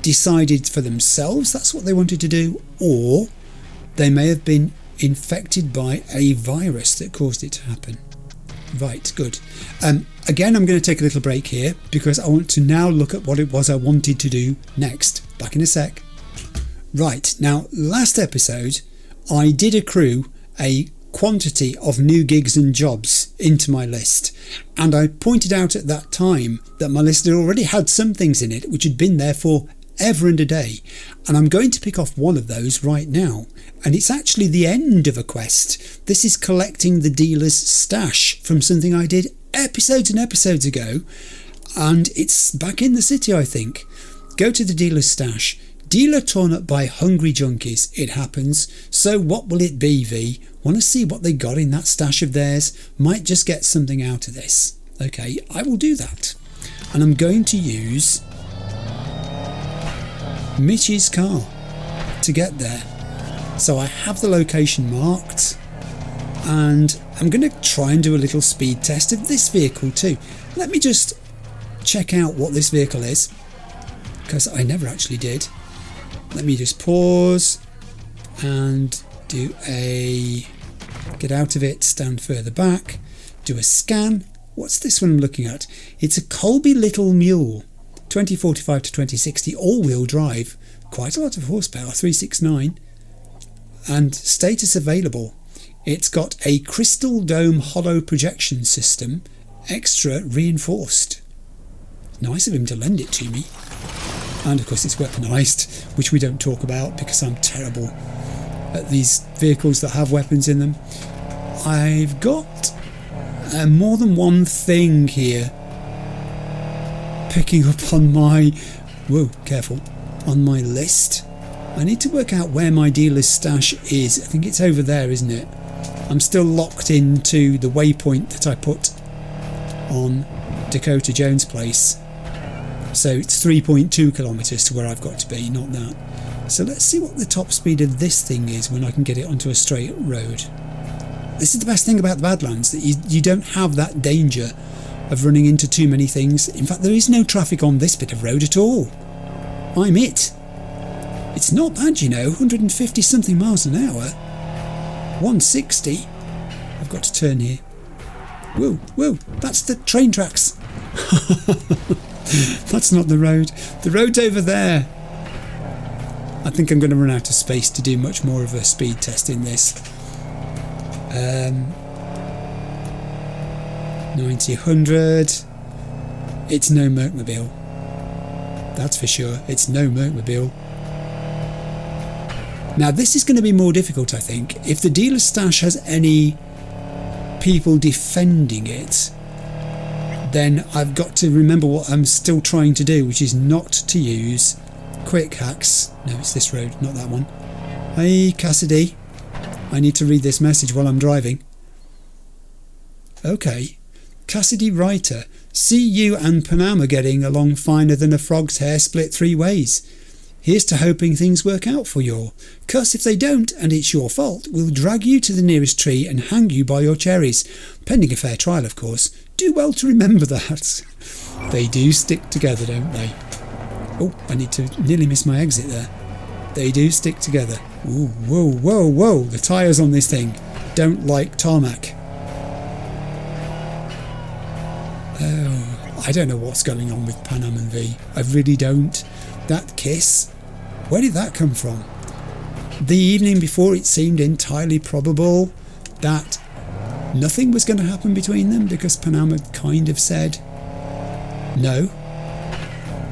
decided for themselves that's what they wanted to do, or they may have been infected by a virus that caused it to happen. Right, good. Again, I'm going to take a little break here because I want to now look at what it was I wanted to do next. Back in a sec. Right, now last episode I did accrue a quantity of new gigs and jobs into my list, and I pointed out at that time that my list had already had some things in it which had been there for ever and a day, and I'm going to pick off one of those right now, and it's actually the end of a quest. This is collecting the dealer's stash from something I did episodes and episodes ago, and it's back in the city, I think. Go to the dealer's stash. Dealer torn up by hungry junkies, it happens. So what will it be, V? Want to see what they got in that stash of theirs? Might just get something out of this. Okay, I will do that. And I'm going to use Mitch's car to get there. So I have the location marked, and I'm going to try and do a little speed test of this vehicle too. Let me just check out what this vehicle is, because I never actually did. Let me just pause and do a get out of it, stand further back, do a scan. What's this one I'm looking at? It's a Colby Little Mule, 2045 to 2060, all-wheel drive, quite a lot of horsepower, 369, and status available. It's got a crystal dome hollow projection system, extra reinforced. Nice of him to lend it to me. And of course it's weaponised, which we don't talk about because I'm terrible at these vehicles that have weapons in them. I've got more than one thing here picking up on my... whoa, careful. On my list. I need to work out where my dealer's stash is. I think it's over there, isn't it? I'm still locked into the waypoint that I put on Dakota Jones' place. So it's 3.2 kilometres to where I've got to be, not that. So let's see what the top speed of this thing is when I can get it onto a straight road. This is the best thing about the Badlands, that you don't have that danger of running into too many things. In fact, there is no traffic on this bit of road at all. I'm it. It's not bad, you know, 150 something miles an hour. 160. I've got to turn here. Whoa, whoa, that's the train tracks. That's not the road. The road's over there. I think I'm going to run out of space to do much more of a speed test in this. 90, 100. It's no Mercmobile. That's for sure. It's no Mercmobile. Now this is going to be more difficult, I think. If the dealer's stash has any people defending it, then I've got to remember what I'm still trying to do, which is not to use quick hacks. No, it's this road, not that one. Hey, Cassidy. I need to read this message while I'm driving. Okay. Cassidy Writer. See you and Panam are getting along finer than a frog's hair split 3 ways. Here's to hoping things work out for you. 'Cause if they don't, and it's your fault, we'll drag you to the nearest tree and hang you by your cherries. Pending a fair trial, of course. Do well to remember that. They do stick together, don't they? Oh, I need to nearly miss my exit there. They do stick together. Ooh, whoa, whoa, whoa. The tyres on this thing don't like tarmac. Oh, I don't know what's going on with Panam and V. I really don't. That kiss, where did that come from? The evening before it seemed entirely probable that nothing was going to happen between them because Panam had kind of said no.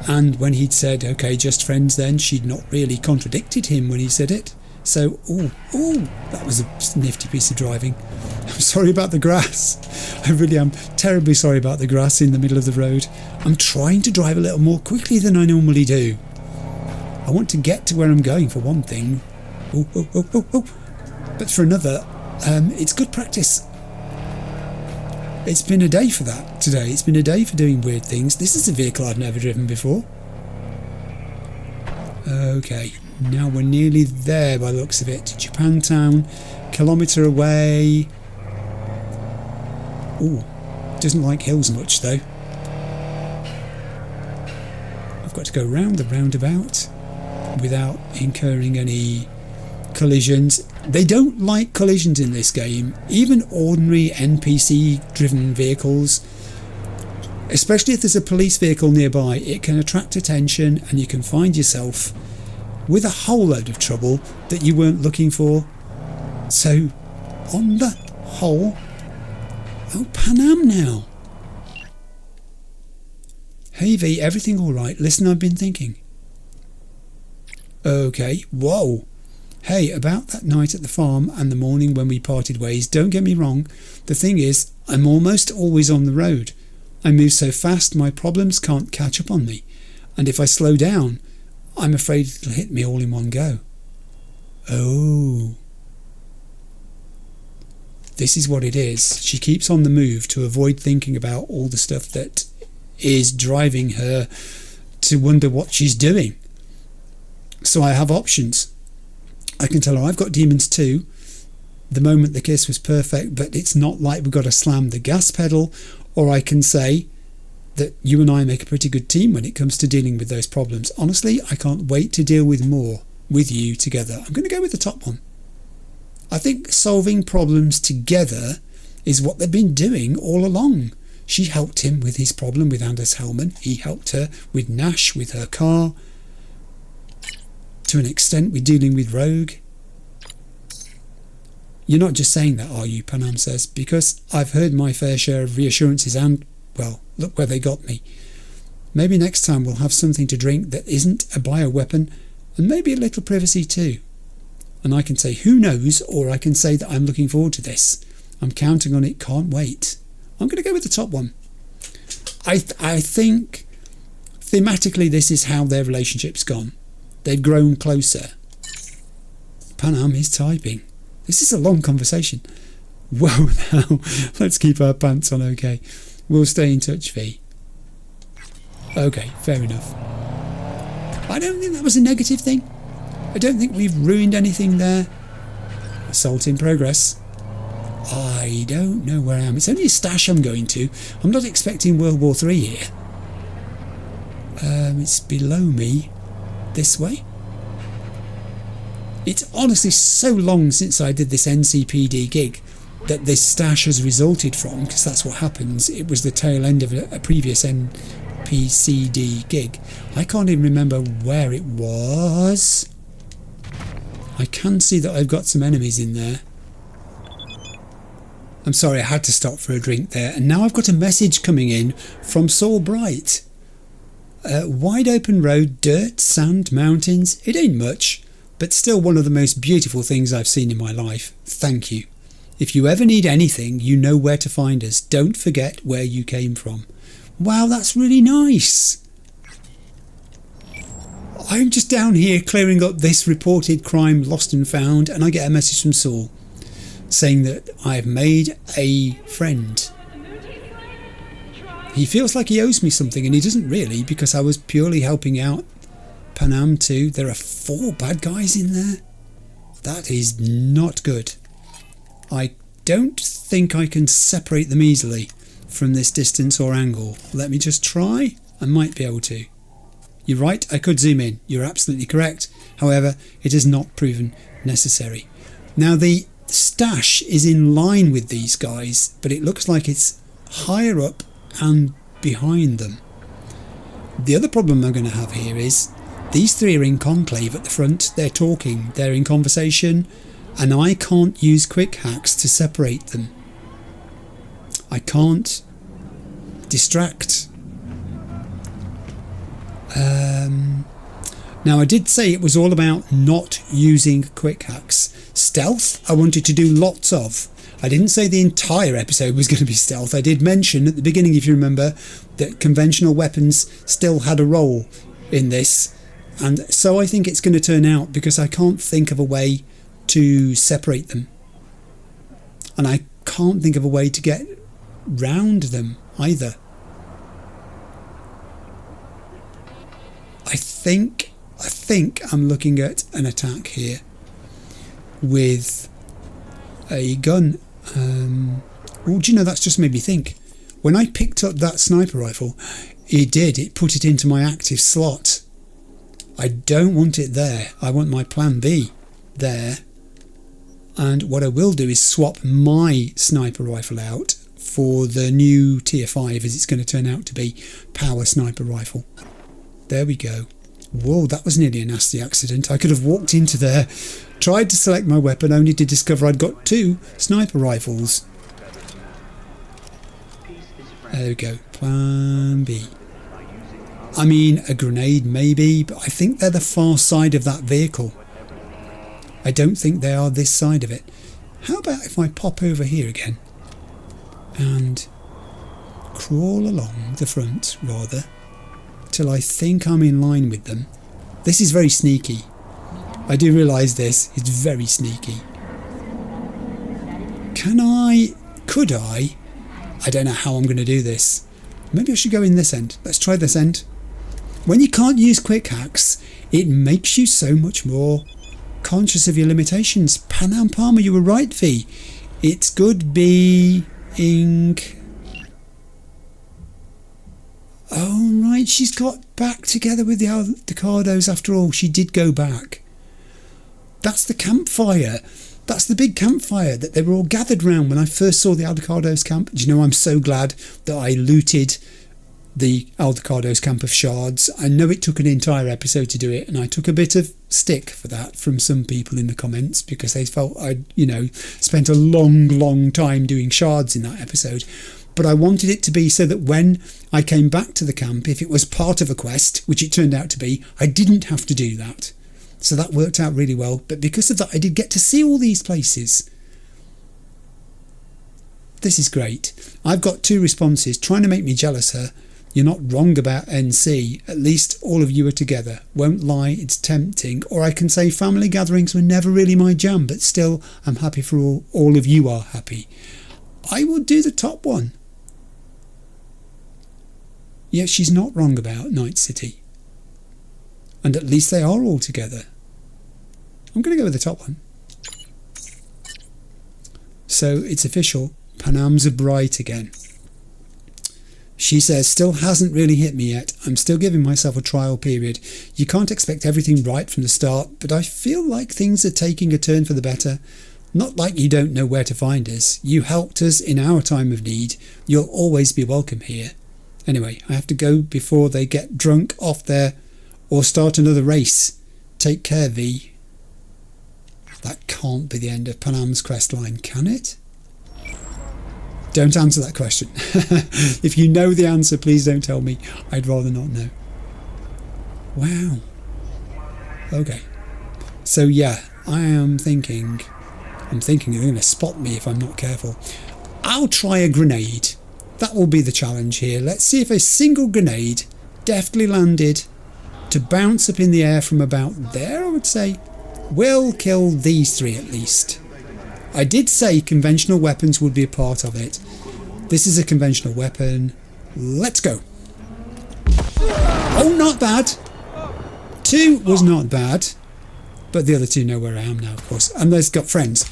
And when he'd said, okay, just friends then, she'd not really contradicted him when he said it. So, oh, that was a nifty piece of driving. I'm sorry about the grass. I really am terribly sorry about the grass in the middle of the road. I'm trying to drive a little more quickly than I normally do. I want to get to where I'm going for one thing. Oh. But for another, it's good practice. It's been a day for that today. It's been a day for doing weird things. This is a vehicle I've never driven before. Okay, now we're nearly there by the looks of it. Japantown, kilometre away. Ooh, doesn't like hills much though. I've got to go round the roundabout without incurring any collisions. They don't like collisions in this game. Even ordinary NPC-driven vehicles, especially if there's a police vehicle nearby, it can attract attention and you can find yourself with a whole load of trouble that you weren't looking for. So, on the whole... Oh, Panam now. Hey V, everything alright? Listen, I've been thinking. Okay, whoa. Hey, about that night at the farm and the morning when we parted ways, don't get me wrong. The thing is, I'm almost always on the road. I move so fast my problems can't catch up on me. And if I slow down, I'm afraid it'll hit me all in one go. Oh. This is what it is. She keeps on the move to avoid thinking about all the stuff that is driving her to wonder what she's doing. So I have options. I can tell her I've got demons too. The moment the kiss was perfect, but it's not like we've got to slam the gas pedal. Or I can say that you and I make a pretty good team when it comes to dealing with those problems. Honestly, I can't wait to deal with more with you together. I'm going to go with the top one. I think solving problems together is what they've been doing all along. She helped him with his problem with Anders Hellman. He helped her with Nash, with her car. To an extent, we're dealing with Rogue. You're not just saying that, are you? Panam says, because I've heard my fair share of reassurances and, well, look where they got me. Maybe next time we'll have something to drink that isn't a bioweapon, and maybe a little privacy too. And I can say who knows, or I can say that I'm looking forward to this. I'm counting on it, can't wait. I'm going to go with the top one. I think thematically this is how their relationship's gone. They've grown closer. Panam is typing. This is a long conversation. Whoa, now, let's keep our pants on, okay. We'll stay in touch, V. Okay, fair enough. I don't think that was a negative thing. I don't think we've ruined anything there. Assault in progress. I don't know where I am. It's only a stash I'm going to. I'm not expecting World War III here. It's below me. This way. It's honestly so long since I did this NCPD gig that this stash has resulted from, because that's what happens. It was the tail end of a previous NPCD gig. I can't even remember where it was. I can see that I've got some enemies in there. I'm sorry, I had to stop for a drink there. And now I've got a message coming in from Saul Bright. Wide open road, dirt, sand, mountains. It ain't much, but still one of the most beautiful things I've seen in my life. Thank you. If you ever need anything, you know where to find us. Don't forget where you came from. Wow, that's really nice. I'm just down here clearing up this reported crime lost and found, and I get a message from Saul saying that I've made a friend. He feels like he owes me something, and he doesn't really, because I was purely helping out Panam too. There are 4 bad guys in there. That is not good. I don't think I can separate them easily from this distance or angle. Let me just try. I might be able to. You're right, I could zoom in. You're absolutely correct. However, it has not proven necessary. Now the stash is in line with these guys, but it looks like it's higher up and behind them. The other problem I'm going to have here is these 3 are in conclave at the front. They're talking, they're in conversation, and I can't use quick hacks to separate them. I can't distract. Now I did say it was all about not using quick hacks. Stealth I wanted to do lots of. I didn't say the entire episode was going to be stealth. I did mention at the beginning, if you remember, that conventional weapons still had a role in this, and so I think it's going to turn out, because I can't think of a way to separate them, and I can't think of a way to get round them either. I think I'm looking at an attack here with a gun. Oh, do you know, that's just made me think. When I picked up that sniper rifle, it put it into my active slot. I don't want it there. I want my plan B there, And what I will do is swap my sniper rifle out for the new tier 5, as it's going to turn out to be power sniper rifle. There we go. Whoa, that was nearly a nasty accident. I could have walked into there, tried to select my weapon, only to discover I'd got 2 sniper rifles. There we go. Plan B. I mean, a grenade maybe, but I think they're the far side of that vehicle. I don't think they are this side of it. How about if I pop over here again and crawl along the front, rather, till I think I'm in line with them. This is very sneaky. I do realise this. It's very sneaky. Could I don't know how I'm going to do this. Maybe I should go in this end. Let's try this end. When you can't use quick hacks, it makes you so much more conscious of your limitations. Panam Palmer, you were right, V. It's good being... Oh, right, she's got back together with the Aldecaldos after all. She did go back. That's the campfire. That's the big campfire that they were all gathered round when I first saw the Aldecaldos camp. Do you know, I'm so glad that I looted the Aldecaldos camp of shards. I know it took an entire episode to do it, and I took a bit of stick for that from some people in the comments because they felt I'd, spent a long time doing shards in that episode. But I wanted it to be so that when I came back to the camp, if it was part of a quest, which it turned out to be, I didn't have to do that. So that worked out really well. But because of that, I did get to see all these places. This is great. I've got 2 responses trying to make me jealous her. You're not wrong about NC. At least all of you are together. Won't lie, it's tempting. Or I can say family gatherings were never really my jam, but still I'm happy for all of you are happy. I will do the top one. Yes, she's not wrong about Night City. And at least they are all together. I'm going to go with the top one. So it's official. Panam's a bright again. She says, still hasn't really hit me yet. I'm still giving myself a trial period. You can't expect everything right from the start, but I feel like things are taking a turn for the better. Not like you don't know where to find us. You helped us in our time of need. You'll always be welcome here. Anyway, I have to go before they get drunk off there or start another race. Take care, V. That can't be the end of Panam's quest line, can it? Don't answer that question. If you know the answer, please don't tell me. I'd rather not know. Wow. Okay. So yeah, I'm thinking they're going to spot me if I'm not careful. I'll try a grenade. That will be the challenge here. Let's see if a single grenade deftly landed to bounce up in the air from about there, I would say, will kill these 3 at least. I did say conventional weapons would be a part of it. This is a conventional weapon. Let's go. Oh, not bad. 2 was not bad. But the other 2 know where I am now, of course. And they've got friends.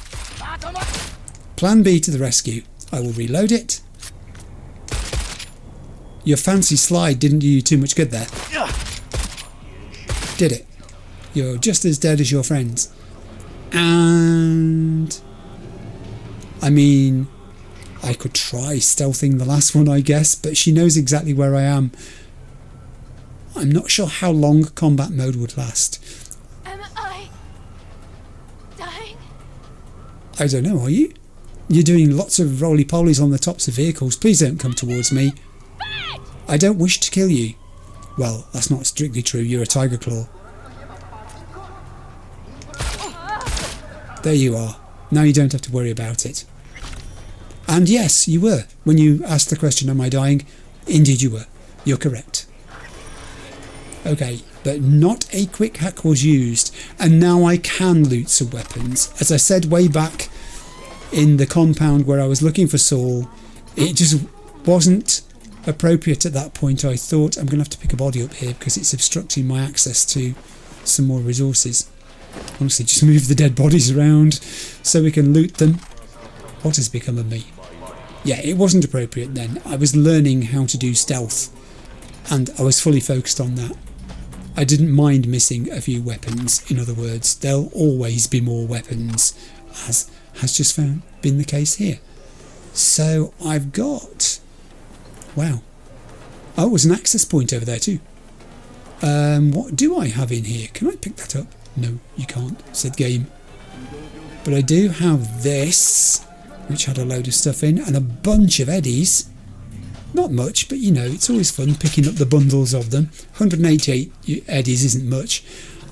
Plan B to the rescue. I will reload it. Your fancy slide didn't do you too much good there. Did it? You're just as dead as your friends. And... I mean, I could try stealthing the last one, I guess, but she knows exactly where I am. I'm not sure how long combat mode would last. Am I dying? I don't know, are you? You're doing lots of roly-polies on the tops of vehicles. Please don't come towards me. I don't wish to kill you. Well, that's not strictly true. You're a tiger claw. There you are. Now you don't have to worry about it. And yes, you were. When you asked the question, am I dying? Indeed you were. You're correct. Okay, but not a quick hack was used, and now I can loot some weapons. As I said way back in the compound where I was looking for Saul, it just wasn't appropriate at that point. I thought I'm going to have to pick a body up here because it's obstructing my access to some more resources. Honestly, just move the dead bodies around so we can loot them. What has become of me? Yeah, it wasn't appropriate then. I was learning how to do stealth and I was fully focused on that. I didn't mind missing a few weapons. In other words, there'll always be more weapons as has just been the case here. So I've got... Wow. Oh, there's an access point over there too. What do I have in here? Can I pick that up? No, you can't, said game. But I do have this, which had a load of stuff in, and a bunch of eddies. Not much, but you know, it's always fun picking up the bundles of them. 188 eddies isn't much.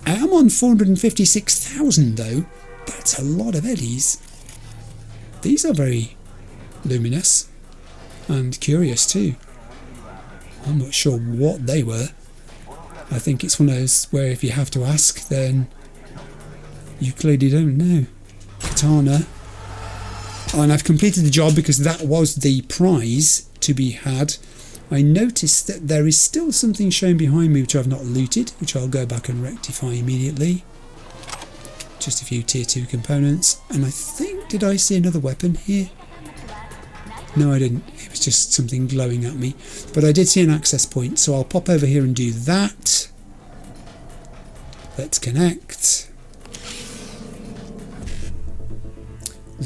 I am on 456,000 though. That's a lot of eddies. These are very luminous and curious too. I'm not sure what they were. I think it's one of those where if you have to ask, then you clearly don't know. Katana. Oh, and I've completed the job because that was the prize to be had. I noticed that there is still something shown behind me which I've not looted, which I'll go back and rectify immediately. Just a few tier 2 components. And I think, did I see another weapon here? No, I didn't. It was just something glowing at me. But I did see an access point, so I'll pop over here and do that. Let's connect.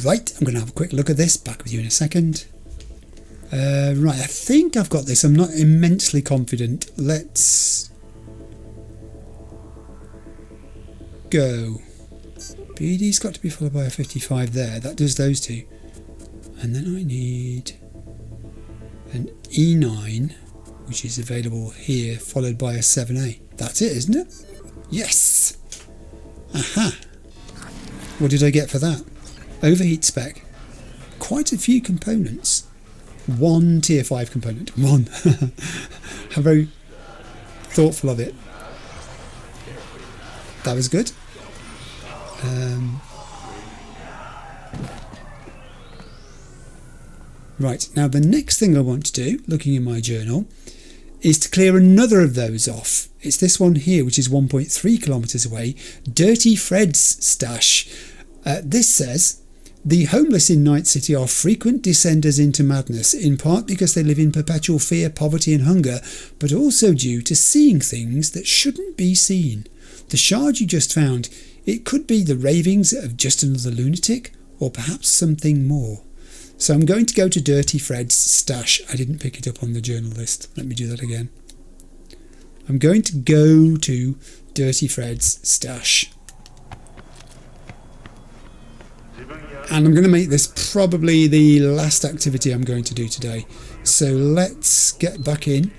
Right, I'm going to have a quick look at this. Back with you in a second. Right, I think I've got this. I'm not immensely confident. Let's go. BD's got to be followed by a 55 there. That does those two. And then I need an E9, which is available here, followed by a 7A. That's it, isn't it? Yes! Aha! What did I get for that? Overheat spec. Quite a few components. One tier 5 component. One. How very thoughtful of it. That was good. Right, now the next thing I want to do, looking in my journal, is to clear another of those off. It's this one here, which is 1.3 kilometres away. Dirty Fred's stash. This says, the homeless in Night City are frequent descenders into madness, in part because they live in perpetual fear, poverty and hunger, but also due to seeing things that shouldn't be seen. The shard you just found, it could be the ravings of just another lunatic, or perhaps something more. So I'm going to go to Dirty Fred's stash. I didn't pick it up on the journal list. Let me do that again. I'm going to go to Dirty Fred's stash. And I'm going to make this probably the last activity I'm going to do today. So let's get back in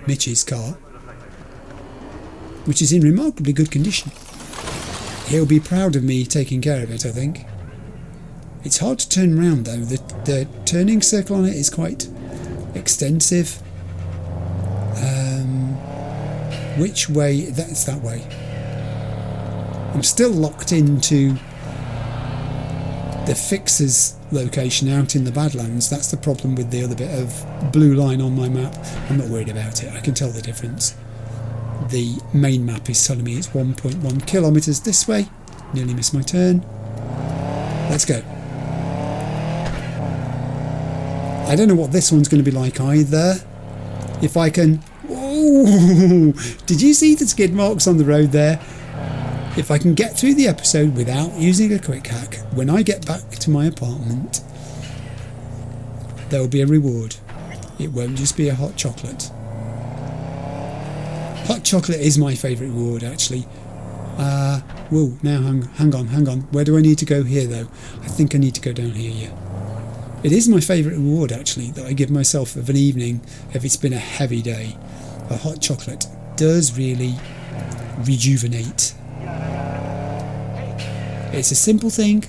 Mitch's car, which is in remarkably good condition. He'll be proud of me taking care of it, I think. It's hard to turn around though. The turning circle on it is quite extensive. Which way? That's that way. I'm still locked into the fixer's location out in the Badlands. That's the problem with the other bit of blue line on my map. I'm not worried about it. I can tell the difference. The main map is telling me it's 1.1 kilometres this way. Nearly missed my turn. Let's go. I don't know what this one's going to be like either. If I can... Ooh, did you see the skid marks on the road there? If I can get through the episode without using a quick hack, when I get back to my apartment, there will be a reward. It won't just be a hot chocolate. Hot chocolate is my favourite reward, actually. Whoa, now hang on. Where do I need to go here, though? I think I need to go down here, yeah. It is my favourite reward, actually, that I give myself of an evening if it's been a heavy day. A hot chocolate does really rejuvenate. It's a simple thing.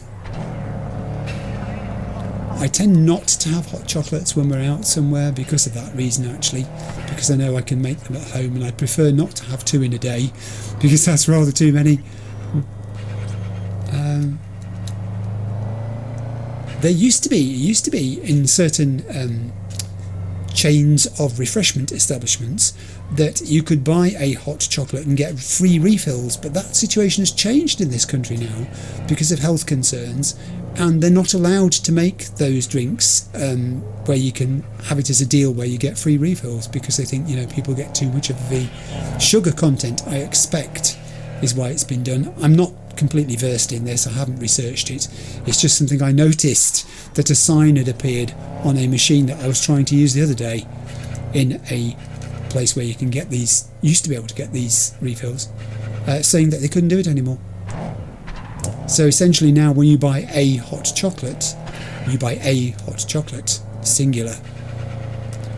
I tend not to have hot chocolates when we're out somewhere because of that reason, actually, because I know I can make them at home, and I prefer not to have 2 in a day because that's rather too many. It used to be in certain chains of refreshment establishments that you could buy a hot chocolate and get free refills, but that situation has changed in this country now because of health concerns, and they're not allowed to make those drinks where you can have it as a deal where you get free refills because they think, you know, people get too much of the sugar content, I expect, is why it's been done. I'm not completely versed in this. I haven't researched it. It's just something I noticed, that a sign had appeared on a machine that I was trying to use the other day in a place where you can get these, used to be able to get these refills, saying that they couldn't do it anymore. So essentially now when you buy a hot chocolate, you buy a hot chocolate, singular.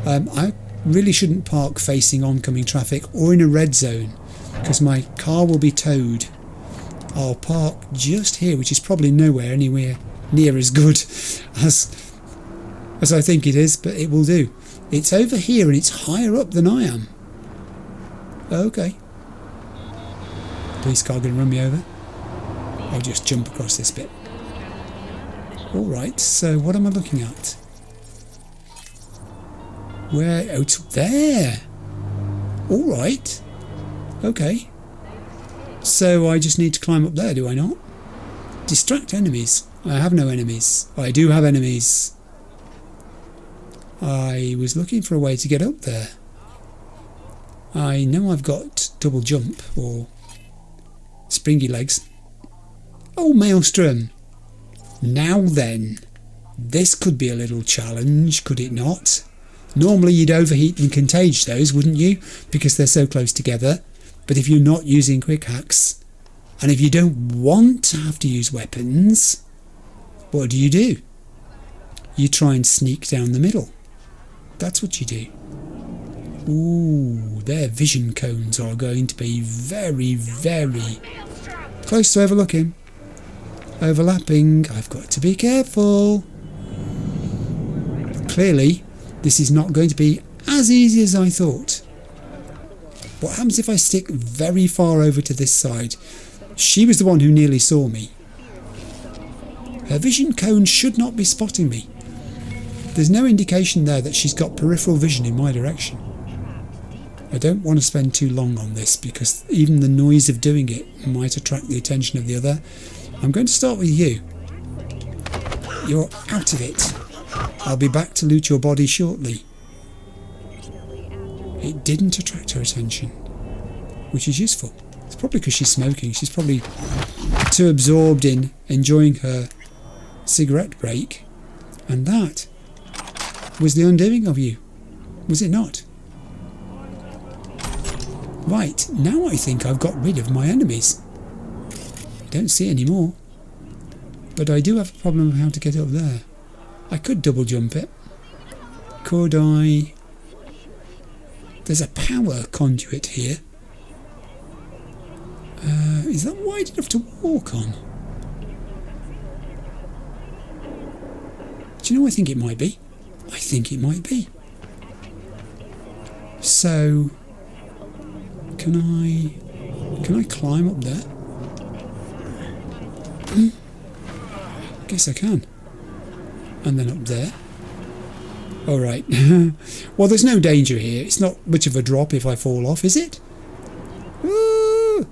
I really shouldn't park facing oncoming traffic or in a red zone, because my car will be towed. I'll park just here, which is probably nowhere anywhere near as good as I think it is, but it will do. It's over here and it's higher up than I am. Okay. Police car going to run me over? I'll just jump across this bit. Alright, so what am I looking at? Where? Oh, it's there! Alright. Okay. So I just need to climb up there, do I not? Distract enemies. I have no enemies. I do have enemies. I was looking for a way to get up there. I know I've got double jump, or springy legs. Oh, Maelstrom. Now then, this could be a little challenge, could it not? Normally you'd overheat and contage those, wouldn't you? Because they're so close together. But if you're not using quick hacks, and if you don't want to have to use weapons, what do? You try and sneak down the middle. That's what you do. Ooh, their vision cones are going to be very, very close to overlooking. Overlapping. I've got to be careful. Clearly, this is not going to be as easy as I thought. What happens if I stick very far over to this side? She was the one who nearly saw me. Her vision cone should not be spotting me. There's no indication there that she's got peripheral vision in my direction. I don't want to spend too long on this because even the noise of doing it might attract the attention of the other. I'm going to start with you. You're out of it. I'll be back to loot your body shortly. It didn't attract her attention, which is useful. It's probably because she's smoking. She's probably too absorbed in enjoying her cigarette break. And that was the undoing of you, was it not? Right, now I think I've got rid of my enemies. I don't see any more. But I do have a problem of how to get up there. I could double jump it. Could I? There's a power conduit here. Is that wide enough to walk on? Do you know what I think it might be? I think it might be. So, can I climb up there? Guess I can. And then up there. Alright. Well, there's no danger here. It's not much of a drop if I fall off, is it? Woo!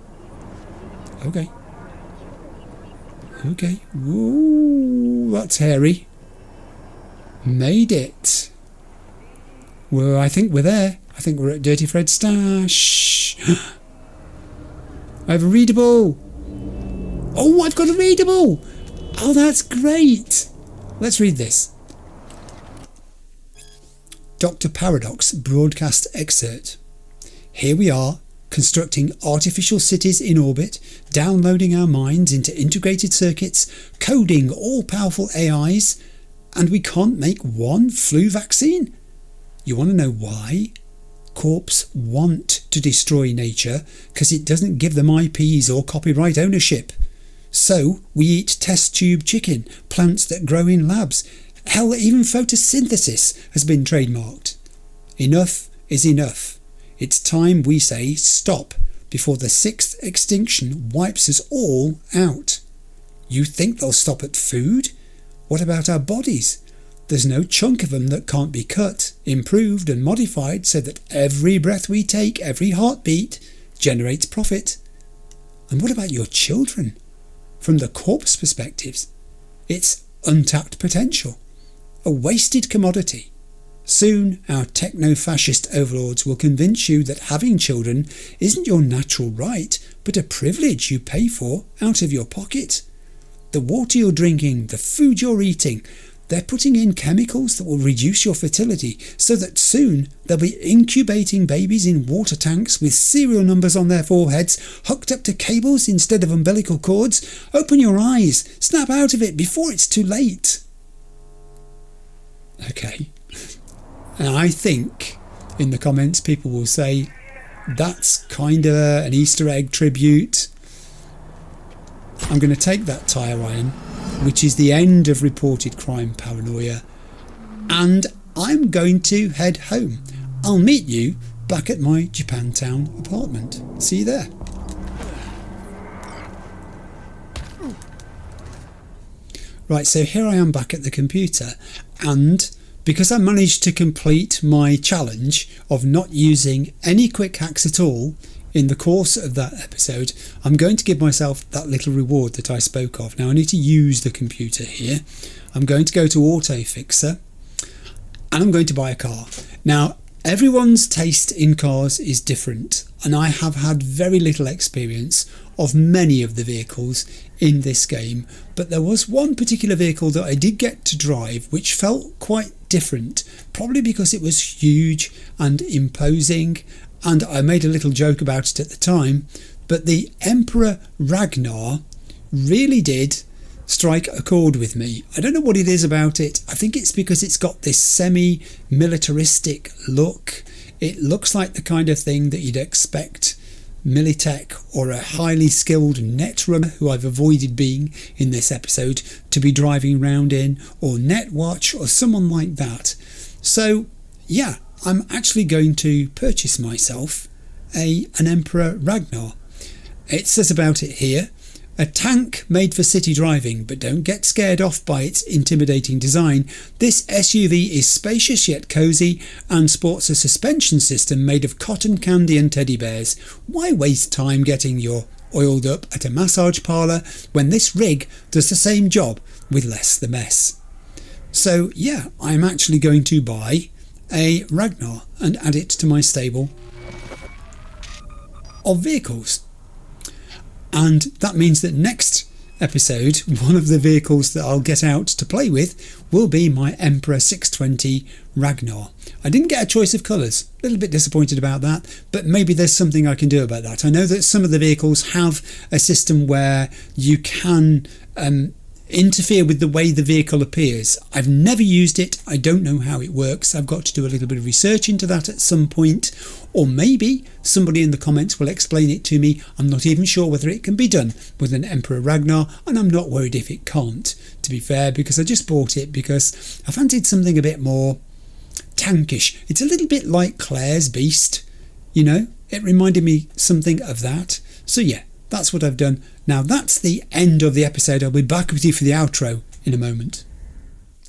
Okay. Okay. Ooh, that's hairy. Made it. Well, I think we're there. I think we're at Dirty Fred's stash. I have a readable. Oh, I've got a readable. Oh, that's great. Let's read this. Dr. Paradox broadcast excerpt. Here we are, constructing artificial cities in orbit, downloading our minds into integrated circuits, coding all-powerful AIs, and we can't make one flu vaccine? You want to know why? Corps want to destroy nature because it doesn't give them IPs or copyright ownership. So we eat test tube chicken, plants that grow in labs. Hell, even photosynthesis has been trademarked. Enough is enough. It's time we say stop before the sixth extinction wipes us all out. You think they'll stop at food? What about our bodies? There's no chunk of them that can't be cut, improved and modified so that every breath we take, every heartbeat, generates profit. And what about your children? From the corpse perspectives, it's untapped potential, a wasted commodity. Soon our techno-fascist overlords will convince you that having children isn't your natural right, but a privilege you pay for out of your pocket. The water you're drinking, the food you're eating, they're putting in chemicals that will reduce your fertility so that soon they'll be incubating babies in water tanks with serial numbers on their foreheads, hooked up to cables instead of umbilical cords. Open your eyes, snap out of it before it's too late. Okay. And I think in the comments people will say that's kind of an Easter egg tribute. I'm going to take that tire iron, which is the end of reported crime paranoia, and I'm going to head home. I'll meet you back at my Japantown apartment. See you there. Right, so here I am back at the computer, and because I managed to complete my challenge of not using any quick hacks at all in the course of that episode, I'm going to give myself that little reward that I spoke of. Now I need to use the computer here. I'm going to go to Auto Fixer and I'm going to buy a car. Now everyone's taste in cars is different, and I have had very little experience of many of the vehicles in this game, but there was one particular vehicle that I did get to drive which felt quite different, probably because it was huge and imposing, and I made a little joke about it at the time, but the Emperor Ragnar really did strike a chord with me. I don't know what it is about it. I think it's because it's got this semi-militaristic look. It looks like the kind of thing that you'd expect Militech or a highly skilled netrunner, who I've avoided being in this episode, to be driving around in, or Netwatch or someone like that. So yeah, I'm actually going to purchase myself an Emperor Ragnar. It says about it here: a tank made for city driving, but don't get scared off by its intimidating design. This SUV is spacious yet cosy and sports a suspension system made of cotton candy and teddy bears. Why waste time getting your oiled up at a massage parlour when this rig does the same job with less the mess? So yeah, I'm actually going to buy a Ragnar and add it to my stable of vehicles. And that means that next episode, one of the vehicles that I'll get out to play with will be my Emperor 620 Ragnar. I didn't get a choice of colours, a little bit disappointed about that, but maybe there's something I can do about that. I know that some of the vehicles have a system where you can interfere with the way the vehicle appears. I've never used it. I don't know how it works. I've got to do a little bit of research into that at some point, or maybe somebody in the comments will explain it to me. I'm not even sure whether it can be done with an Emperor Ragnar, and I'm not worried if it can't, to be fair, because I just bought it because I fancied something a bit more tankish. It's a little bit like Claire's Beast, you know, it reminded me something of that. So yeah, that's what I've done. Now that's the end of the episode. I'll be back with you for the outro in a moment.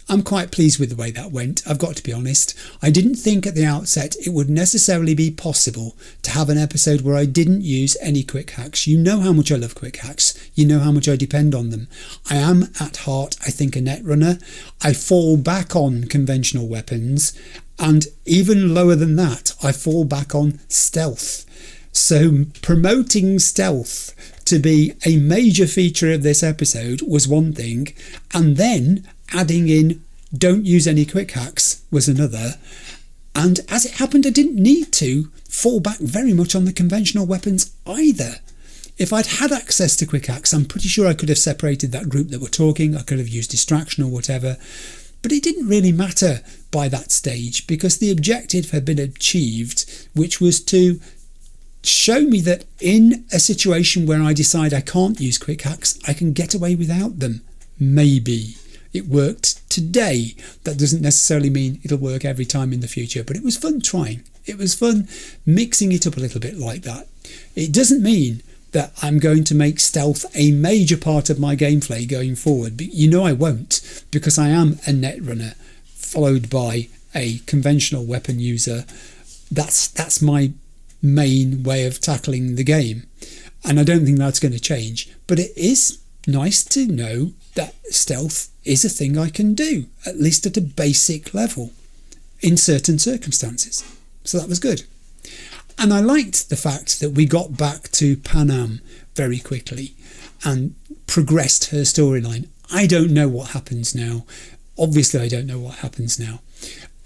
I'm quite pleased with the way that went, I've got to be honest. I didn't think at the outset it would necessarily be possible to have an episode where I didn't use any quick hacks. You know how much I love quick hacks. You know how much I depend on them. I am at heart, I think, a netrunner. I fall back on conventional weapons, and even lower than that, I fall back on stealth. So promoting stealth to be a major feature of this episode was one thing, and then adding in don't use any quick hacks was another. And as it happened, I didn't need to fall back very much on the conventional weapons either. If I'd had access to quick hacks, I'm pretty sure I could have separated that group that were talking. I could have used distraction or whatever, but it didn't really matter by that stage because the objective had been achieved, which was to show me that in a situation where I decide I can't use quick hacks, I can get away without them. Maybe. It worked today. That doesn't necessarily mean it'll work every time in the future, but it was fun trying. It was fun mixing it up a little bit like that. It doesn't mean that I'm going to make stealth a major part of my gameplay going forward, but you know I won't, because I am a netrunner followed by a conventional weapon user. That's my main way of tackling the game, and I don't think that's going to change. But it is nice to know that stealth is a thing I can do, at least at a basic level, in certain circumstances. So that was good. And I liked the fact that we got back to Panam very quickly and progressed her storyline. I don't know what happens now. Obviously, I don't know what happens now.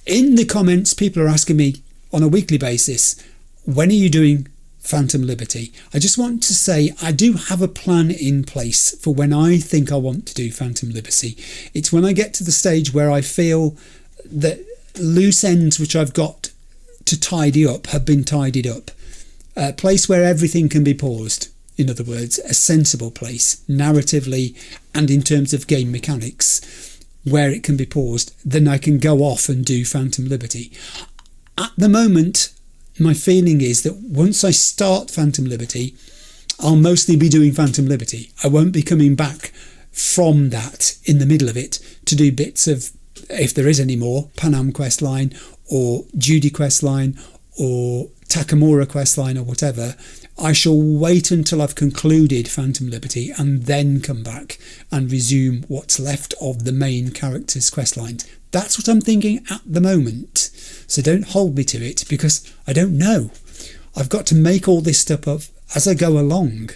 In the comments, people are asking me on a weekly basis, when are you doing Phantom Liberty? I just want to say I do have a plan in place for when I think I want to do Phantom Liberty. It's when I get to the stage where I feel that loose ends which I've got to tidy up have been tidied up. A place where everything can be paused. In other words, a sensible place, narratively and in terms of game mechanics, where it can be paused, then I can go off and do Phantom Liberty. At the moment, my feeling is that once I start Phantom Liberty, I'll mostly be doing Phantom Liberty. I won't be coming back from that in the middle of it to do bits of, if there is any more, Panam questline or Judy questline or Takamura questline or whatever. I shall wait until I've concluded Phantom Liberty and then come back and resume what's left of the main characters' questlines. That's what I'm thinking at the moment. So don't hold me to it because I don't know. I've got to make all this stuff up as I go along.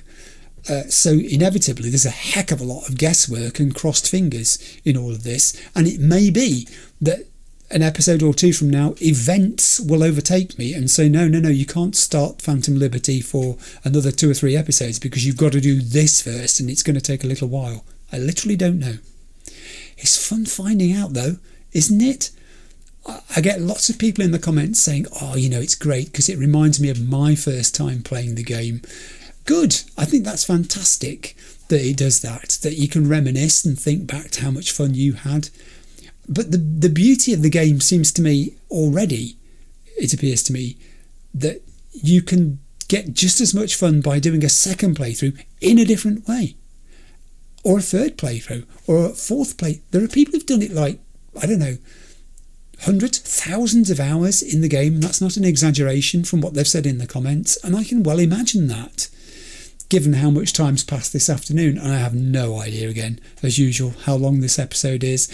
So inevitably there's a heck of a lot of guesswork and crossed fingers in all of this. And it may be that an episode or two from now, events will overtake me and say, no, you can't start Phantom Liberty for another 2 or 3 episodes because you've got to do this first and it's going to take a little while. I literally don't know. It's fun finding out though, isn't it? I get lots of people in the comments saying, oh, it's great because it reminds me of my first time playing the game. Good. I think that's fantastic that it does that you can reminisce and think back to how much fun you had. But the beauty of the game seems to me already, it appears to me, that you can get just as much fun by doing a second playthrough in a different way. Or a third playthrough, or a fourth play. There are people who've done it like, I don't know, hundreds, thousands of hours in the game. That's not an exaggeration from what they've said in the comments. And I can well imagine that, given how much time's passed this afternoon. And I have no idea, again, as usual, how long this episode is.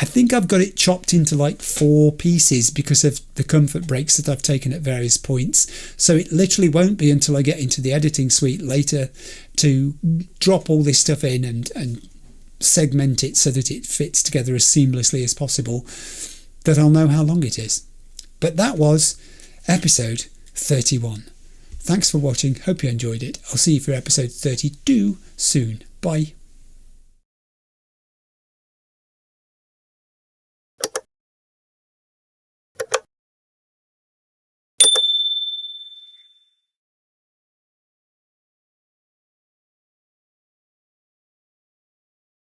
I think I've got it chopped into like 4 pieces because of the comfort breaks that I've taken at various points. So it literally won't be until I get into the editing suite later to drop all this stuff in and segment it so that it fits together as seamlessly as possible, that I'll know how long it is. But that was episode 31. Thanks for watching. Hope you enjoyed it. I'll see you for episode 32 soon. Bye.